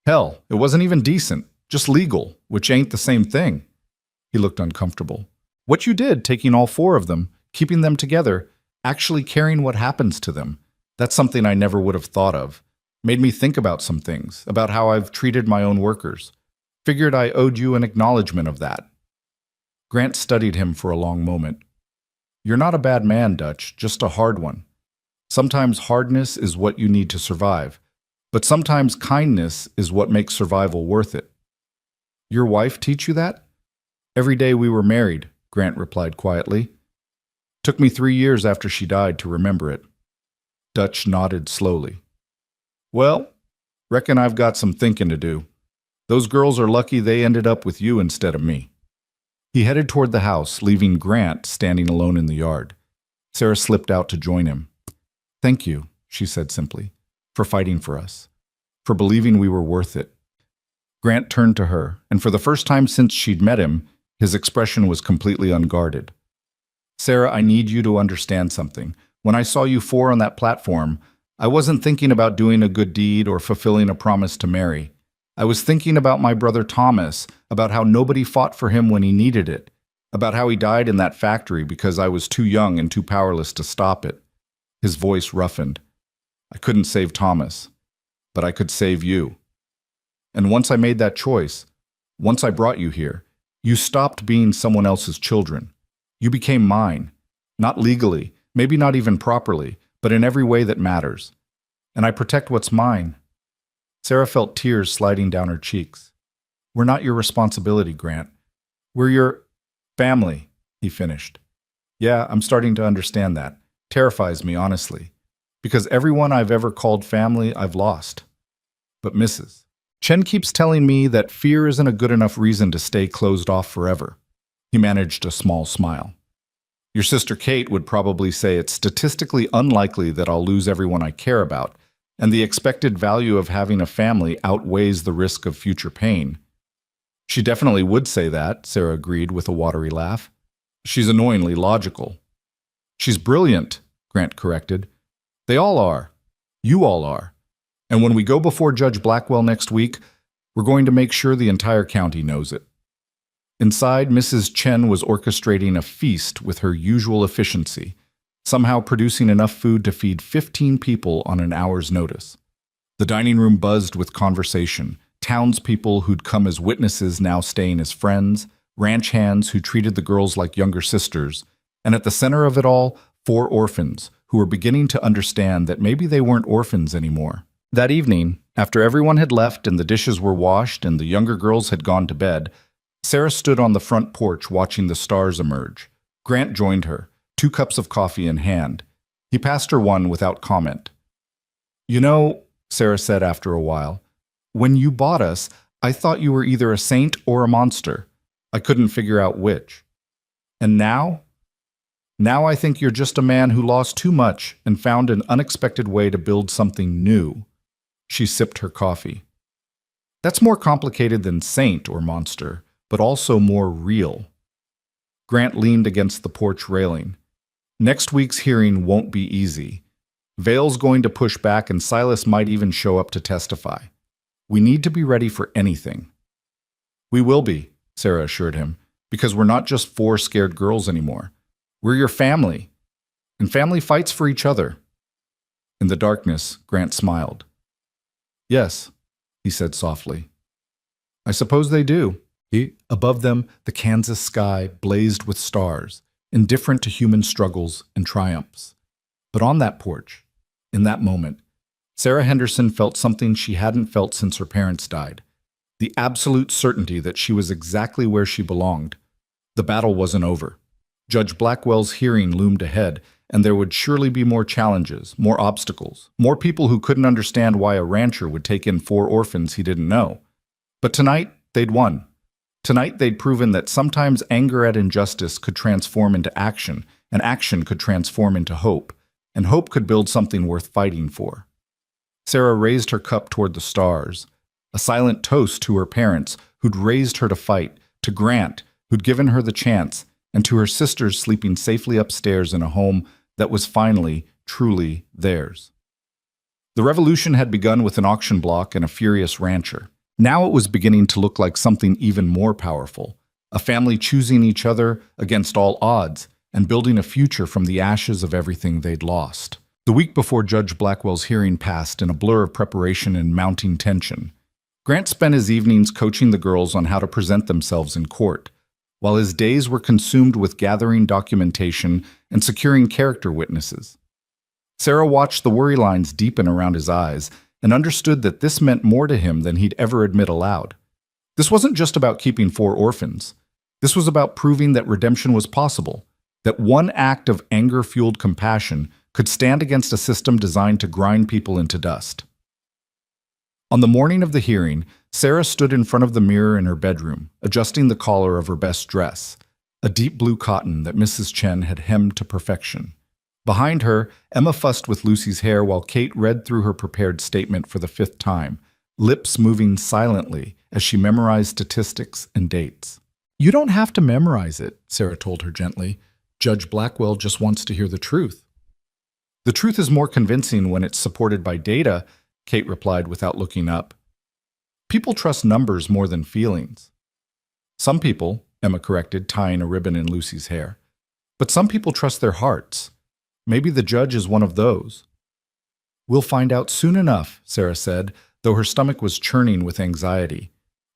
Hell, it wasn't even decent, just legal, which ain't the same thing. He looked uncomfortable. What you did, taking all four of them, keeping them together, actually caring what happens to them, that's something I never would have thought of. Made me think about some things, about how I've treated my own workers. Figured I owed you an acknowledgement of that. Grant studied him for a long moment. You're not a bad man, Dutch, just a hard one. Sometimes hardness is what you need to survive, but sometimes kindness is what makes survival worth it. Your wife teach you that? Every day we were married, Grant replied quietly. Took me 3 years after she died to remember it. Dutch nodded slowly. Well, reckon I've got some thinking to do. Those girls are lucky they ended up with you instead of me. He headed toward the house, leaving Grant standing alone in the yard. Sarah slipped out to join him. Thank you, she said simply, for fighting for us, for believing we were worth it. Grant turned to her, and for the first time since she'd met him, his expression was completely unguarded. Sarah, I need you to understand something. When I saw you four on that platform, I wasn't thinking about doing a good deed or fulfilling a promise to Mary. I was thinking about my brother Thomas, about how nobody fought for him when he needed it, about how he died in that factory because I was too young and too powerless to stop it. His voice roughened. I couldn't save Thomas, but I could save you. And once I made that choice, once I brought you here, you stopped being someone else's children. You became mine, not legally, maybe not even properly, but in every way that matters. And I protect what's mine. Sarah felt tears sliding down her cheeks. We're not your responsibility, Grant. We're your family, he finished. Yeah, I'm starting to understand that. Terrifies me, honestly. Because everyone I've ever called family, I've lost. But Mrs. Chen keeps telling me that fear isn't a good enough reason to stay closed off forever. He managed a small smile. Your sister Kate would probably say it's statistically unlikely that I'll lose everyone I care about, and the expected value of having a family outweighs the risk of future pain. She definitely would say that, Sarah agreed with a watery laugh. She's annoyingly logical. She's brilliant, Grant corrected. They all are. You all are. And when we go before Judge Blackwell next week, we're going to make sure the entire county knows it. Inside, Mrs. Chen was orchestrating a feast with her usual efficiency, somehow producing enough food to feed 15 people on an hour's notice. The dining room buzzed with conversation, townspeople who'd come as witnesses now staying as friends, ranch hands who treated the girls like younger sisters, and at the center of it all, 4 orphans who were beginning to understand that maybe they weren't orphans anymore. That evening, after everyone had left and the dishes were washed and the younger girls had gone to bed, Sarah stood on the front porch watching the stars emerge. Grant joined her, 2 cups of coffee in hand. He passed her one without comment. You know, Sarah said after a while, when you bought us, I thought you were either a saint or a monster. I couldn't figure out which. And now? Now I think you're just a man who lost too much and found an unexpected way to build something new. She sipped her coffee. That's more complicated than saint or monster, but also more real. Grant leaned against the porch railing. Next week's hearing won't be easy. Vale's going to push back and Silas might even show up to testify. We need to be ready for anything. We will be, Sarah assured him, because we're not just 4 scared girls anymore. We're your family, and family fights for each other. In the darkness, Grant smiled. Yes, he said softly. I suppose they do. Above them, the Kansas sky blazed with stars, indifferent to human struggles and triumphs. But on that porch, in that moment, Sarah Henderson felt something she hadn't felt since her parents died. The absolute certainty that she was exactly where she belonged. The battle wasn't over. Judge Blackwell's hearing loomed ahead, and there would surely be more challenges, more obstacles, more people who couldn't understand why a rancher would take in 4 orphans he didn't know. But tonight, they'd won. Tonight, they'd proven that sometimes anger at injustice could transform into action, and action could transform into hope, and hope could build something worth fighting for. Sarah raised her cup toward the stars, a silent toast to her parents who'd raised her to fight, to Grant, who'd given her the chance, and to her sisters sleeping safely upstairs in a home that was finally, truly theirs. The revolution had begun with an auction block and a furious rancher. Now it was beginning to look like something even more powerful, a family choosing each other against all odds and building a future from the ashes of everything they'd lost. The week before Judge Blackwell's hearing passed in a blur of preparation and mounting tension. Grant spent his evenings coaching the girls on how to present themselves in court, while his days were consumed with gathering documentation and securing character witnesses. Sarah watched the worry lines deepen around his eyes and understood that this meant more to him than he'd ever admit aloud. This wasn't just about keeping 4 orphans. This was about proving that redemption was possible, that one act of anger-fueled compassion could stand against a system designed to grind people into dust. On the morning of the hearing, Sarah stood in front of the mirror in her bedroom, adjusting the collar of her best dress, a deep blue cotton that Mrs. Chen had hemmed to perfection. Behind her, Emma fussed with Lucy's hair while Kate read through her prepared statement for the 5th time, lips moving silently as she memorized statistics and dates. "You don't have to memorize it," Sarah told her gently. "Judge Blackwell just wants to hear the truth." "The truth is more convincing when it's supported by data," Kate replied without looking up. "People trust numbers more than feelings." "Some people," Emma corrected, tying a ribbon in Lucy's hair. "But some people trust their hearts. Maybe the judge is one of those." "We'll find out soon enough," Sarah said, though her stomach was churning with anxiety.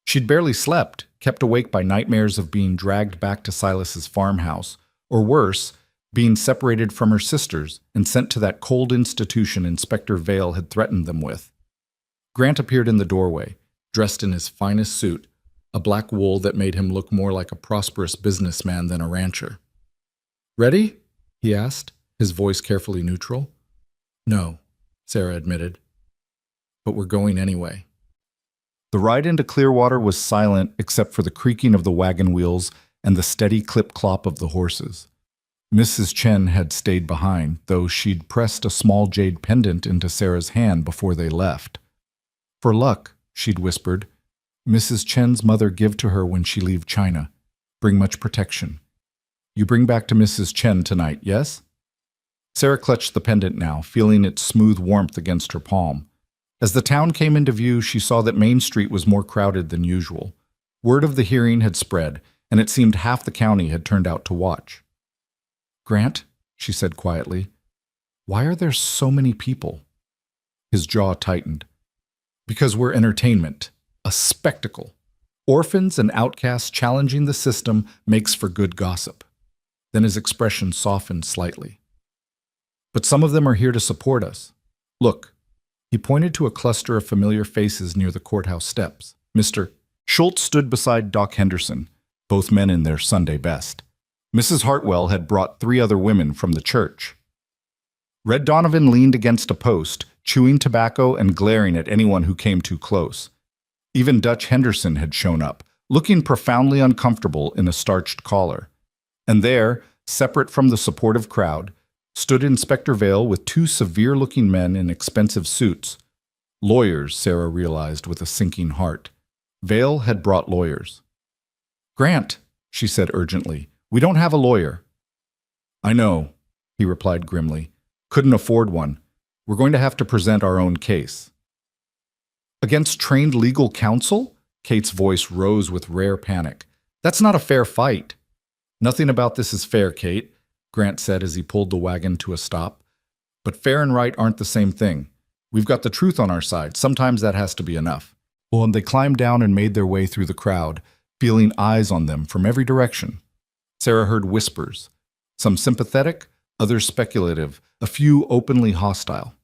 She'd barely slept, kept awake by nightmares of being dragged back to Silas's farmhouse, or worse, being separated from her sisters and sent to that cold institution Inspector Vale had threatened them with. Grant appeared in the doorway, dressed in his finest suit, a black wool that made him look more like a prosperous businessman than a rancher. "Ready?" he asked, his voice carefully neutral. "No," Sarah admitted. "But we're going anyway." The ride into Clearwater was silent except for the creaking of the wagon wheels and the steady clip-clop of the horses. Mrs. Chen had stayed behind, though she'd pressed a small jade pendant into Sarah's hand before they left. "For luck," she'd whispered. "Mrs. Chen's mother give to her when she leave China. Bring much protection. You bring back to Mrs. Chen tonight, yes?" Sarah clutched the pendant now, feeling its smooth warmth against her palm. As the town came into view, she saw that Main Street was more crowded than usual. Word of the hearing had spread, and it seemed half the county had turned out to watch. "Grant," she said quietly, "why are there so many people?" His jaw tightened. "Because we're entertainment, a spectacle. Orphans and outcasts challenging the system makes for good gossip." Then his expression softened slightly. "But some of them are here to support us. Look." He pointed to a cluster of familiar faces near the courthouse steps. Mr. Schultz stood beside Doc Henderson, both men in their Sunday best. Mrs. Hartwell had brought 3 other women from the church. Red Donovan leaned against a post, chewing tobacco and glaring at anyone who came too close. Even Dutch Henderson had shown up, looking profoundly uncomfortable in a starched collar. And there, separate from the supportive crowd, stood Inspector Vale with 2 severe-looking men in expensive suits. Lawyers, Sarah realized with a sinking heart. Vale had brought lawyers. "Grant," she said urgently, "we don't have a lawyer." "I know," he replied grimly. "Couldn't afford one. We're going to have to present our own case." "Against trained legal counsel?" Kate's voice rose with rare panic. "That's not a fair fight." "Nothing about this is fair, Kate," Grant said as he pulled the wagon to a stop. "But fair and right aren't the same thing. We've got the truth on our side. Sometimes that has to be enough." Well, and they climbed down and made their way through the crowd, feeling eyes on them from every direction. Sarah heard whispers, some sympathetic, others speculative, a few openly hostile.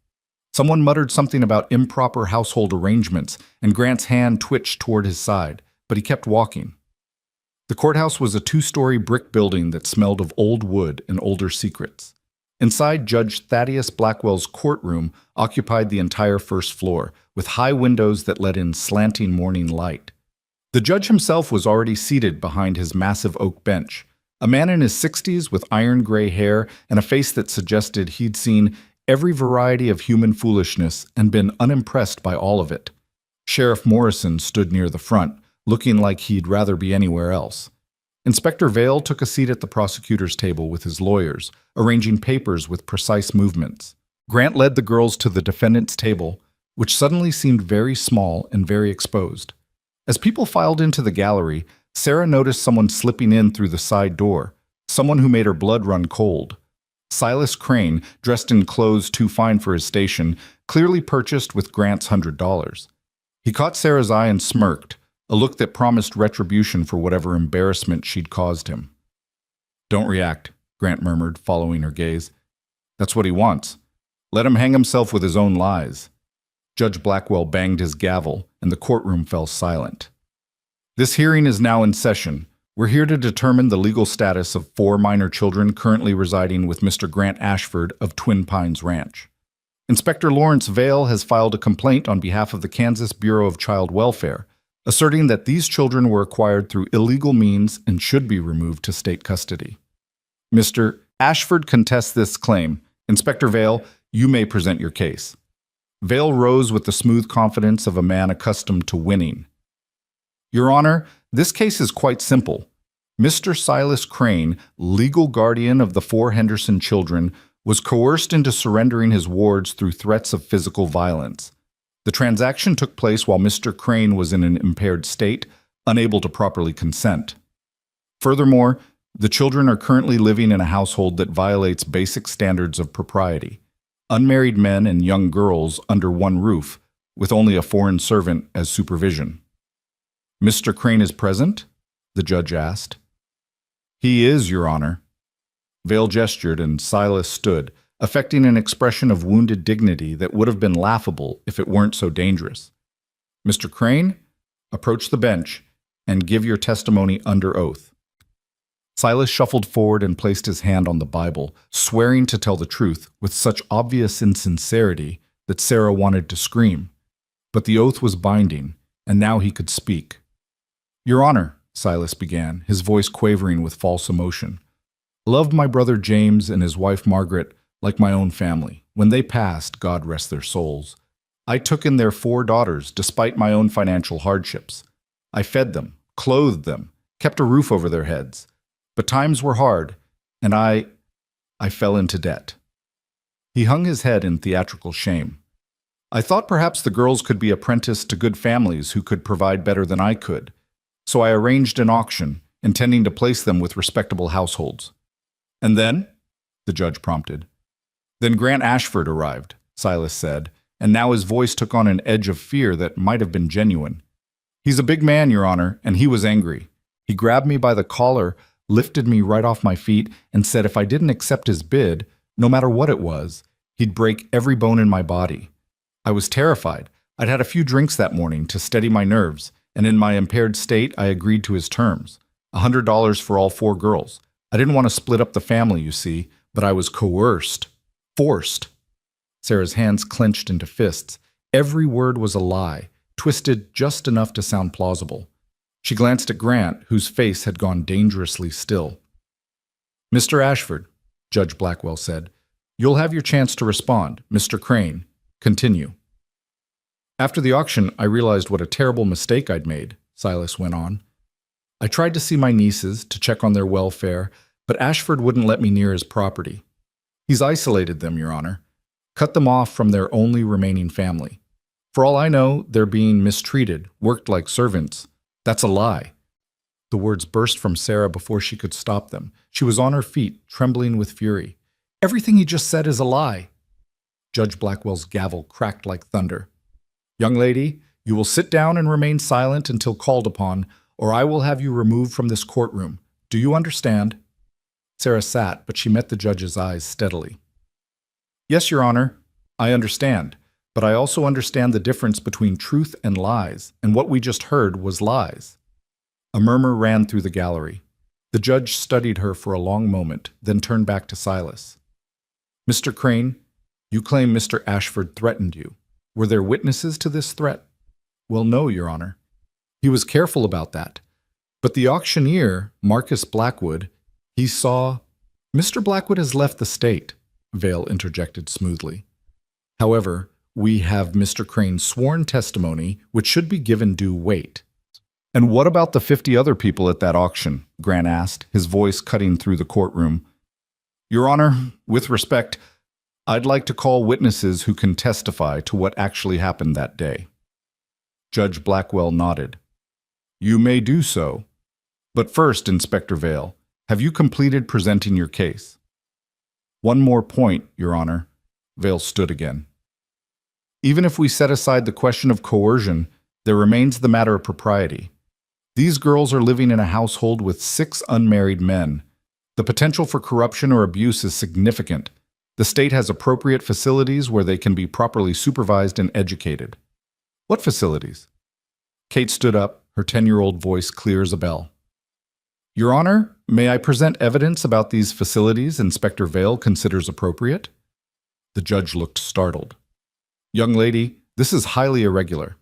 Someone muttered something about improper household arrangements, and Grant's hand twitched toward his side, but he kept walking. The courthouse was a two-story brick building that smelled of old wood and older secrets. Inside, Judge Thaddeus Blackwell's courtroom occupied the entire first floor, with high windows that let in slanting morning light. The judge himself was already seated behind his massive oak bench, a man in his 60s with iron gray hair and a face that suggested he'd seen every variety of human foolishness and been unimpressed by all of it. Sheriff Morrison stood near the front, looking like he'd rather be anywhere else. Inspector Vale took a seat at the prosecutor's table with his lawyers, arranging papers with precise movements. Grant led the girls to the defendant's table, which suddenly seemed very small and very exposed. As people filed into the gallery, Sarah noticed someone slipping in through the side door, someone who made her blood run cold. Silas Crane, dressed in clothes too fine for his station, clearly purchased with Grant's $100. He caught Sarah's eye and smirked, a look that promised retribution for whatever embarrassment she'd caused him. "Don't react," Grant murmured, following her gaze. "That's what he wants. Let him hang himself with his own lies." Judge Blackwell banged his gavel, and the courtroom fell silent. "This hearing is now in session. We're here to determine the legal status of 4 minor children currently residing with Mr. Grant Ashford of Twin Pines Ranch. Inspector Lawrence Vale has filed a complaint on behalf of the Kansas Bureau of Child Welfare, asserting that these children were acquired through illegal means and should be removed to state custody. Mr. Ashford contests this claim. Inspector Vale, you may present your case." Vale rose with the smooth confidence of a man accustomed to winning. "Your Honor, this case is quite simple. Mr. Silas Crane, legal guardian of the 4 Henderson children, was coerced into surrendering his wards through threats of physical violence. The transaction took place while Mr. Crane was in an impaired state, unable to properly consent. Furthermore, the children are currently living in a household that violates basic standards of propriety. Unmarried men and young girls under one roof, with only a foreign servant as supervision." "Mr. Crane is present?" the judge asked. "He is, Your Honor." Vale gestured and Silas stood, affecting an expression of wounded dignity that would have been laughable if it weren't so dangerous. "Mr. Crane, approach the bench and give your testimony under oath." Silas shuffled forward and placed his hand on the Bible, swearing to tell the truth with such obvious insincerity that Sarah wanted to scream. But the oath was binding, and now he could speak. "Your Honor," Silas began, his voice quavering with false emotion, "loved my brother James and his wife Margaret like my own family. When they passed, God rest their souls, I took in their 4 daughters despite my own financial hardships. I fed them, clothed them, kept a roof over their heads. But times were hard, and I fell into debt." He hung his head in theatrical shame. "I thought perhaps the girls could be apprenticed to good families who could provide better than I could. So I arranged an auction, intending to place them with respectable households." "And then?" the judge prompted. "Then Grant Ashford arrived," Silas said, and now his voice took on an edge of fear that might have been genuine. "He's a big man, Your Honor, and he was angry. He grabbed me by the collar, lifted me right off my feet, and said if I didn't accept his bid, no matter what it was, he'd break every bone in my body. I was terrified. I'd had a few drinks that morning to steady my nerves, and in my impaired state, I agreed to his terms. $100 for all 4 girls. I didn't want to split up the family, you see, but I was coerced. Forced." Sarah's hands clenched into fists. Every word was a lie, twisted just enough to sound plausible. She glanced at Grant, whose face had gone dangerously still. "Mr. Ashford," Judge Blackwell said, "you'll have your chance to respond. Mr. Crane, continue." "After the auction, I realized what a terrible mistake I'd made," Silas went on. "I tried to see my nieces, to check on their welfare, but Ashford wouldn't let me near his property. He's isolated them, Your Honor, cut them off from their only remaining family. For all I know, they're being mistreated, worked like servants. That's a lie." The words burst from Sarah before she could stop them. She was on her feet, trembling with fury. "Everything he just said is a lie." Judge Blackwell's gavel cracked like thunder. "Young lady, you will sit down and remain silent until called upon, or I will have you removed from this courtroom. Do you understand?" Sarah sat, but she met the judge's eyes steadily. "Yes, Your Honor, I understand. But I also understand the difference between truth and lies, and what we just heard was lies." A murmur ran through the gallery. The judge studied her for a long moment, then turned back to Silas. Mr. Crane, you claim Mr. Ashford threatened you. Were there witnesses to this threat? Well, no, Your Honor. He was careful about that. But the auctioneer, Marcus Blackwood, he saw— Mr. Blackwood has left the state, Vale interjected smoothly. However, we have Mr. Crane's sworn testimony, which should be given due weight. And what about the 50 other people at that auction? Grant asked, his voice cutting through the courtroom. Your Honor, with respect, I'd like to call witnesses who can testify to what actually happened that day. Judge Blackwell nodded. You may do so. But first, Inspector Vale, have you completed presenting your case? One more point, Your Honor. Vale stood again. Even if we set aside the question of coercion, there remains the matter of propriety. These girls are living in a household with 6 unmarried men. The potential for corruption or abuse is significant. The state has appropriate facilities where they can be properly supervised and educated. What facilities? Kate stood up, her 10-year-old voice clear as a bell. Your Honor, may I present evidence about these facilities Inspector Vale considers appropriate? The judge looked startled. Young lady, this is highly irregular.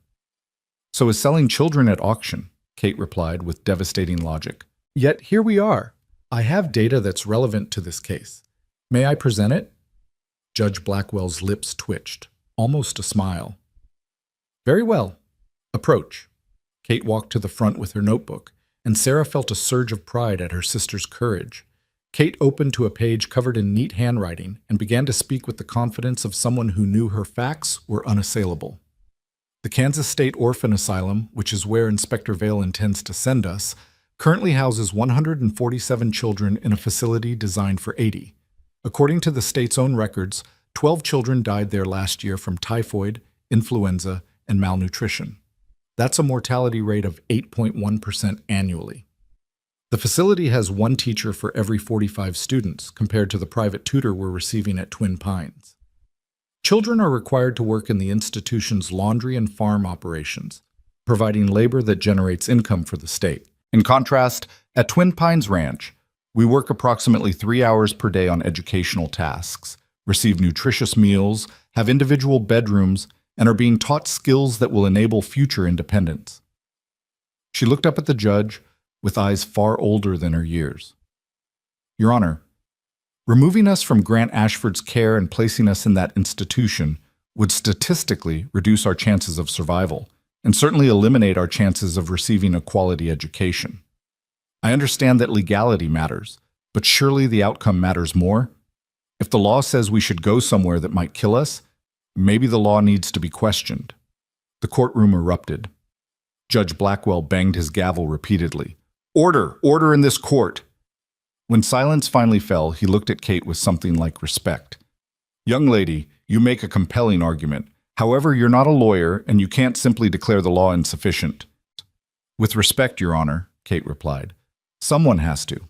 So is selling children at auction, Kate replied with devastating logic. Yet here we are. I have data that's relevant to this case. May I present it? Judge Blackwell's lips twitched, almost a smile. Very well. Approach. Kate walked to the front with her notebook, and Sarah felt a surge of pride at her sister's courage. Kate opened to a page covered in neat handwriting and began to speak with the confidence of someone who knew her facts were unassailable. The Kansas State Orphan Asylum, which is where Inspector Vale intends to send us, currently houses 147 children in a facility designed for 80. According to the state's own records, 12 children died there last year from typhoid, influenza, and malnutrition. That's a mortality rate of 8.1% annually. The facility has 1 teacher for every 45 students, compared to the private tutor we're receiving at Twin Pines. Children are required to work in the institution's laundry and farm operations, providing labor that generates income for the state. In contrast, at Twin Pines Ranch, we work approximately 3 hours per day on educational tasks, receive nutritious meals, have individual bedrooms, and are being taught skills that will enable future independence. She looked up at the judge with eyes far older than her years. Your Honor, removing us from Grant Ashford's care and placing us in that institution would statistically reduce our chances of survival and certainly eliminate our chances of receiving a quality education. I understand that legality matters, but surely the outcome matters more. If the law says we should go somewhere that might kill us, maybe the law needs to be questioned. The courtroom erupted. Judge Blackwell banged his gavel repeatedly. Order! Order in this court! When silence finally fell, he looked at Kate with something like respect. Young lady, you make a compelling argument. However, you're not a lawyer, and you can't simply declare the law insufficient. With respect, Your Honor, Kate replied. Someone has to.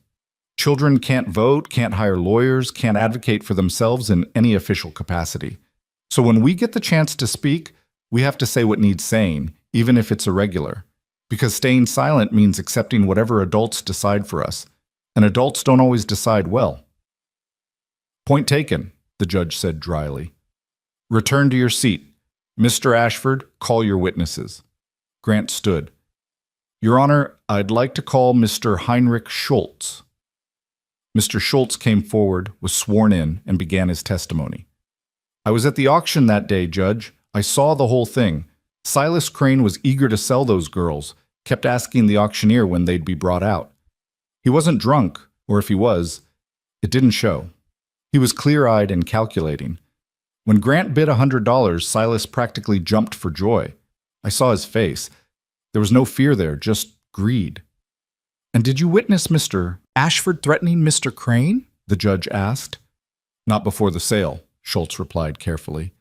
Children can't vote, can't hire lawyers, can't advocate for themselves in any official capacity. So when we get the chance to speak, we have to say what needs saying, even if it's irregular. Because staying silent means accepting whatever adults decide for us, and adults don't always decide well. Point taken, the judge said dryly. Return to your seat. Mr. Ashford, call your witnesses. Grant stood. Your Honor, I'd like to call Mr. Heinrich Schultz. Mr. Schultz came forward, was sworn in, and began his testimony. I was at the auction that day, Judge. I saw the whole thing. Silas Crane was eager to sell those girls, kept asking the auctioneer when they'd be brought out. He wasn't drunk, or if he was, it didn't show. He was clear-eyed and calculating. When Grant bid $100, Silas practically jumped for joy. I saw his face. There was no fear there, just greed. And did you witness Mr. Ashford threatening Mr. Crane? The judge asked. Not before the sale, Schultz replied carefully.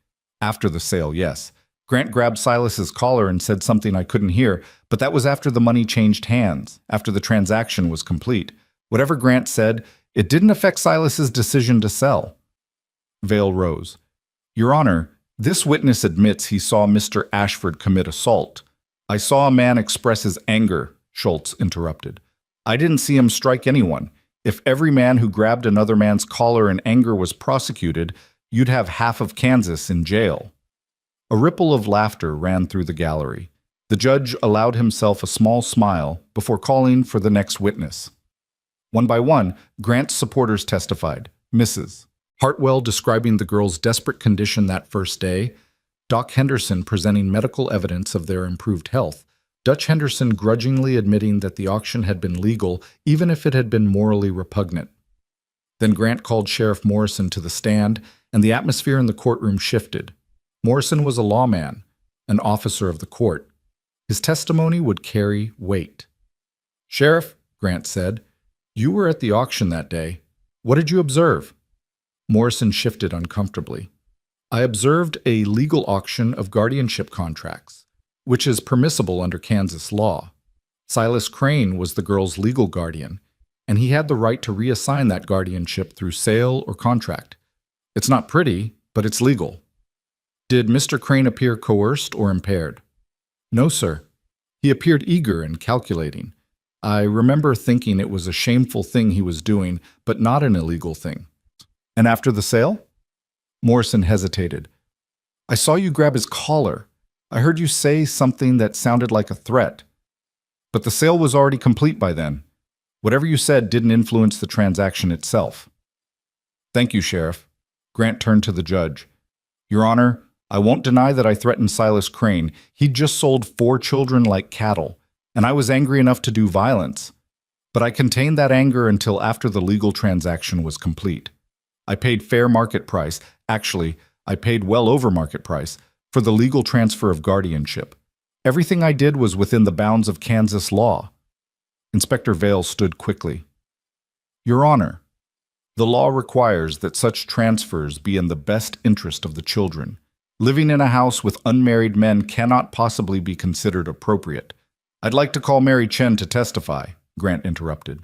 After the sale, yes. Grant grabbed Silas's collar and said something I couldn't hear, but that was after the money changed hands, after the transaction was complete. Whatever Grant said, it didn't affect Silas's decision to sell. Vale rose. Your Honor, this witness admits he saw Mr. Ashford commit assault. I saw a man express his anger, Schultz interrupted. "I didn't see him strike anyone. If every man who grabbed another man's collar in anger was prosecuted, you'd have half of Kansas in jail." A ripple of laughter ran through the gallery. The judge allowed himself a small smile before calling for the next witness. One by one, Grant's supporters testified. Mrs. Hartwell describing the girl's desperate condition that first day, Doc Henderson presenting medical evidence of their improved health, Dutch Henderson grudgingly admitting that the auction had been legal even if it had been morally repugnant. Then Grant called Sheriff Morrison to the stand, and the atmosphere in the courtroom shifted. Morrison was a lawman, an officer of the court. His testimony would carry weight. "Sheriff," Grant said, "you were at the auction that day. What did you observe?" Morrison shifted uncomfortably. "I observed a legal auction of guardianship contracts, which is permissible under Kansas law. Silas Crane was the girl's legal guardian, and he had the right to reassign that guardianship through sale or contract. It's not pretty, but it's legal." "Did Mr. Crane appear coerced or impaired?" "No, sir. He appeared eager and calculating. I remember thinking it was a shameful thing he was doing, but not an illegal thing." "And after the sale?" Morrison hesitated. "I saw you grab his collar. I heard you say something that sounded like a threat. But the sale was already complete by then. Whatever you said didn't influence the transaction itself." "Thank you, Sheriff." Grant turned to the judge. "Your Honor, I won't deny that I threatened Silas Crane. He'd just sold 4 children like cattle, and I was angry enough to do violence. But I contained that anger until after the legal transaction was complete. I paid fair market price. Actually, I paid well over market price for the legal transfer of guardianship. Everything I did was within the bounds of Kansas law." Inspector Vale stood quickly. "Your Honor, the law requires that such transfers be in the best interest of the children. Living in a house with unmarried men cannot possibly be considered appropriate." "I'd like to call Mary Chen to testify," Grant interrupted.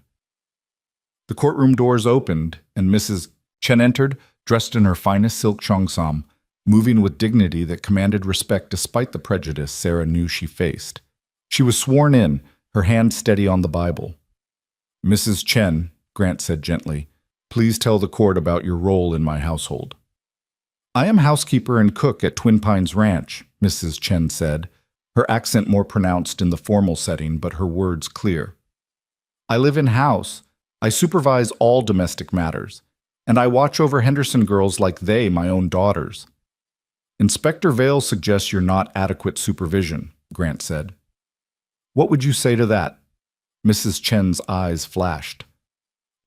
The courtroom doors opened, and Mrs. Chen entered, dressed in her finest silk cheongsam, moving with dignity that commanded respect despite the prejudice Sarah knew she faced. She was sworn in, her hand steady on the Bible. "Mrs. Chen," Grant said gently, "please tell the court about your role in my household." "I am housekeeper and cook at Twin Pines Ranch," Mrs. Chen said, her accent more pronounced in the formal setting, but her words clear. "I live in-house. I supervise all domestic matters, and I watch over Henderson girls like they my own daughters." "Inspector Vale suggests you're not adequate supervision," Grant said. "What would you say to that?" Mrs. Chen's eyes flashed.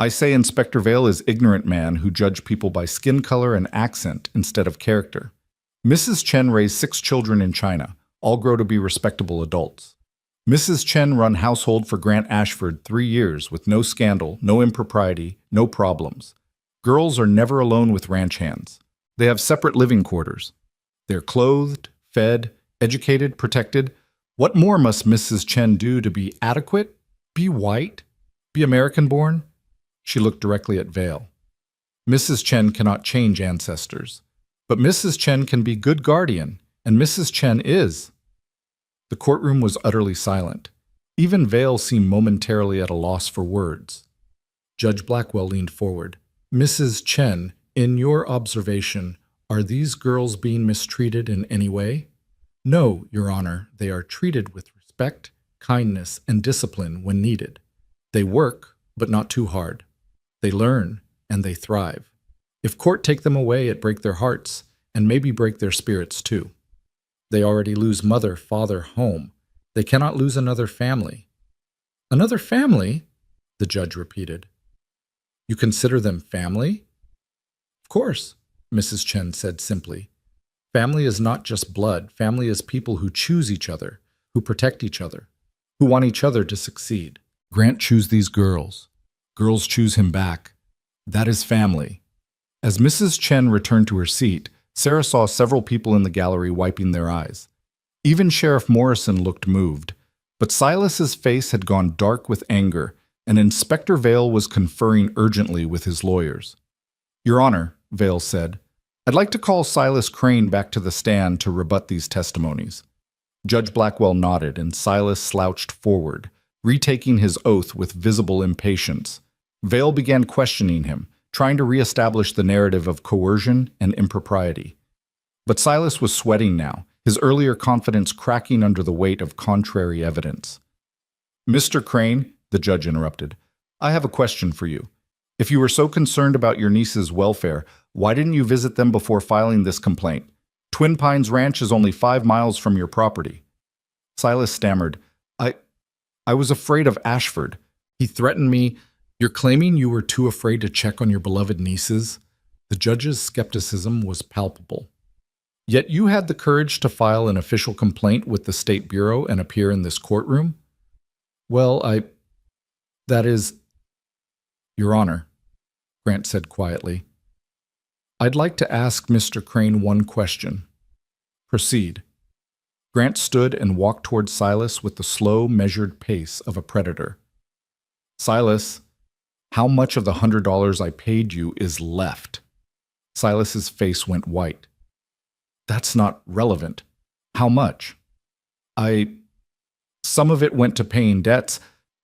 "I say Inspector Vale is ignorant man who judge people by skin color and accent instead of character. Mrs. Chen raised 6 children in China. All grow to be respectable adults. Mrs. Chen run household for Grant Ashford 3 years with no scandal, no impropriety, no problems. Girls are never alone with ranch hands. They have separate living quarters. They're clothed, fed, educated, protected. What more must Mrs. Chen do to be adequate? Be white? Be American-born?" She looked directly at Vale. "Mrs. Chen cannot change ancestors. But Mrs. Chen can be good guardian, and Mrs. Chen is." The courtroom was utterly silent. Even Vale seemed momentarily at a loss for words. Judge Blackwell leaned forward. "Mrs. Chen, in your observation, are these girls being mistreated in any way?" "No, Your Honor, they are treated with respect, kindness, and discipline when needed. They work, but not too hard. They learn, and they thrive. If court take them away, it break their hearts, and maybe break their spirits too. They already lose mother, father, home. They cannot lose another family." "Another family?" the judge repeated. "You consider them family?" "Of course," Mrs. Chen said simply. "Family is not just blood. Family is people who choose each other, who protect each other, who want each other to succeed. Grant choose these girls. Girls choose him back. That is family." As Mrs. Chen returned to her seat, Sarah saw several people in the gallery wiping their eyes. Even Sheriff Morrison looked moved, but Silas's face had gone dark with anger, and Inspector Vale was conferring urgently with his lawyers. "Your Honor," Vale said, "I'd like to call Silas Crane back to the stand to rebut these testimonies." Judge Blackwell nodded, and Silas slouched forward, retaking his oath with visible impatience. Vale began questioning him, trying to reestablish the narrative of coercion and impropriety. But Silas was sweating now, his earlier confidence cracking under the weight of contrary evidence. "Mr. Crane," the judge interrupted, "I have a question for you. If you were so concerned about your niece's welfare, why didn't you visit them before filing this complaint? Twin Pines Ranch is only 5 miles from your property." Silas stammered, I was afraid of Ashford. He threatened me. You're claiming you were too afraid to check on your beloved nieces?" The judge's skepticism was palpable. "Yet you had the courage to file an official complaint with the State Bureau and appear in this courtroom?" "Well, that is, Your Honor," Grant said quietly. "I'd like to ask Mr. Crane one question." "Proceed." Grant stood and walked toward Silas with the slow, measured pace of a predator. "Silas, how much of the $100 I paid you is left?" Silas's face went white. "That's not relevant. How much?" Some of it went to paying debts.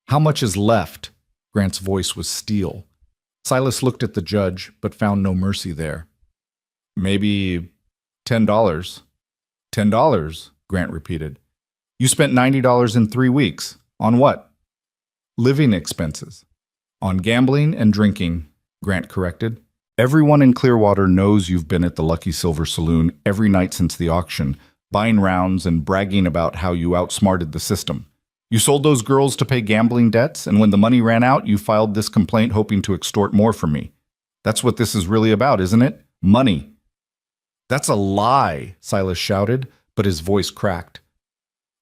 How much is left?" Grant's voice was steel. Silas looked at the judge, but found no mercy there. "Maybe $10. $10, Grant repeated. "You spent $90 in 3 weeks. On what?" "Living expenses." "On gambling and drinking," Grant corrected. "Everyone in Clearwater knows you've been at the Lucky Silver Saloon every night since the auction, buying rounds and bragging about how you outsmarted the system. You sold those girls to pay gambling debts, and when the money ran out, you filed this complaint hoping to extort more from me. That's what this is really about, isn't it? Money." "That's a lie," Silas shouted, but his voice cracked.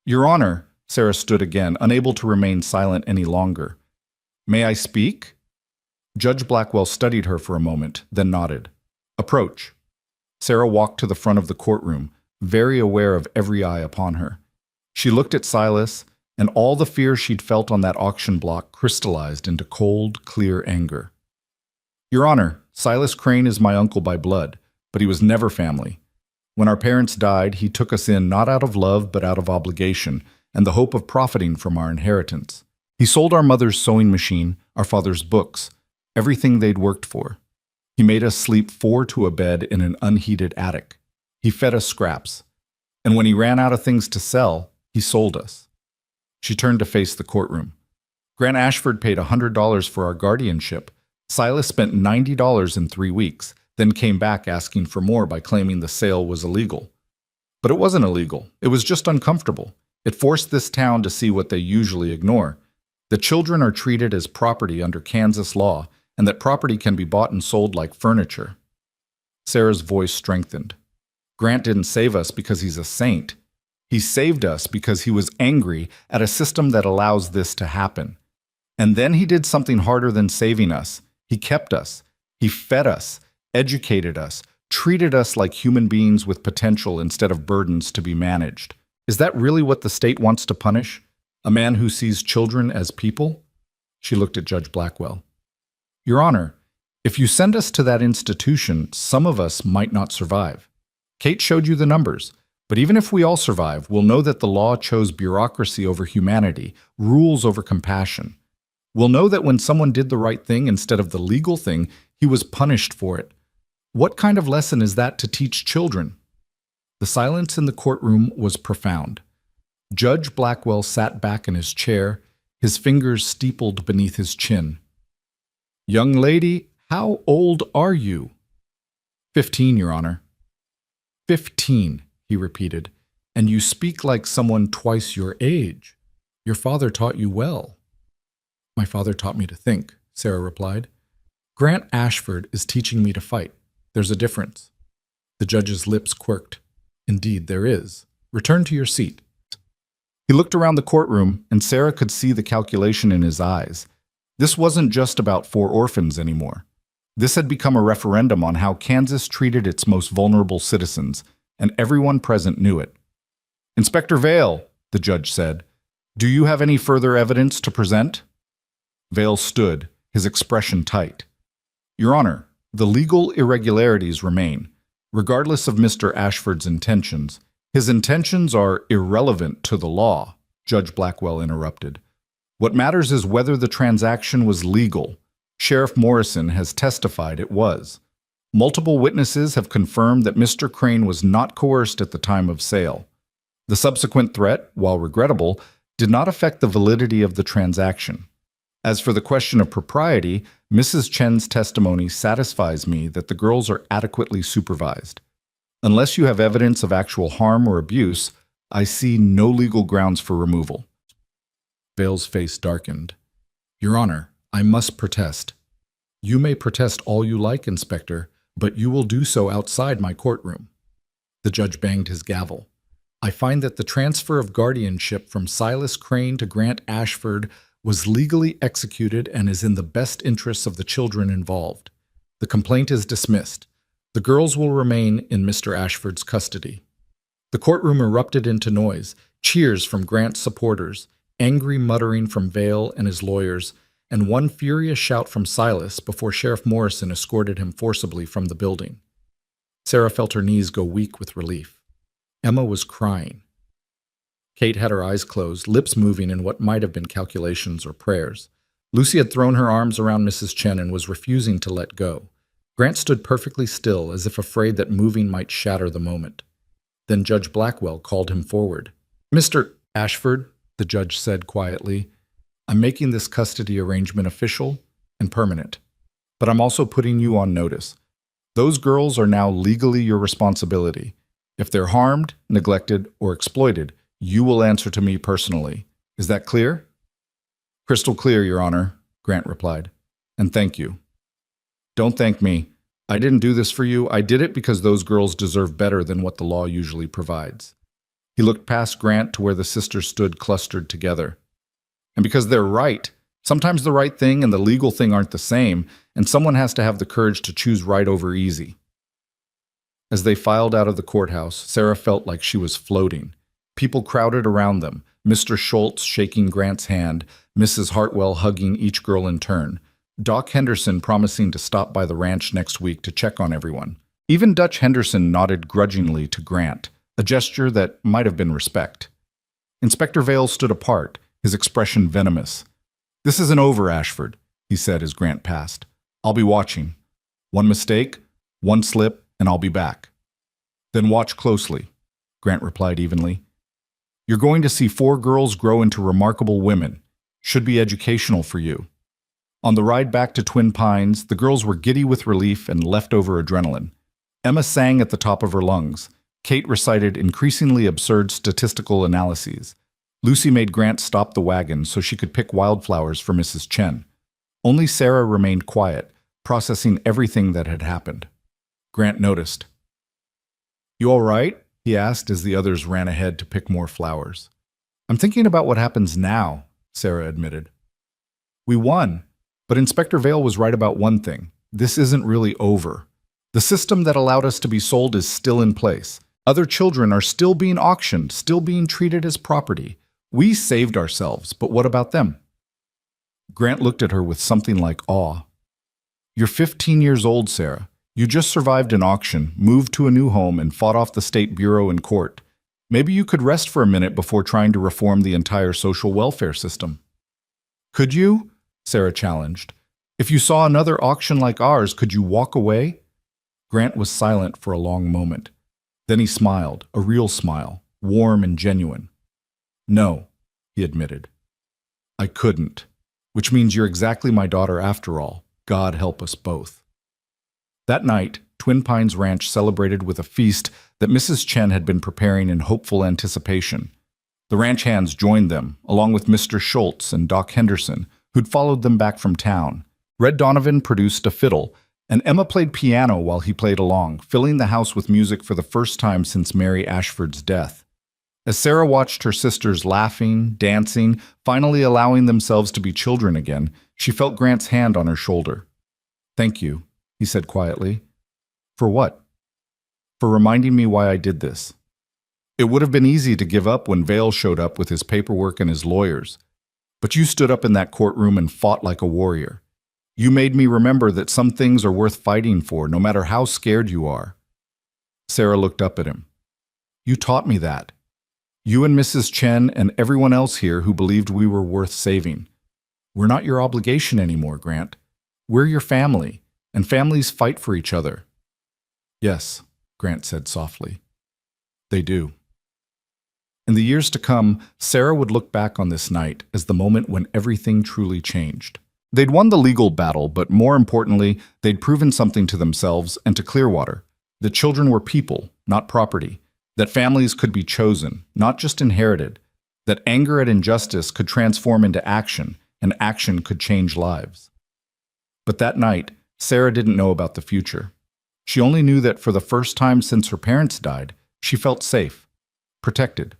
"Your Honor," Sarah stood again, unable to remain silent any longer. "May I speak?" Judge Blackwell studied her for a moment, then nodded. "Approach." Sarah walked to the front of the courtroom, very aware of every eye upon her. She looked at Silas, and all the fear she'd felt on that auction block crystallized into cold, clear anger. "Your Honor, Silas Crane is my uncle by blood, but he was never family. When our parents died, he took us in not out of love but out of obligation and the hope of profiting from our inheritance. He sold our mother's sewing machine, our father's books, everything they'd worked for. He made us sleep 4 to a bed in an unheated attic. He fed us scraps. And when he ran out of things to sell, he sold us." She turned to face the courtroom. "Grant Ashford paid $100 for our guardianship. Silas spent $90 in 3 weeks, then came back asking for more by claiming the sale was illegal. But it wasn't illegal. It was just uncomfortable. It forced this town to see what they usually ignore. The children are treated as property under Kansas law, and that property can be bought and sold like furniture." Sarah's voice strengthened. "Grant didn't save us because he's a saint. He saved us because he was angry at a system that allows this to happen. And then he did something harder than saving us. He kept us. He fed us, educated us, treated us like human beings with potential instead of burdens to be managed. Is that really what the state wants to punish? A man who sees children as people?" She looked at Judge Blackwell. "Your Honor, if you send us to that institution, some of us might not survive. Kate showed you the numbers. But even if we all survive, we'll know that the law chose bureaucracy over humanity, rules over compassion. We'll know that when someone did the right thing instead of the legal thing, he was punished for it. What kind of lesson is that to teach children?" The silence in the courtroom was profound. Judge Blackwell sat back in his chair, his fingers steepled beneath his chin. "Young lady, how old are you?" 15, Your Honor." 15, he repeated, "and you speak like someone twice your age. Your father taught you well." "My father taught me to think," Sarah replied. "Grant Ashford is teaching me to fight. There's a difference." The judge's lips quirked. "Indeed, there is. Return to your seat." He looked around the courtroom, and Sarah could see the calculation in his eyes. This wasn't just about 4 orphans anymore. This had become a referendum on how Kansas treated its most vulnerable citizens, and everyone present knew it. "Inspector Vale," the judge said, "do you have any further evidence to present?" Vale stood, his expression tight. "Your Honor, the legal irregularities remain, regardless of Mr. Ashford's intentions. His intentions are irrelevant to the law," Judge Blackwell interrupted. What matters is whether the transaction was legal. Sheriff Morrison has testified it was. Multiple witnesses have confirmed that Mr. Crane was not coerced at the time of sale. The subsequent threat, while regrettable, did not affect the validity of the transaction. As for the question of propriety, Mrs. Chen's testimony satisfies me that the girls are adequately supervised. Unless you have evidence of actual harm or abuse, I see no legal grounds for removal. Vale's face darkened. Your Honor, I must protest. You may protest all you like, Inspector, but you will do so outside my courtroom. The judge banged his gavel. I find that the transfer of guardianship from Silas Crane to Grant Ashford was legally executed and is in the best interests of the children involved. The complaint is dismissed. The girls will remain in Mr. Ashford's custody. The courtroom erupted into noise, cheers from Grant's supporters, angry muttering from Vale and his lawyers, and one furious shout from Silas before Sheriff Morrison escorted him forcibly from the building. Sarah felt her knees go weak with relief. Emma was crying. Kate had her eyes closed, lips moving in what might have been calculations or prayers. Lucy had thrown her arms around Mrs. Chen and was refusing to let go. Grant stood perfectly still, as if afraid that moving might shatter the moment. Then Judge Blackwell called him forward. Mr. Ashford, the judge said quietly, I'm making this custody arrangement official and permanent, but I'm also putting you on notice. Those girls are now legally your responsibility. If they're harmed, neglected, or exploited, you will answer to me personally. Is that clear? Crystal clear, Your Honor, Grant replied. And thank you. Don't thank me. I didn't do this for you. I did it because those girls deserve better than what the law usually provides. He looked past Grant to where the sisters stood clustered together. And because they're right, sometimes the right thing and the legal thing aren't the same, and someone has to have the courage to choose right over easy. As they filed out of the courthouse, Sarah felt like she was floating. People crowded around them, Mr. Schultz shaking Grant's hand, Mrs. Hartwell hugging each girl in turn, Doc Henderson promising to stop by the ranch next week to check on everyone. Even Dutch Henderson nodded grudgingly to Grant, a gesture that might have been respect. Inspector Vale stood apart, his expression venomous. This isn't over, Ashford, he said as Grant passed. I'll be watching. One mistake, one slip, and I'll be back. Then watch closely, Grant replied evenly. You're going to see 4 girls grow into remarkable women. Should be educational for you. On the ride back to Twin Pines, the girls were giddy with relief and leftover adrenaline. Emma sang at the top of her lungs. Kate recited increasingly absurd statistical analyses. Lucy made Grant stop the wagon so she could pick wildflowers for Mrs. Chen. Only Sarah remained quiet, processing everything that had happened. Grant noticed. You all right? He asked as the others ran ahead to pick more flowers. I'm thinking about what happens now, Sarah admitted. We won, but Inspector Vale was right about one thing. This isn't really over. The system that allowed us to be sold is still in place. Other children are still being auctioned, still being treated as property. We saved ourselves, but what about them? Grant looked at her with something like awe. You're 15 years old, Sarah. You just survived an auction, moved to a new home, and fought off the State Bureau in court. Maybe you could rest for a minute before trying to reform the entire social welfare system. Could you? Sarah challenged. If you saw another auction like ours, could you walk away? Grant was silent for a long moment. Then he smiled, a real smile, warm and genuine. No, he admitted. I couldn't, which means you're exactly my daughter after all. God help us both. That night, Twin Pines Ranch celebrated with a feast that Mrs. Chen had been preparing in hopeful anticipation. The ranch hands joined them, along with Mr. Schultz and Doc Henderson, who'd followed them back from town. Red Donovan produced a fiddle, and Emma played piano while he played along, filling the house with music for the first time since Mary Ashford's death. As Sarah watched her sisters laughing, dancing, finally allowing themselves to be children again, she felt Grant's hand on her shoulder. Thank you, he said quietly. For what? For reminding me why I did this. It would have been easy to give up when Vale showed up with his paperwork and his lawyers. But you stood up in that courtroom and fought like a warrior. You made me remember that some things are worth fighting for, no matter how scared you are. Sarah looked up at him. You taught me that. You and Mrs. Chen and everyone else here who believed we were worth saving. We're not your obligation anymore, Grant. We're your family, and families fight for each other. Yes, Grant said softly. They do. In the years to come, Sarah would look back on this night as the moment when everything truly changed. They'd won the legal battle, but more importantly, they'd proven something to themselves and to Clearwater. That children were people, not property. That families could be chosen, not just inherited. That anger at injustice could transform into action, and action could change lives. But that night, Sarah didn't know about the future. She only knew that for the first time since her parents died, she felt safe, protected,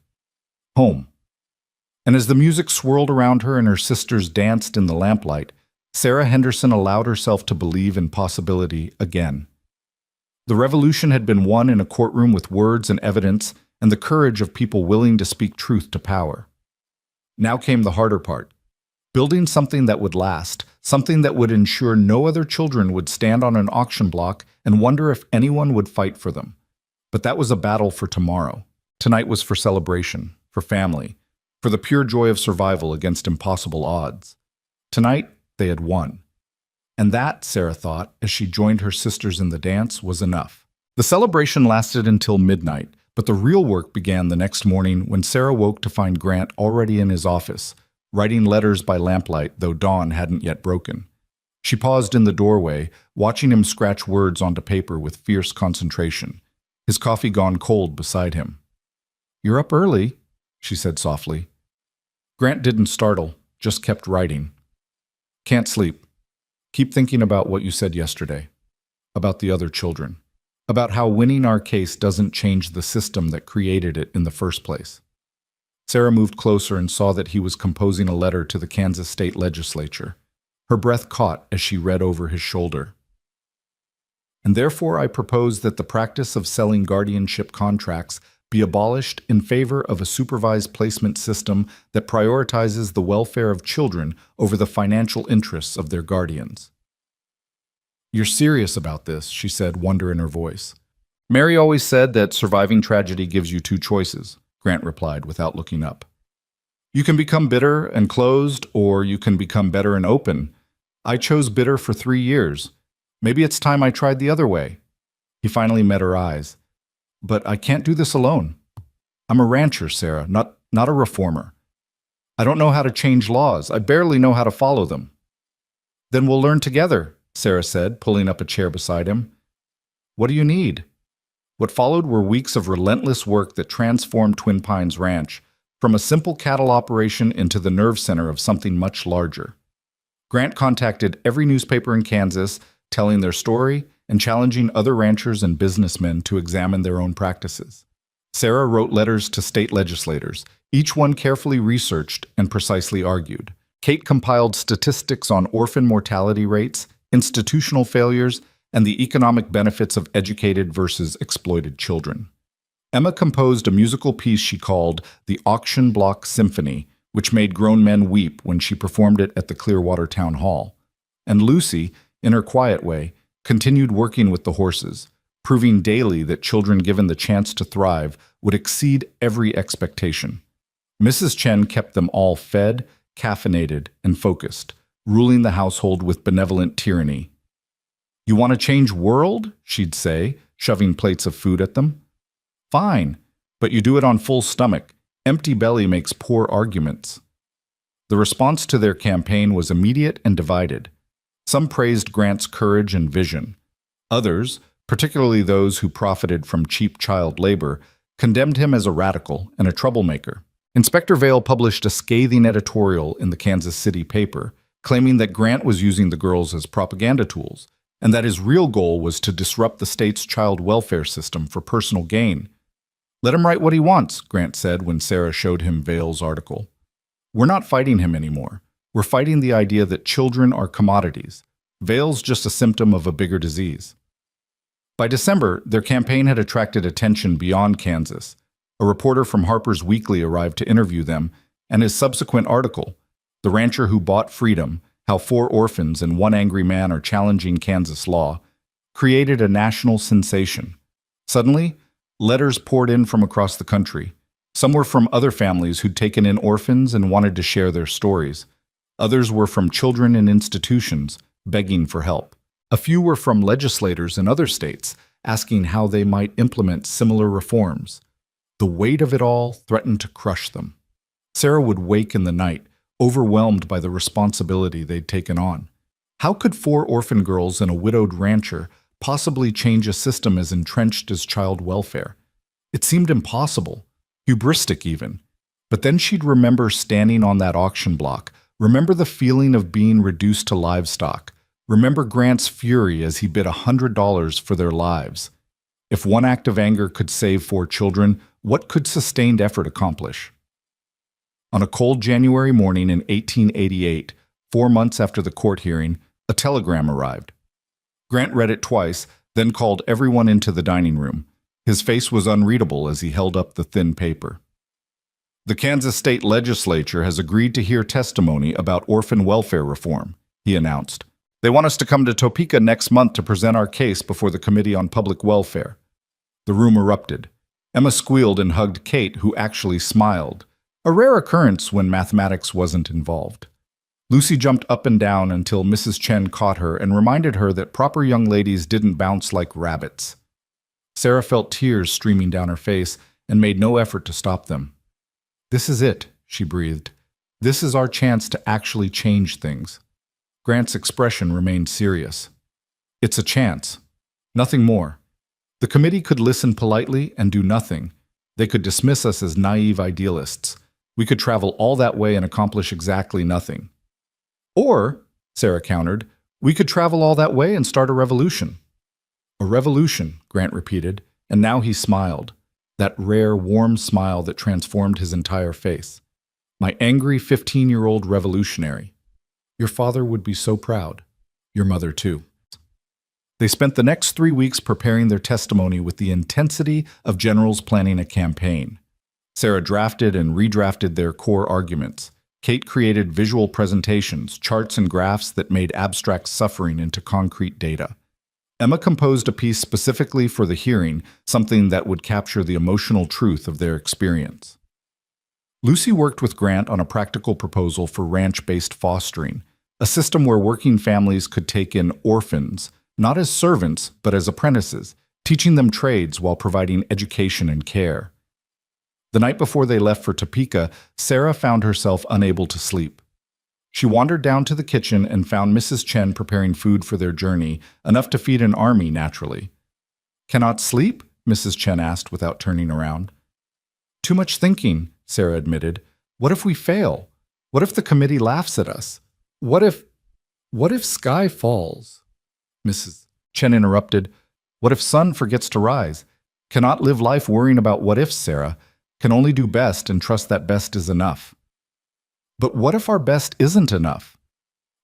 home. And as the music swirled around her and her sisters danced in the lamplight, Sarah Henderson allowed herself to believe in possibility again. The revolution had been won in a courtroom with words and evidence and the courage of people willing to speak truth to power. Now came the harder part. Building something that would last, something that would ensure no other children would stand on an auction block and wonder if anyone would fight for them. But that was a battle for tomorrow. Tonight was for celebration, for family, for the pure joy of survival against impossible odds. Tonight, they had won. And that, Sarah thought, as she joined her sisters in the dance, was enough. The celebration lasted until midnight, but the real work began the next morning when Sarah woke to find Grant already in his office, writing letters by lamplight, though dawn hadn't yet broken. She paused in the doorway, watching him scratch words onto paper with fierce concentration, his coffee gone cold beside him. "You're up early," she said softly. Grant didn't startle, just kept writing. "Can't sleep. Keep thinking about what you said yesterday, about the other children, about how winning our case doesn't change the system that created it in the first place." Sarah moved closer and saw that he was composing a letter to the Kansas State Legislature. Her breath caught as she read over his shoulder. "And therefore I propose that the practice of selling guardianship contracts be abolished in favor of a supervised placement system that prioritizes the welfare of children over the financial interests of their guardians." "You're serious about this," she said, wonder in her voice. "Mary always said that surviving tragedy gives you two choices," Grant replied without looking up. "You can become bitter and closed, or you can become better and open. I chose bitter for 3 years. Maybe it's time I tried the other way." He finally met her eyes. "But I can't do this alone. I'm a rancher, Sarah, not a reformer. I don't know how to change laws. I barely know how to follow them." "Then we'll learn together," Sarah said, pulling up a chair beside him. "What do you need?" What followed were weeks of relentless work that transformed Twin Pines Ranch from a simple cattle operation into the nerve center of something much larger. Grant contacted every newspaper in Kansas, telling their story and challenging other ranchers and businessmen to examine their own practices. Sarah wrote letters to state legislators, each one carefully researched and precisely argued. Kate compiled statistics on orphan mortality rates, institutional failures, and the economic benefits of educated versus exploited children. Emma composed a musical piece she called The Auction Block Symphony, which made grown men weep when she performed it at the Clearwater Town Hall. And Lucy, in her quiet way, continued working with the horses, proving daily that children given the chance to thrive would exceed every expectation. Mrs. Chen kept them all fed, caffeinated, and focused, ruling the household with benevolent tyranny. "You want to change world?" she'd say, shoving plates of food at them. "Fine, but you do it on full stomach. Empty belly makes poor arguments." The response to their campaign was immediate and divided. Some praised Grant's courage and vision. Others, particularly those who profited from cheap child labor, condemned him as a radical and a troublemaker. Inspector Vail published a scathing editorial in the Kansas City paper, claiming that Grant was using the girls as propaganda tools, and that his real goal was to disrupt the state's child welfare system for personal gain. "Let him write what he wants," Grant said when Sarah showed him Vail's article. "We're not fighting him anymore. We're fighting the idea that children are commodities. Vail's just a symptom of a bigger disease." By December, their campaign had attracted attention beyond Kansas. A reporter from Harper's Weekly arrived to interview them, and his subsequent article, The Rancher Who Bought Freedom, How 4 Orphans and 1 Angry Man Are Challenging Kansas Law, created a national sensation. Suddenly, letters poured in from across the country. Some were from other families who'd taken in orphans and wanted to share their stories. Others were from children in institutions, begging for help. A few were from legislators in other states, asking how they might implement similar reforms. The weight of it all threatened to crush them. Sarah would wake in the night, overwhelmed by the responsibility they'd taken on. How could 4 orphan girls and a widowed rancher possibly change a system as entrenched as child welfare? It seemed impossible, hubristic even. But then she'd remember standing on that auction block, remember the feeling of being reduced to livestock, remember Grant's fury as he bid $100 for their lives. If one act of anger could save 4 children, what could sustained effort accomplish? On a cold January morning in 1888, 4 months after the court hearing, a telegram arrived. Grant read it twice, then called everyone into the dining room. His face was unreadable as he held up the thin paper. The Kansas State Legislature has agreed to hear testimony about orphan welfare reform, he announced. They want us to come to Topeka next month to present our case before the Committee on Public Welfare. The room erupted. Emma squealed and hugged Kate, who actually smiled, a rare occurrence when mathematics wasn't involved. Lucy jumped up and down until Mrs. Chen caught her and reminded her that proper young ladies didn't bounce like rabbits. Sarah felt tears streaming down her face and made no effort to stop them. "This is it," she breathed. "This is our chance to actually change things." Grant's expression remained serious. "It's a chance. Nothing more. The committee could listen politely and do nothing. They could dismiss us as naive idealists. We could travel all that way and accomplish exactly nothing. Or," Sarah countered, "we could travel all that way and start a revolution." "A revolution," Grant repeated, and now he smiled, that rare, warm smile that transformed his entire face. "My angry 15-year-old revolutionary. Your father would be so proud. Your mother, too." They spent the next 3 weeks preparing their testimony with the intensity of generals planning a campaign. Sarah drafted and redrafted their core arguments. Kate created visual presentations, charts and graphs that made abstract suffering into concrete data. Emma composed a piece specifically for the hearing, something that would capture the emotional truth of their experience. Lucy worked with Grant on a practical proposal for ranch-based fostering, a system where working families could take in orphans, not as servants, but as apprentices, teaching them trades while providing education and care. The night before they left for Topeka, Sarah found herself unable to sleep. She wandered down to the kitchen and found Mrs. Chen preparing food for their journey, enough to feed an army naturally. "Cannot sleep?" Mrs. Chen asked without turning around. "Too much thinking," Sarah admitted. "What if we fail? What if the committee laughs at us? What if sky falls?" Mrs. Chen interrupted. "What if sun forgets to rise? Cannot live life worrying about what ifs, Sarah. Can only do best and trust that best is enough." "But what if our best isn't enough?"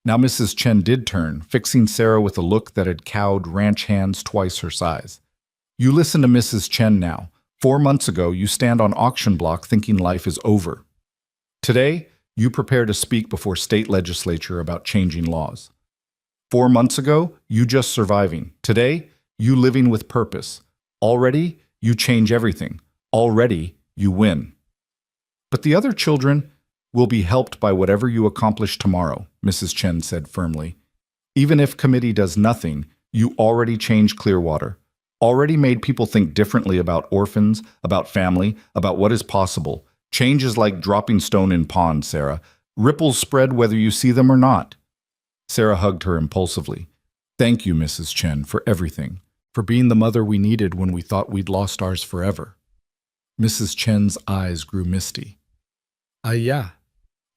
Now Mrs. Chen did turn, fixing Sarah with a look that had cowed ranch hands twice her size. "You listen to Mrs. Chen now. 4 months ago, you stand on auction block thinking life is over. Today, you prepare to speak before state legislature about changing laws. 4 months ago, you just surviving. Today, you living with purpose. Already, you change everything. Already, you win. But the other children will be helped by whatever you accomplish tomorrow," Mrs. Chen said firmly. "Even if committee does nothing, you already changed Clearwater, already made people think differently about orphans, about family, about what is possible. Change is like dropping stone in pond, Sarah. Ripples spread whether you see them or not." Sarah hugged her impulsively. "Thank you, Mrs. Chen, for everything, for being the mother we needed when we thought we'd lost ours forever." Mrs. Chen's eyes grew misty. Yeah.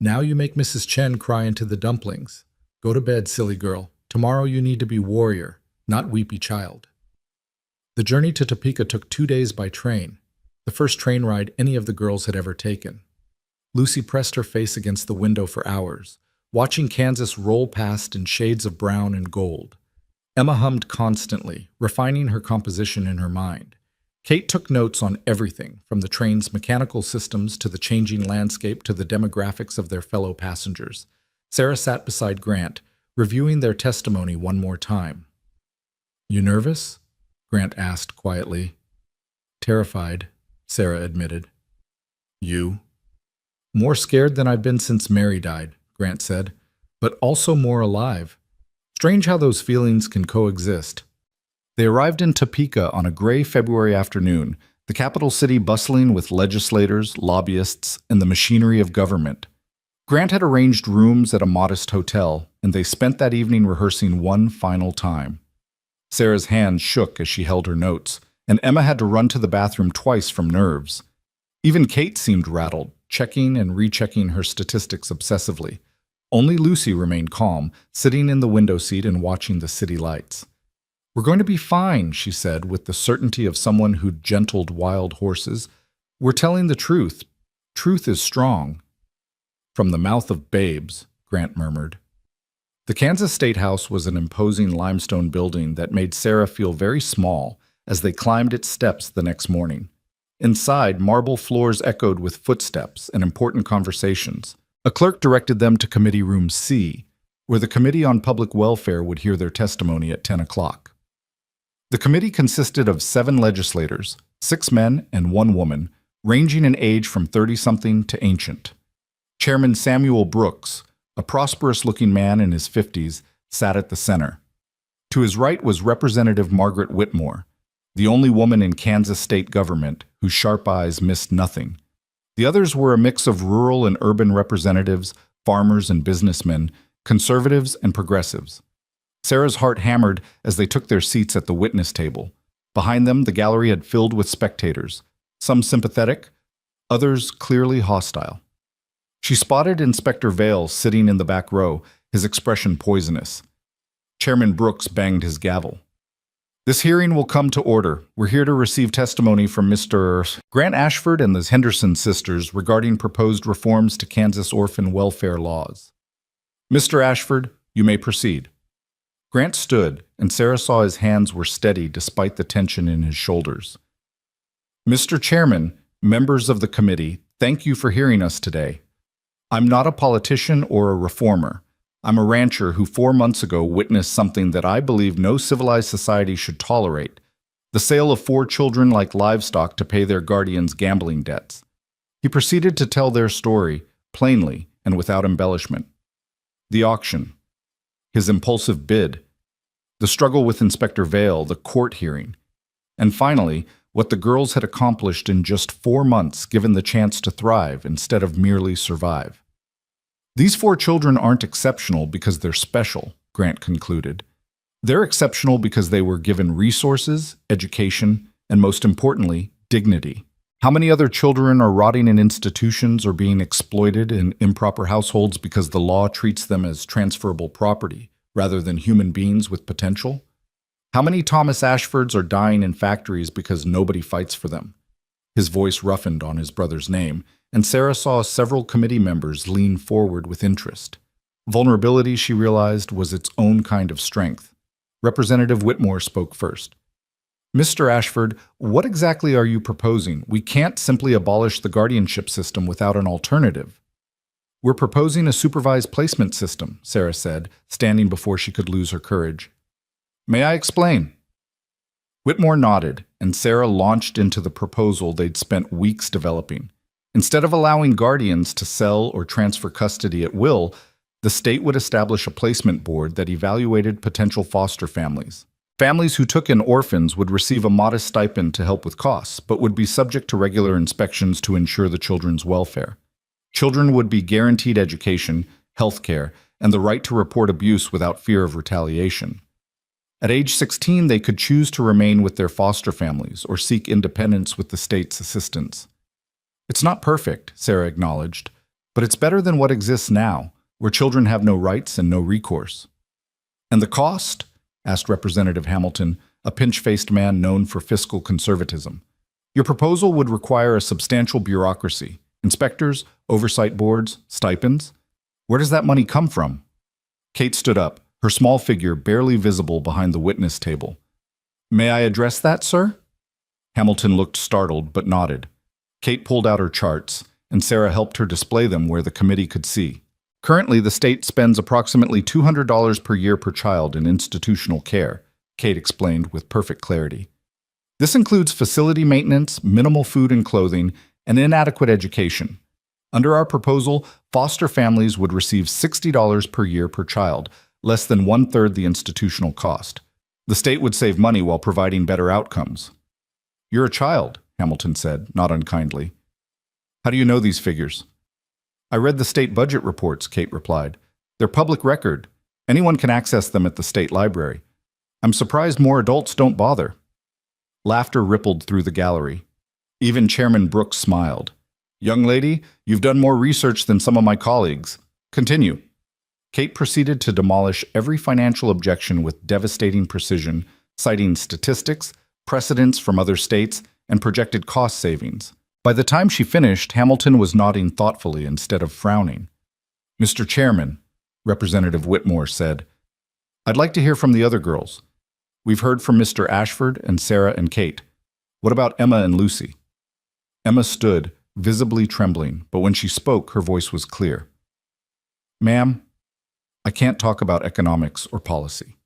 Now you make Mrs. Chen cry into the dumplings. Go to bed, silly girl. Tomorrow you need to be warrior, not weepy child." The journey to Topeka took 2 days by train, the first train ride any of the girls had ever taken. Lucy pressed her face against the window for hours, watching Kansas roll past in shades of brown and gold. Emma hummed constantly, refining her composition in her mind. Kate took notes on everything, from the train's mechanical systems to the changing landscape to the demographics of their fellow passengers. Sarah sat beside Grant, reviewing their testimony one more time. "You nervous?" Grant asked quietly. "Terrified," Sarah admitted. "You?" "More scared than I've been since Mary died," Grant said. but also more alive. Strange how those feelings can coexist. They arrived in Topeka on a gray February afternoon, the capital city bustling with legislators, lobbyists, and the machinery of government. Grant had arranged rooms at a modest hotel, and they spent that evening rehearsing one final time. Sarah's hands shook as she held her notes, and Emma had to run to the bathroom twice from nerves. Even Kate seemed rattled, checking and rechecking her statistics obsessively. Only Lucy remained calm, sitting in the window seat and watching the city lights. "We're going to be fine," she said, with the certainty of someone who'd gentled wild horses. "We're telling the truth. Truth is strong." "From the mouth of babes," Grant murmured. The Kansas State House was an imposing limestone building that made Sarah feel very small as they climbed its steps the next morning. Inside, marble floors echoed with footsteps and important conversations. A clerk directed them to Committee Room C, where the Committee on Public Welfare would hear their testimony at 10 o'clock. The committee consisted of 7 legislators, 6 men and 1 woman, ranging in age from 30-something to ancient. Chairman Samuel Brooks, a prosperous-looking man in his 50s, sat at the center. To his right was Representative Margaret Whitmore, the only woman in Kansas state government whose sharp eyes missed nothing. The others were a mix of rural and urban representatives, farmers and businessmen, conservatives and progressives. Sarah's heart hammered as they took their seats at the witness table. Behind them, the gallery had filled with spectators, some sympathetic, others clearly hostile. She spotted Inspector Vale sitting in the back row, his expression poisonous. Chairman Brooks banged his gavel. "This hearing will come to order. We're here to receive testimony from Mr. Grant Ashford and the Henderson sisters regarding proposed reforms to Kansas orphan welfare laws. Mr. Ashford, you may proceed." Grant stood, and Sarah saw his hands were steady despite the tension in his shoulders. "Mr. Chairman, members of the committee, thank you for hearing us today. I'm not a politician or a reformer. I'm a rancher who 4 months ago witnessed something that I believe no civilized society should tolerate: the sale of 4 children like livestock to pay their guardians' gambling debts." He proceeded to tell their story, plainly and without embellishment. The auction, his impulsive bid, the struggle with Inspector Vale, the court hearing, and finally, what the girls had accomplished in just 4 months given the chance to thrive instead of merely survive. "These 4 children aren't exceptional because they're special," Grant concluded. "They're exceptional because they were given resources, education, and most importantly, dignity. How many other children are rotting in institutions or being exploited in improper households because the law treats them as transferable property rather than human beings with potential? How many Thomas Ashfords are dying in factories because nobody fights for them?" His voice roughened on his brother's name, and Sarah saw several committee members lean forward with interest. Vulnerability, she realized, was its own kind of strength. Representative Whitmore spoke first. "Mr. Ashford, what exactly are you proposing? We can't simply abolish the guardianship system without an alternative." "We're proposing a supervised placement system," Sarah said, standing before she could lose her courage. "May I explain?" Whitmore nodded, and Sarah launched into the proposal they'd spent weeks developing. Instead of allowing guardians to sell or transfer custody at will, the state would establish a placement board that evaluated potential foster families. Families who took in orphans would receive a modest stipend to help with costs, but would be subject to regular inspections to ensure the children's welfare. Children would be guaranteed education, health care, and the right to report abuse without fear of retaliation. At age 16, they could choose to remain with their foster families or seek independence with the state's assistance. "It's not perfect," Sarah acknowledged, "but it's better than what exists now, where children have no rights and no recourse." "And the cost?" asked Representative Hamilton, a pinch-faced man known for fiscal conservatism. "Your proposal would require a substantial bureaucracy, inspectors, oversight boards, stipends. Where does that money come from?" Kate stood up, her small figure barely visible behind the witness table. "May I address that, sir?" Hamilton looked startled but nodded. Kate pulled out her charts, and Sarah helped her display them where the committee could see. "Currently, the state spends approximately $200 per year per child in institutional care," Kate explained with perfect clarity. "This includes facility maintenance, minimal food and clothing, and inadequate education. Under our proposal, foster families would receive $60 per year per child, less than one-third the institutional cost. The state would save money while providing better outcomes. You're a child, Hamilton said, not unkindly. How do you know these figures? I read the state budget reports, Kate replied. They're public record. Anyone can access them at the state library. I'm surprised more adults don't bother. Laughter rippled through the gallery. Even Chairman Brooks smiled. Young lady, you've done more research than some of my colleagues. Continue. Kate proceeded to demolish every financial objection with devastating precision, citing statistics, precedents from other states, and projected cost savings. By the time she finished, Hamilton was nodding thoughtfully instead of frowning. Mr. Chairman, Representative Whitmore said, I'd like to hear from the other girls. We've heard from Mr. Ashford and Sarah and Kate. What about Emma and Lucy? Emma stood, visibly trembling, but when she spoke, her voice was clear. Ma'am, I can't talk about economics or policy.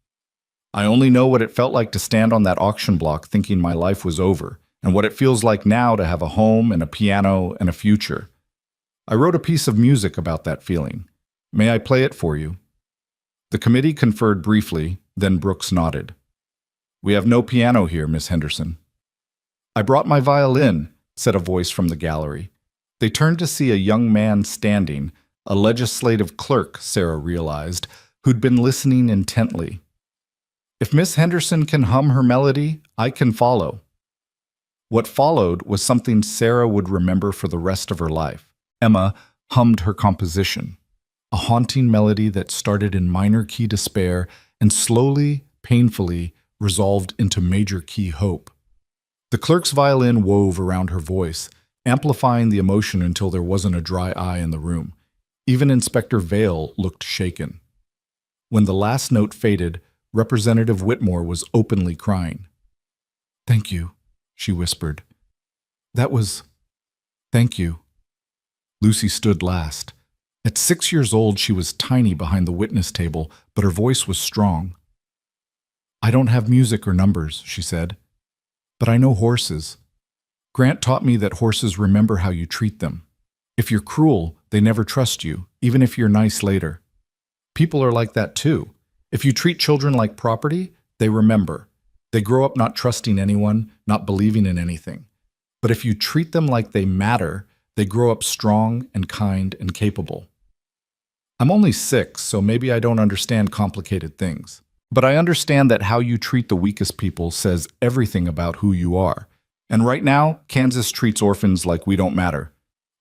I only know what it felt like to stand on that auction block thinking my life was over, and what it feels like now to have a home and a piano and a future. I wrote a piece of music about that feeling. May I play it for you? The committee conferred briefly, then Brooks nodded. We have no piano here, Miss Henderson. I brought my violin, said a voice from the gallery. They turned to see a young man standing, a legislative clerk, Sarah realized, who'd been listening intently. If Miss Henderson can hum her melody, I can follow. What followed was something Sarah would remember for the rest of her life. Emma hummed her composition, a haunting melody that started in minor key despair and slowly, painfully, resolved into major key hope. The clerk's violin wove around her voice, amplifying the emotion until there wasn't a dry eye in the room. Even Inspector Vale looked shaken. When the last note faded, Representative Whitmore was openly crying. Thank you, she whispered. Thank you. Lucy stood last. At 6 years old, she was tiny behind the witness table, but her voice was strong. I don't have music or numbers, she said, but I know horses. Grant taught me that horses remember how you treat them. If you're cruel, they never trust you, even if you're nice later. People are like that too. If you treat children like property, they remember. They grow up not trusting anyone, not believing in anything. But if you treat them like they matter, they grow up strong and kind and capable. I'm only 6, so maybe I don't understand complicated things. But I understand that how you treat the weakest people says everything about who you are. And right now, Kansas treats orphans like we don't matter.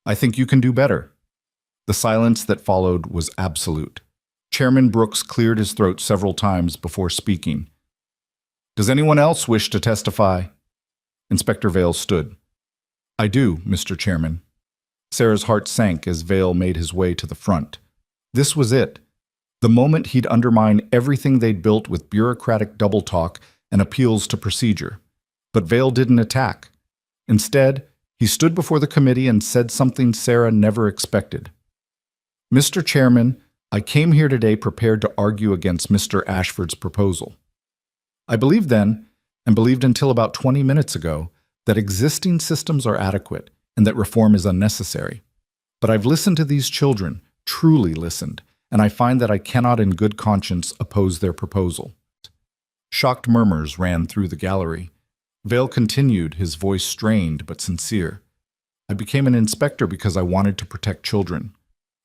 I think you can do better. The silence that followed was absolute. Chairman Brooks cleared his throat several times before speaking. Does anyone else wish to testify? Inspector Vale stood. I do, Mr. Chairman. Sarah's heart sank as Vale made his way to the front. This was it. The moment he'd undermine everything they'd built with bureaucratic double talk and appeals to procedure. But Vale didn't attack. Instead, he stood before the committee and said something Sarah never expected. Mr. Chairman, I came here today prepared to argue against Mr. Ashford's proposal. I believed then, and believed until about 20 minutes ago, that existing systems are adequate and that reform is unnecessary. But I've listened to these children, truly listened, and I find that I cannot in good conscience oppose their proposal. Shocked murmurs ran through the gallery. Vale continued, his voice strained but sincere. I became an inspector because I wanted to protect children.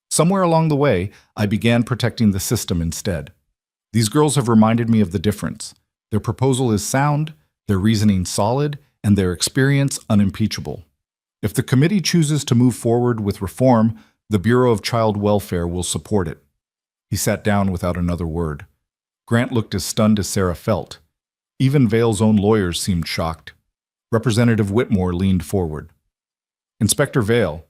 Somewhere along the way, I began protecting the system instead. These girls have reminded me of the difference. Their proposal is sound, their reasoning solid, and their experience unimpeachable. If the committee chooses to move forward with reform, the Bureau of Child Welfare will support it. He sat down without another word. Grant looked as stunned as Sarah felt. Even Vale's own lawyers seemed shocked. Representative Whitmore leaned forward. Inspector Vale,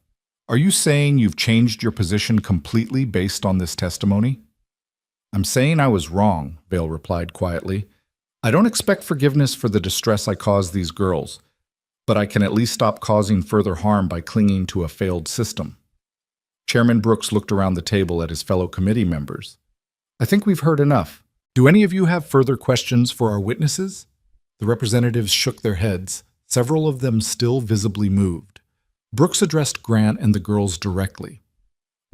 are you saying you've changed your position completely based on this testimony? I'm saying I was wrong, Vale replied quietly. I don't expect forgiveness for the distress I caused these girls, but I can at least stop causing further harm by clinging to a failed system. Chairman Brooks looked around the table at his fellow committee members. I think we've heard enough. Do any of you have further questions for our witnesses? The representatives shook their heads, several of them still visibly moved. Brooks addressed Grant and the girls directly.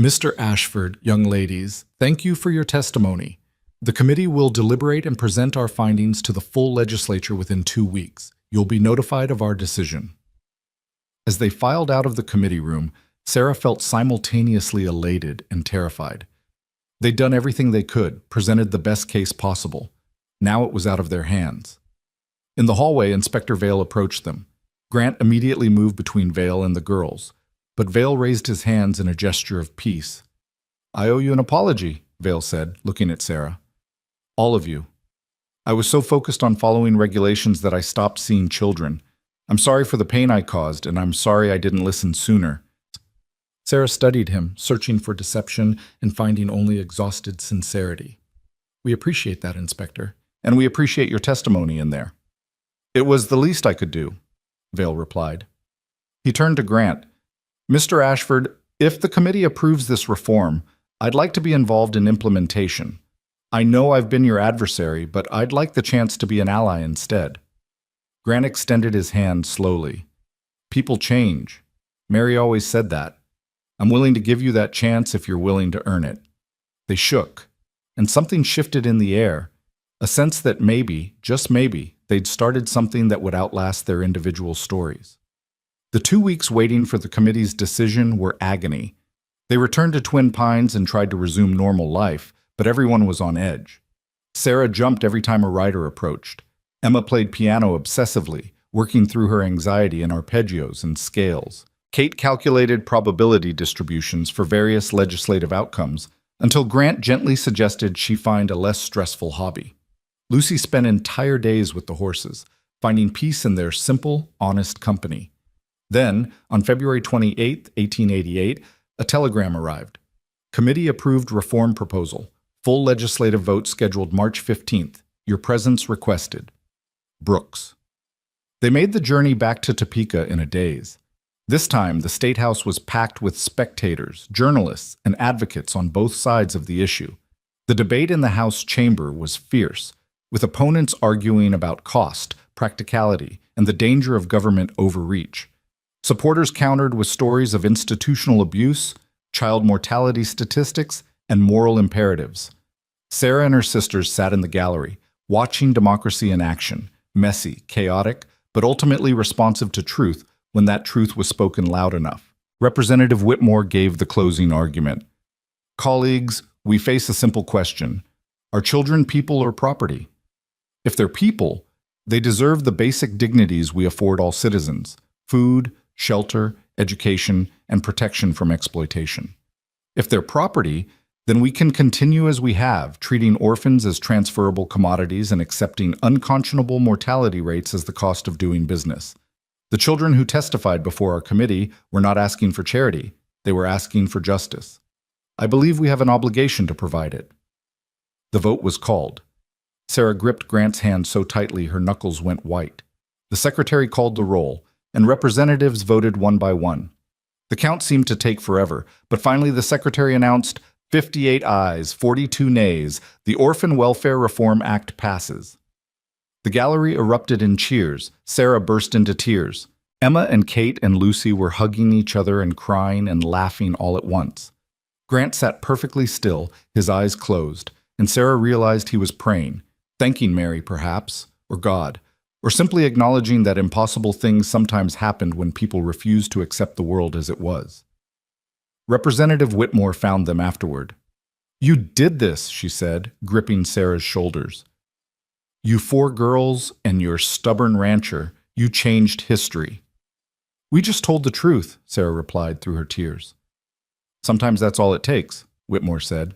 Mr. Ashford, young ladies, thank you for your testimony. The committee will deliberate and present our findings to the full legislature within 2 weeks. You'll be notified of our decision. As they filed out of the committee room, Sarah felt simultaneously elated and terrified. They'd done everything they could, presented the best case possible. Now it was out of their hands. In the hallway, Inspector Vale approached them. Grant immediately moved between Vale and the girls, but Vale raised his hands in a gesture of peace. I owe you an apology, Vale said, looking at Sarah. All of you. I was so focused on following regulations that I stopped seeing children. I'm sorry for the pain I caused, and I'm sorry I didn't listen sooner. Sarah studied him, searching for deception and finding only exhausted sincerity. We appreciate that, Inspector, and we appreciate your testimony in there. It was the least I could do, Vale replied. He turned to Grant. Mr. Ashford, if the committee approves this reform, I'd like to be involved in implementation. I know I've been your adversary, but I'd like the chance to be an ally instead. Grant extended his hand slowly. People change. Mary always said that. I'm willing to give you that chance if you're willing to earn it. They shook, and something shifted in the air, a sense that maybe, just maybe, they'd started something that would outlast their individual stories. The 2 weeks waiting for the committee's decision were agony. They returned to Twin Pines and tried to resume normal life, but everyone was on edge. Sarah jumped every time a rider approached. Emma played piano obsessively, working through her anxiety in arpeggios and scales. Kate calculated probability distributions for various legislative outcomes until Grant gently suggested she find a less stressful hobby. Lucy spent entire days with the horses, finding peace in their simple, honest company. Then, on February 28, 1888, a telegram arrived. Committee approved reform proposal. Full legislative vote scheduled March 15th. Your presence requested. Brooks. They made the journey back to Topeka in a daze. This time, the State House was packed with spectators, journalists, and advocates on both sides of the issue. The debate in the House chamber was fierce, with opponents arguing about cost, practicality, and the danger of government overreach. Supporters countered with stories of institutional abuse, child mortality statistics, and moral imperatives. Sarah and her sisters sat in the gallery, watching democracy in action, messy, chaotic, but ultimately responsive to truth when that truth was spoken loud enough. Representative Whitmore gave the closing argument. Colleagues, we face a simple question. Are children people or property? If they're people, they deserve the basic dignities we afford all citizens: food, shelter, education, and protection from exploitation. If they're property, then we can continue as we have, treating orphans as transferable commodities and accepting unconscionable mortality rates as the cost of doing business. The children who testified before our committee were not asking for charity, they were asking for justice. I believe we have an obligation to provide it. The vote was called. Sarah gripped Grant's hand so tightly her knuckles went white. The secretary called the roll, and representatives voted one by one. The count seemed to take forever, but finally the secretary announced, 58 ayes, 42 nays. The Orphan Welfare Reform Act passes. The gallery erupted in cheers. Sarah burst into tears. Emma and Kate and Lucy were hugging each other and crying and laughing all at once. Grant sat perfectly still, his eyes closed, and Sarah realized he was praying, thanking Mary perhaps, or God, or simply acknowledging that impossible things sometimes happened when people refused to accept the world as it was. Representative Whitmore found them afterward. You did this, she said, gripping Sarah's shoulders. You 4 girls and your stubborn rancher, you changed history. We just told the truth, Sarah replied through her tears. Sometimes that's all it takes, Whitmore said.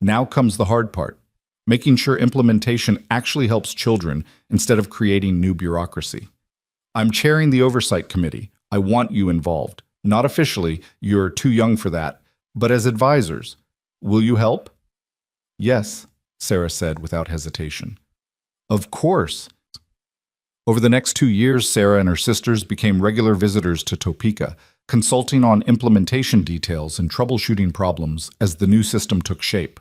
Now comes the hard part, making sure implementation actually helps children instead of creating new bureaucracy. I'm chairing the Oversight Committee. I want you involved. Not officially, you're too young for that, but as advisors. Will you help? Yes, Sarah said without hesitation. Of course. Over the next 2 years, Sarah and her sisters became regular visitors to Topeka, consulting on implementation details and troubleshooting problems as the new system took shape.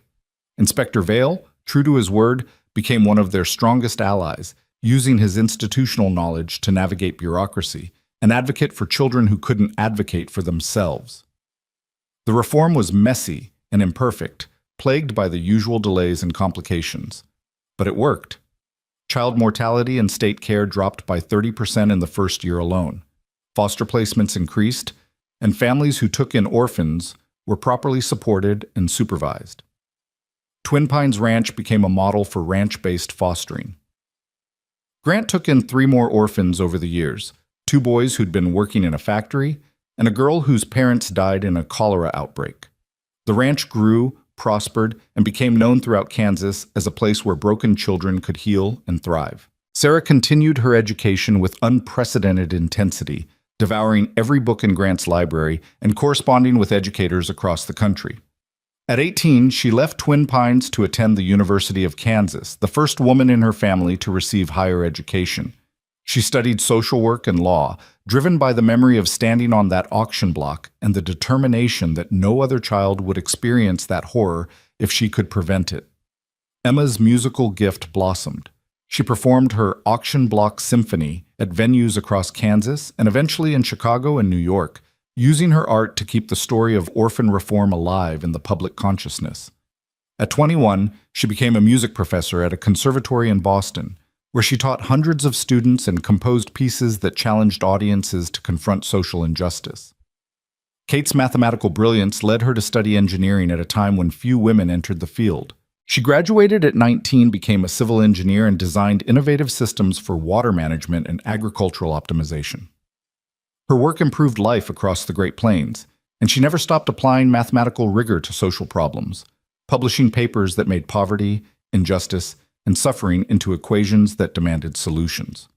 Inspector Vale, true to his word, became one of their strongest allies, using his institutional knowledge to navigate bureaucracy, an advocate for children who couldn't advocate for themselves. The reform was messy and imperfect, plagued by the usual delays and complications. But it worked. Child mortality and state care dropped by 30% in the first year alone. Foster placements increased, and families who took in orphans were properly supported and supervised. Twin Pines Ranch became a model for ranch-based fostering. Grant took in 3 more orphans over the years, 2 boys who'd been working in a factory, and a girl whose parents died in a cholera outbreak. The ranch grew, prospered, and became known throughout Kansas as a place where broken children could heal and thrive. Sarah continued her education with unprecedented intensity, devouring every book in Grant's library and corresponding with educators across the country. At 18, she left Twin Pines to attend the University of Kansas, the first woman in her family to receive higher education. She studied social work and law, driven by the memory of standing on that auction block and the determination that no other child would experience that horror if she could prevent it. Emma's musical gift blossomed. She performed her auction block symphony at venues across Kansas and eventually in Chicago and New York, using her art to keep the story of orphan reform alive in the public consciousness. At 21, she became a music professor at a conservatory in Boston, where she taught hundreds of students and composed pieces that challenged audiences to confront social injustice. Kate's mathematical brilliance led her to study engineering at a time when few women entered the field. She graduated at 19, became a civil engineer, and designed innovative systems for water management and agricultural optimization. Her work improved life across the Great Plains, and she never stopped applying mathematical rigor to social problems, publishing papers that made poverty, injustice, and suffering into equations that demanded solutions.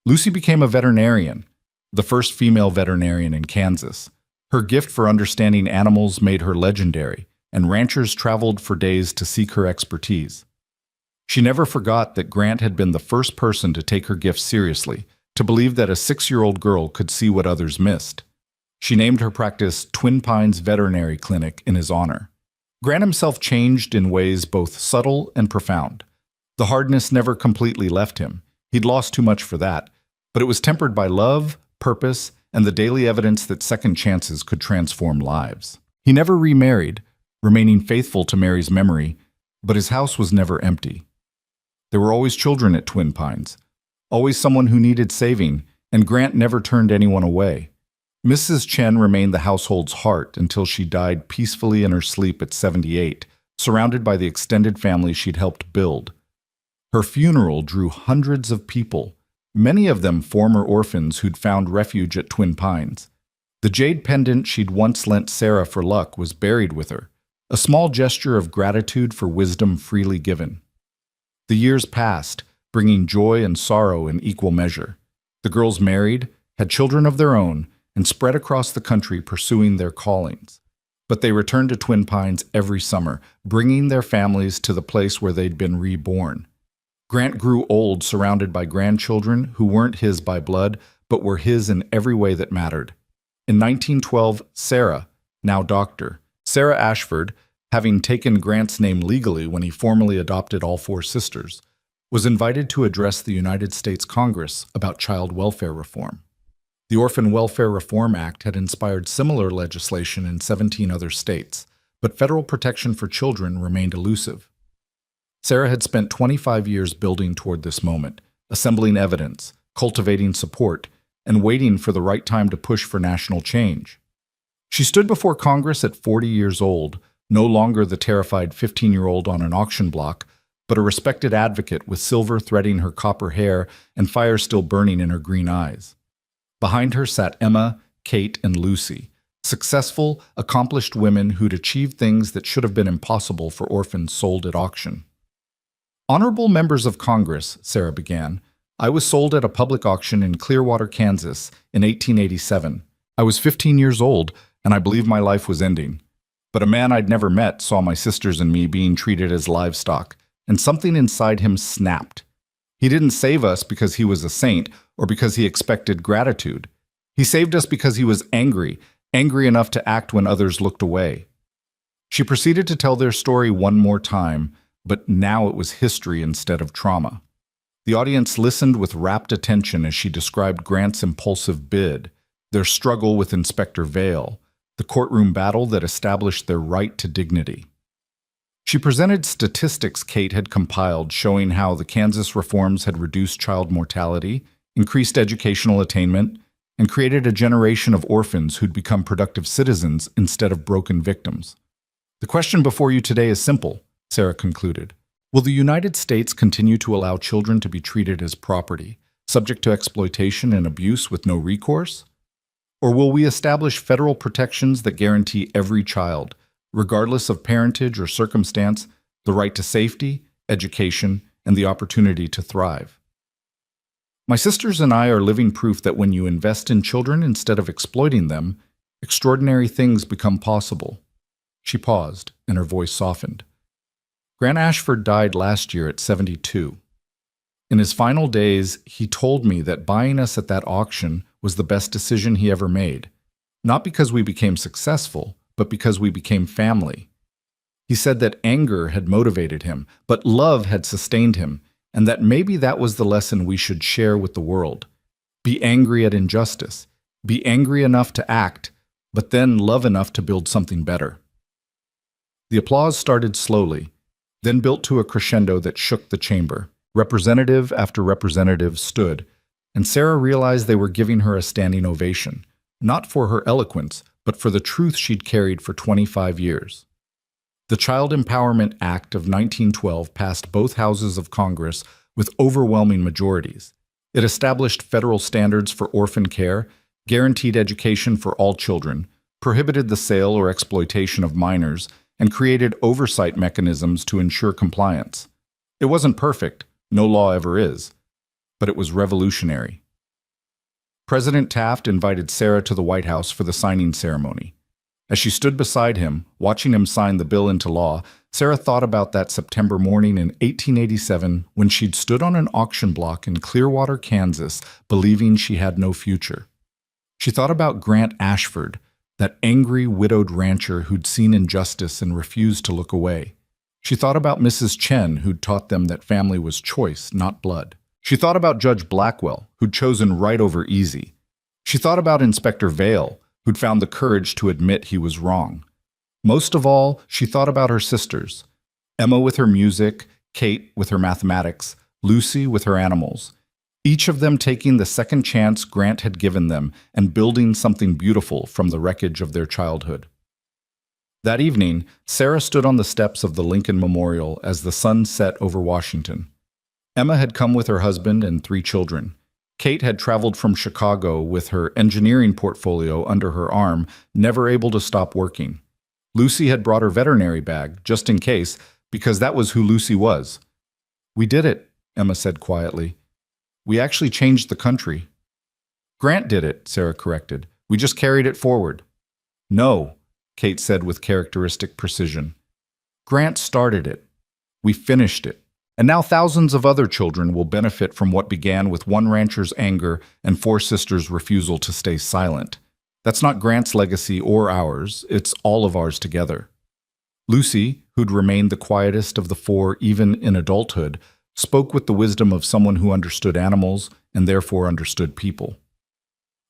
Lucy became a veterinarian, the first female veterinarian in Kansas. Her gift for understanding animals made her legendary, and ranchers traveled for days to seek her expertise. She never forgot that Grant had been the first person to take her gift seriously, to believe that a 6-year-old girl could see what others missed. She named her practice Twin Pines Veterinary Clinic in his honor. Grant himself changed in ways both subtle and profound. The hardness never completely left him. He'd lost too much for that, but it was tempered by love, purpose, and the daily evidence that second chances could transform lives. He never remarried, remaining faithful to Mary's memory, but his house was never empty. There were always children at Twin Pines, always someone who needed saving, and Grant never turned anyone away. Mrs. Chen remained the household's heart until she died peacefully in her sleep at 78, surrounded by the extended family she'd helped build. Her funeral drew hundreds of people, many of them former orphans who'd found refuge at Twin Pines. The jade pendant she'd once lent Sarah for luck was buried with her, a small gesture of gratitude for wisdom freely given. The years passed, bringing joy and sorrow in equal measure. The girls married, had children of their own, and spread across the country pursuing their callings. But they returned to Twin Pines every summer, bringing their families to the place where they'd been reborn. Grant grew old surrounded by grandchildren who weren't his by blood, but were his in every way that mattered. In 1912, Sarah, now Dr. Sarah Ashford, having taken Grant's name legally when he formally adopted all 4 sisters, was invited to address the United States Congress about child welfare reform. The Orphan Welfare Reform Act had inspired similar legislation in 17 other states, but federal protection for children remained elusive. Sarah had spent 25 years building toward this moment, assembling evidence, cultivating support, and waiting for the right time to push for national change. She stood before Congress at 40 years old, no longer the terrified 15-year-old on an auction block, but a respected advocate with silver threading her copper hair and fire still burning in her green eyes. Behind her sat Emma, Kate, and Lucy, successful, accomplished women who'd achieved things that should have been impossible for orphans sold at auction. "Honorable members of Congress," Sarah began, "I was sold at a public auction in Clearwater, Kansas in 1887. I was 15 years old, and I believed my life was ending. But a man I'd never met saw my sisters and me being treated as livestock, and something inside him snapped. He didn't save us because he was a saint or because he expected gratitude. He saved us because he was angry enough to act when others looked away." She proceeded to tell their story one more time, but now it was history instead of trauma. The audience listened with rapt attention as she described Grant's impulsive bid, their struggle with Inspector Vale, the courtroom battle that established their right to dignity. She presented statistics Kate had compiled showing how the Kansas reforms had reduced child mortality, increased educational attainment, and created a generation of orphans who'd become productive citizens instead of broken victims. The question before you today is simple, Sarah concluded. Will the United States continue to allow children to be treated as property, subject to exploitation and abuse with no recourse? Or will we establish federal protections that guarantee every child, regardless of parentage or circumstance, the right to safety, education, and the opportunity to thrive? My sisters and I are living proof that when you invest in children instead of exploiting them, extraordinary things become possible. She paused, and her voice softened. Grant Ashford died last year at 72. In his final days, he told me that buying us at that auction was the best decision he ever made, not because we became successful, but because we became family. He said that anger had motivated him, but love had sustained him, and that maybe that was the lesson we should share with the world. Be angry at injustice. Be angry enough to act, but then love enough to build something better. The applause started slowly, then built to a crescendo that shook the chamber. Representative after representative stood, and Sarah realized they were giving her a standing ovation, not for her eloquence, but for the truth she'd carried for 25 years. The Child Empowerment Act of 1912 passed both houses of Congress with overwhelming majorities. It established federal standards for orphan care, guaranteed education for all children, prohibited the sale or exploitation of minors, and created oversight mechanisms to ensure compliance. It wasn't perfect, no law ever is, but it was revolutionary. President Taft invited Sarah to the White House for the signing ceremony. As she stood beside him, watching him sign the bill into law, Sarah thought about that September morning in 1887 when she'd stood on an auction block in Clearwater, Kansas, believing she had no future. She thought about Grant Ashford, that angry, widowed rancher who'd seen injustice and refused to look away. She thought about Mrs. Chen, who'd taught them that family was choice, not blood. She thought about Judge Blackwell, who'd chosen right over easy. She thought about Inspector Vale, who'd found the courage to admit he was wrong. Most of all, she thought about her sisters, Emma with her music, Kate with her mathematics, Lucy with her animals, each of them taking the second chance Grant had given them and building something beautiful from the wreckage of their childhood. That evening, Sarah stood on the steps of the Lincoln Memorial as the sun set over Washington. Emma had come with her husband and 3 children. Kate had traveled from Chicago with her engineering portfolio under her arm, never able to stop working. Lucy had brought her veterinary bag, just in case, because that was who Lucy was. "We did it," Emma said quietly. "We actually changed the country." "Grant did it," Sarah corrected. "We just carried it forward." "No," Kate said with characteristic precision. "Grant started it. We finished it. And now thousands of other children will benefit from what began with one rancher's anger and 4 sisters' refusal to stay silent. That's not Grant's legacy or ours, it's all of ours together." Lucy, who'd remained the quietest of the 4 even in adulthood, spoke with the wisdom of someone who understood animals and therefore understood people.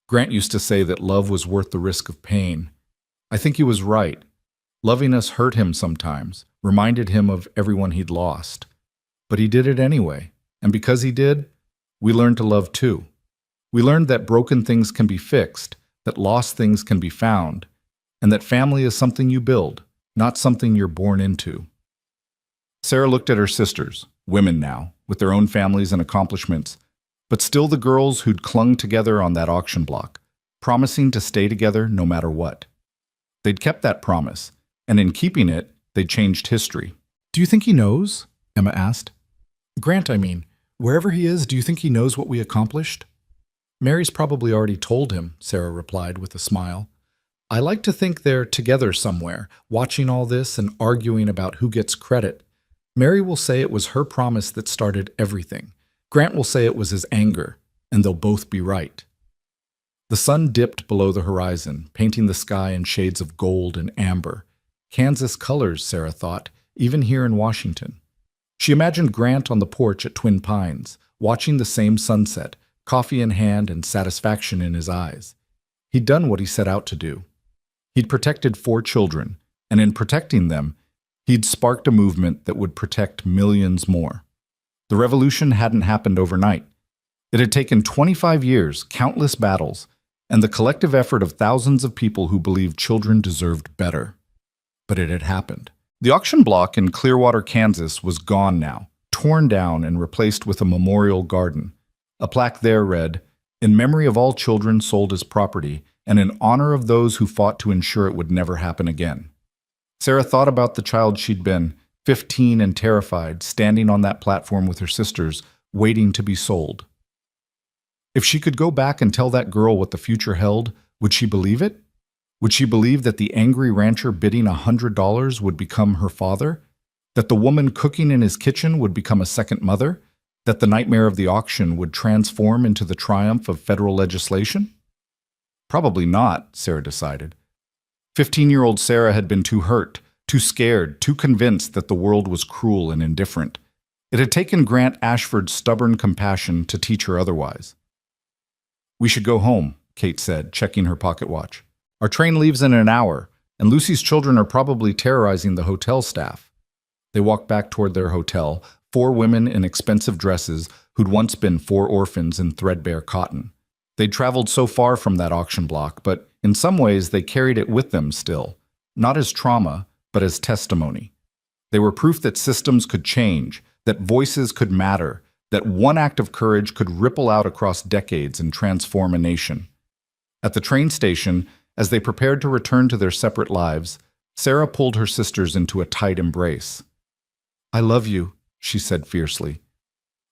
"Grant used to say that love was worth the risk of pain. I think he was right. Loving us hurt him sometimes, reminded him of everyone he'd lost. But he did it anyway, and because he did, we learned to love too. We learned that broken things can be fixed, that lost things can be found, and that family is something you build, not something you're born into." Sarah looked at her sisters, women now, with their own families and accomplishments, but still the girls who'd clung together on that auction block, promising to stay together no matter what. They'd kept that promise, and in keeping it, they'd changed history. "Do you think he knows?" Emma asked. "Grant, I mean. Wherever he is, do you think he knows what we accomplished?" "Mary's probably already told him," Sarah replied with a smile. "I like to think they're together somewhere, watching all this and arguing about who gets credit. Mary will say it was her promise that started everything. Grant will say it was his anger, and they'll both be right." The sun dipped below the horizon, painting the sky in shades of gold and amber. Kansas colors, Sarah thought, even here in Washington. She imagined Grant on the porch at Twin Pines, watching the same sunset, coffee in hand and satisfaction in his eyes. He'd done what he set out to do. He'd protected 4 children, and in protecting them, he'd sparked a movement that would protect millions more. The revolution hadn't happened overnight. It had taken 25 years, countless battles, and the collective effort of thousands of people who believed children deserved better. But it had happened. The auction block in Clearwater, Kansas was gone now, torn down and replaced with a memorial garden. A plaque there read, "In memory of all children sold as property, and in honor of those who fought to ensure it would never happen again." Sarah thought about the child she'd been, 15 and terrified, standing on that platform with her sisters, waiting to be sold. If she could go back and tell that girl what the future held, would she believe it? Would she believe that the angry rancher bidding $100 would become her father? That the woman cooking in his kitchen would become a second mother? That the nightmare of the auction would transform into the triumph of federal legislation? Probably not, Sarah decided. 15-year-old Sarah had been too hurt, too scared, too convinced that the world was cruel and indifferent. It had taken Grant Ashford's stubborn compassion to teach her otherwise. "We should go home," Kate said, checking her pocket watch. "Our train leaves in an hour, and Lucy's children are probably terrorizing the hotel staff." They walked back toward their hotel, 4 women in expensive dresses who'd once been 4 orphans in threadbare cotton. They'd traveled so far from that auction block, but in some ways they carried it with them still, not as trauma, but as testimony. They were proof that systems could change, that voices could matter, that one act of courage could ripple out across decades and transform a nation. At the train station, as they prepared to return to their separate lives, Sarah pulled her sisters into a tight embrace. "I love you," she said fiercely.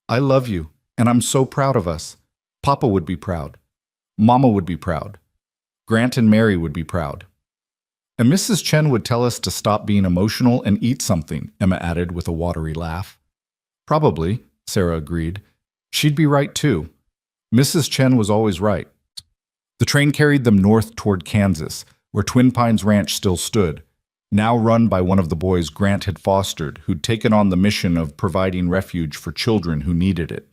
"I love you, and I'm so proud of us. Papa would be proud. Mama would be proud. Grant and Mary would be proud. And Mrs. Chen would tell us to stop being emotional and eat something," Emma added with a watery laugh. "Probably," Sarah agreed. "She'd be right too. Mrs. Chen was always right." The train carried them north toward Kansas, where Twin Pines Ranch still stood, now run by one of the boys Grant had fostered, who'd taken on the mission of providing refuge for children who needed it.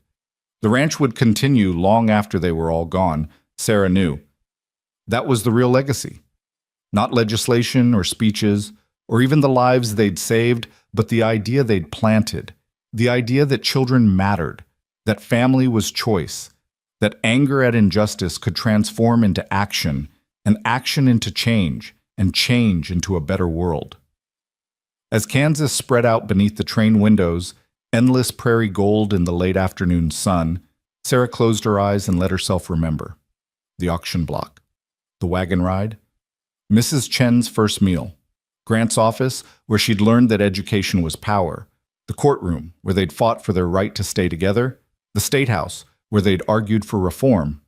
The ranch would continue long after they were all gone, Sarah knew. That was the real legacy. Not legislation or speeches, or even the lives they'd saved, but the idea they'd planted, the idea that children mattered, that family was choice, that anger at injustice could transform into action, and action into change, and change into a better world. As Kansas spread out beneath the train windows, endless prairie gold in the late afternoon sun, Sarah closed her eyes and let herself remember. The auction block. The wagon ride. Mrs. Chen's first meal. Grant's office, where she'd learned that education was power. The courtroom, where they'd fought for their right to stay together. The State House, where they'd argued for reform.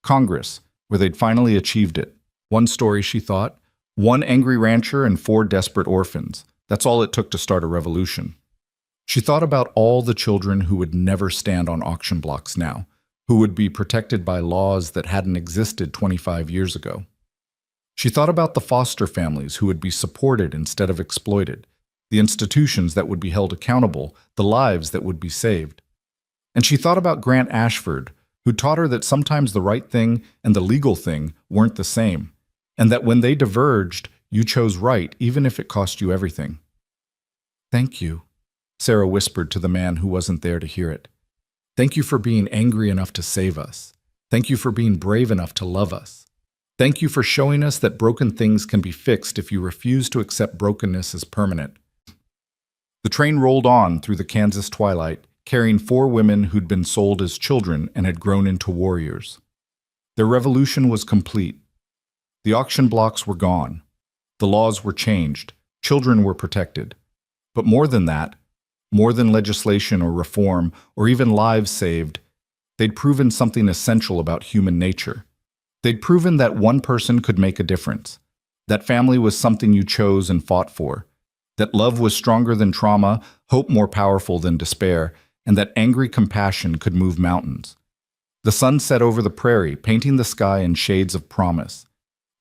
Congress, where they'd finally achieved it. One story, she thought. One angry rancher and 4 desperate orphans. That's all it took to start a revolution. She thought about all the children who would never stand on auction blocks now, who would be protected by laws that hadn't existed 25 years ago. She thought about the foster families who would be supported instead of exploited, the institutions that would be held accountable, the lives that would be saved. And she thought about Grant Ashford, who taught her that sometimes the right thing and the legal thing weren't the same, and that when they diverged, you chose right even if it cost you everything. "Thank you," Sarah whispered to the man who wasn't there to hear it. "Thank you for being angry enough to save us. Thank you for being brave enough to love us. Thank you for showing us that broken things can be fixed if you refuse to accept brokenness as permanent." The train rolled on through the Kansas twilight, carrying 4 women who'd been sold as children and had grown into warriors. Their revolution was complete. The auction blocks were gone. The laws were changed. Children were protected. But more than that, more than legislation or reform, or even lives saved, they'd proven something essential about human nature. They'd proven that one person could make a difference, that family was something you chose and fought for, that love was stronger than trauma, hope more powerful than despair, and that angry compassion could move mountains. The sun set over the prairie, painting the sky in shades of promise.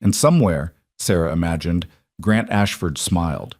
And somewhere, Sarah imagined, Grant Ashford smiled.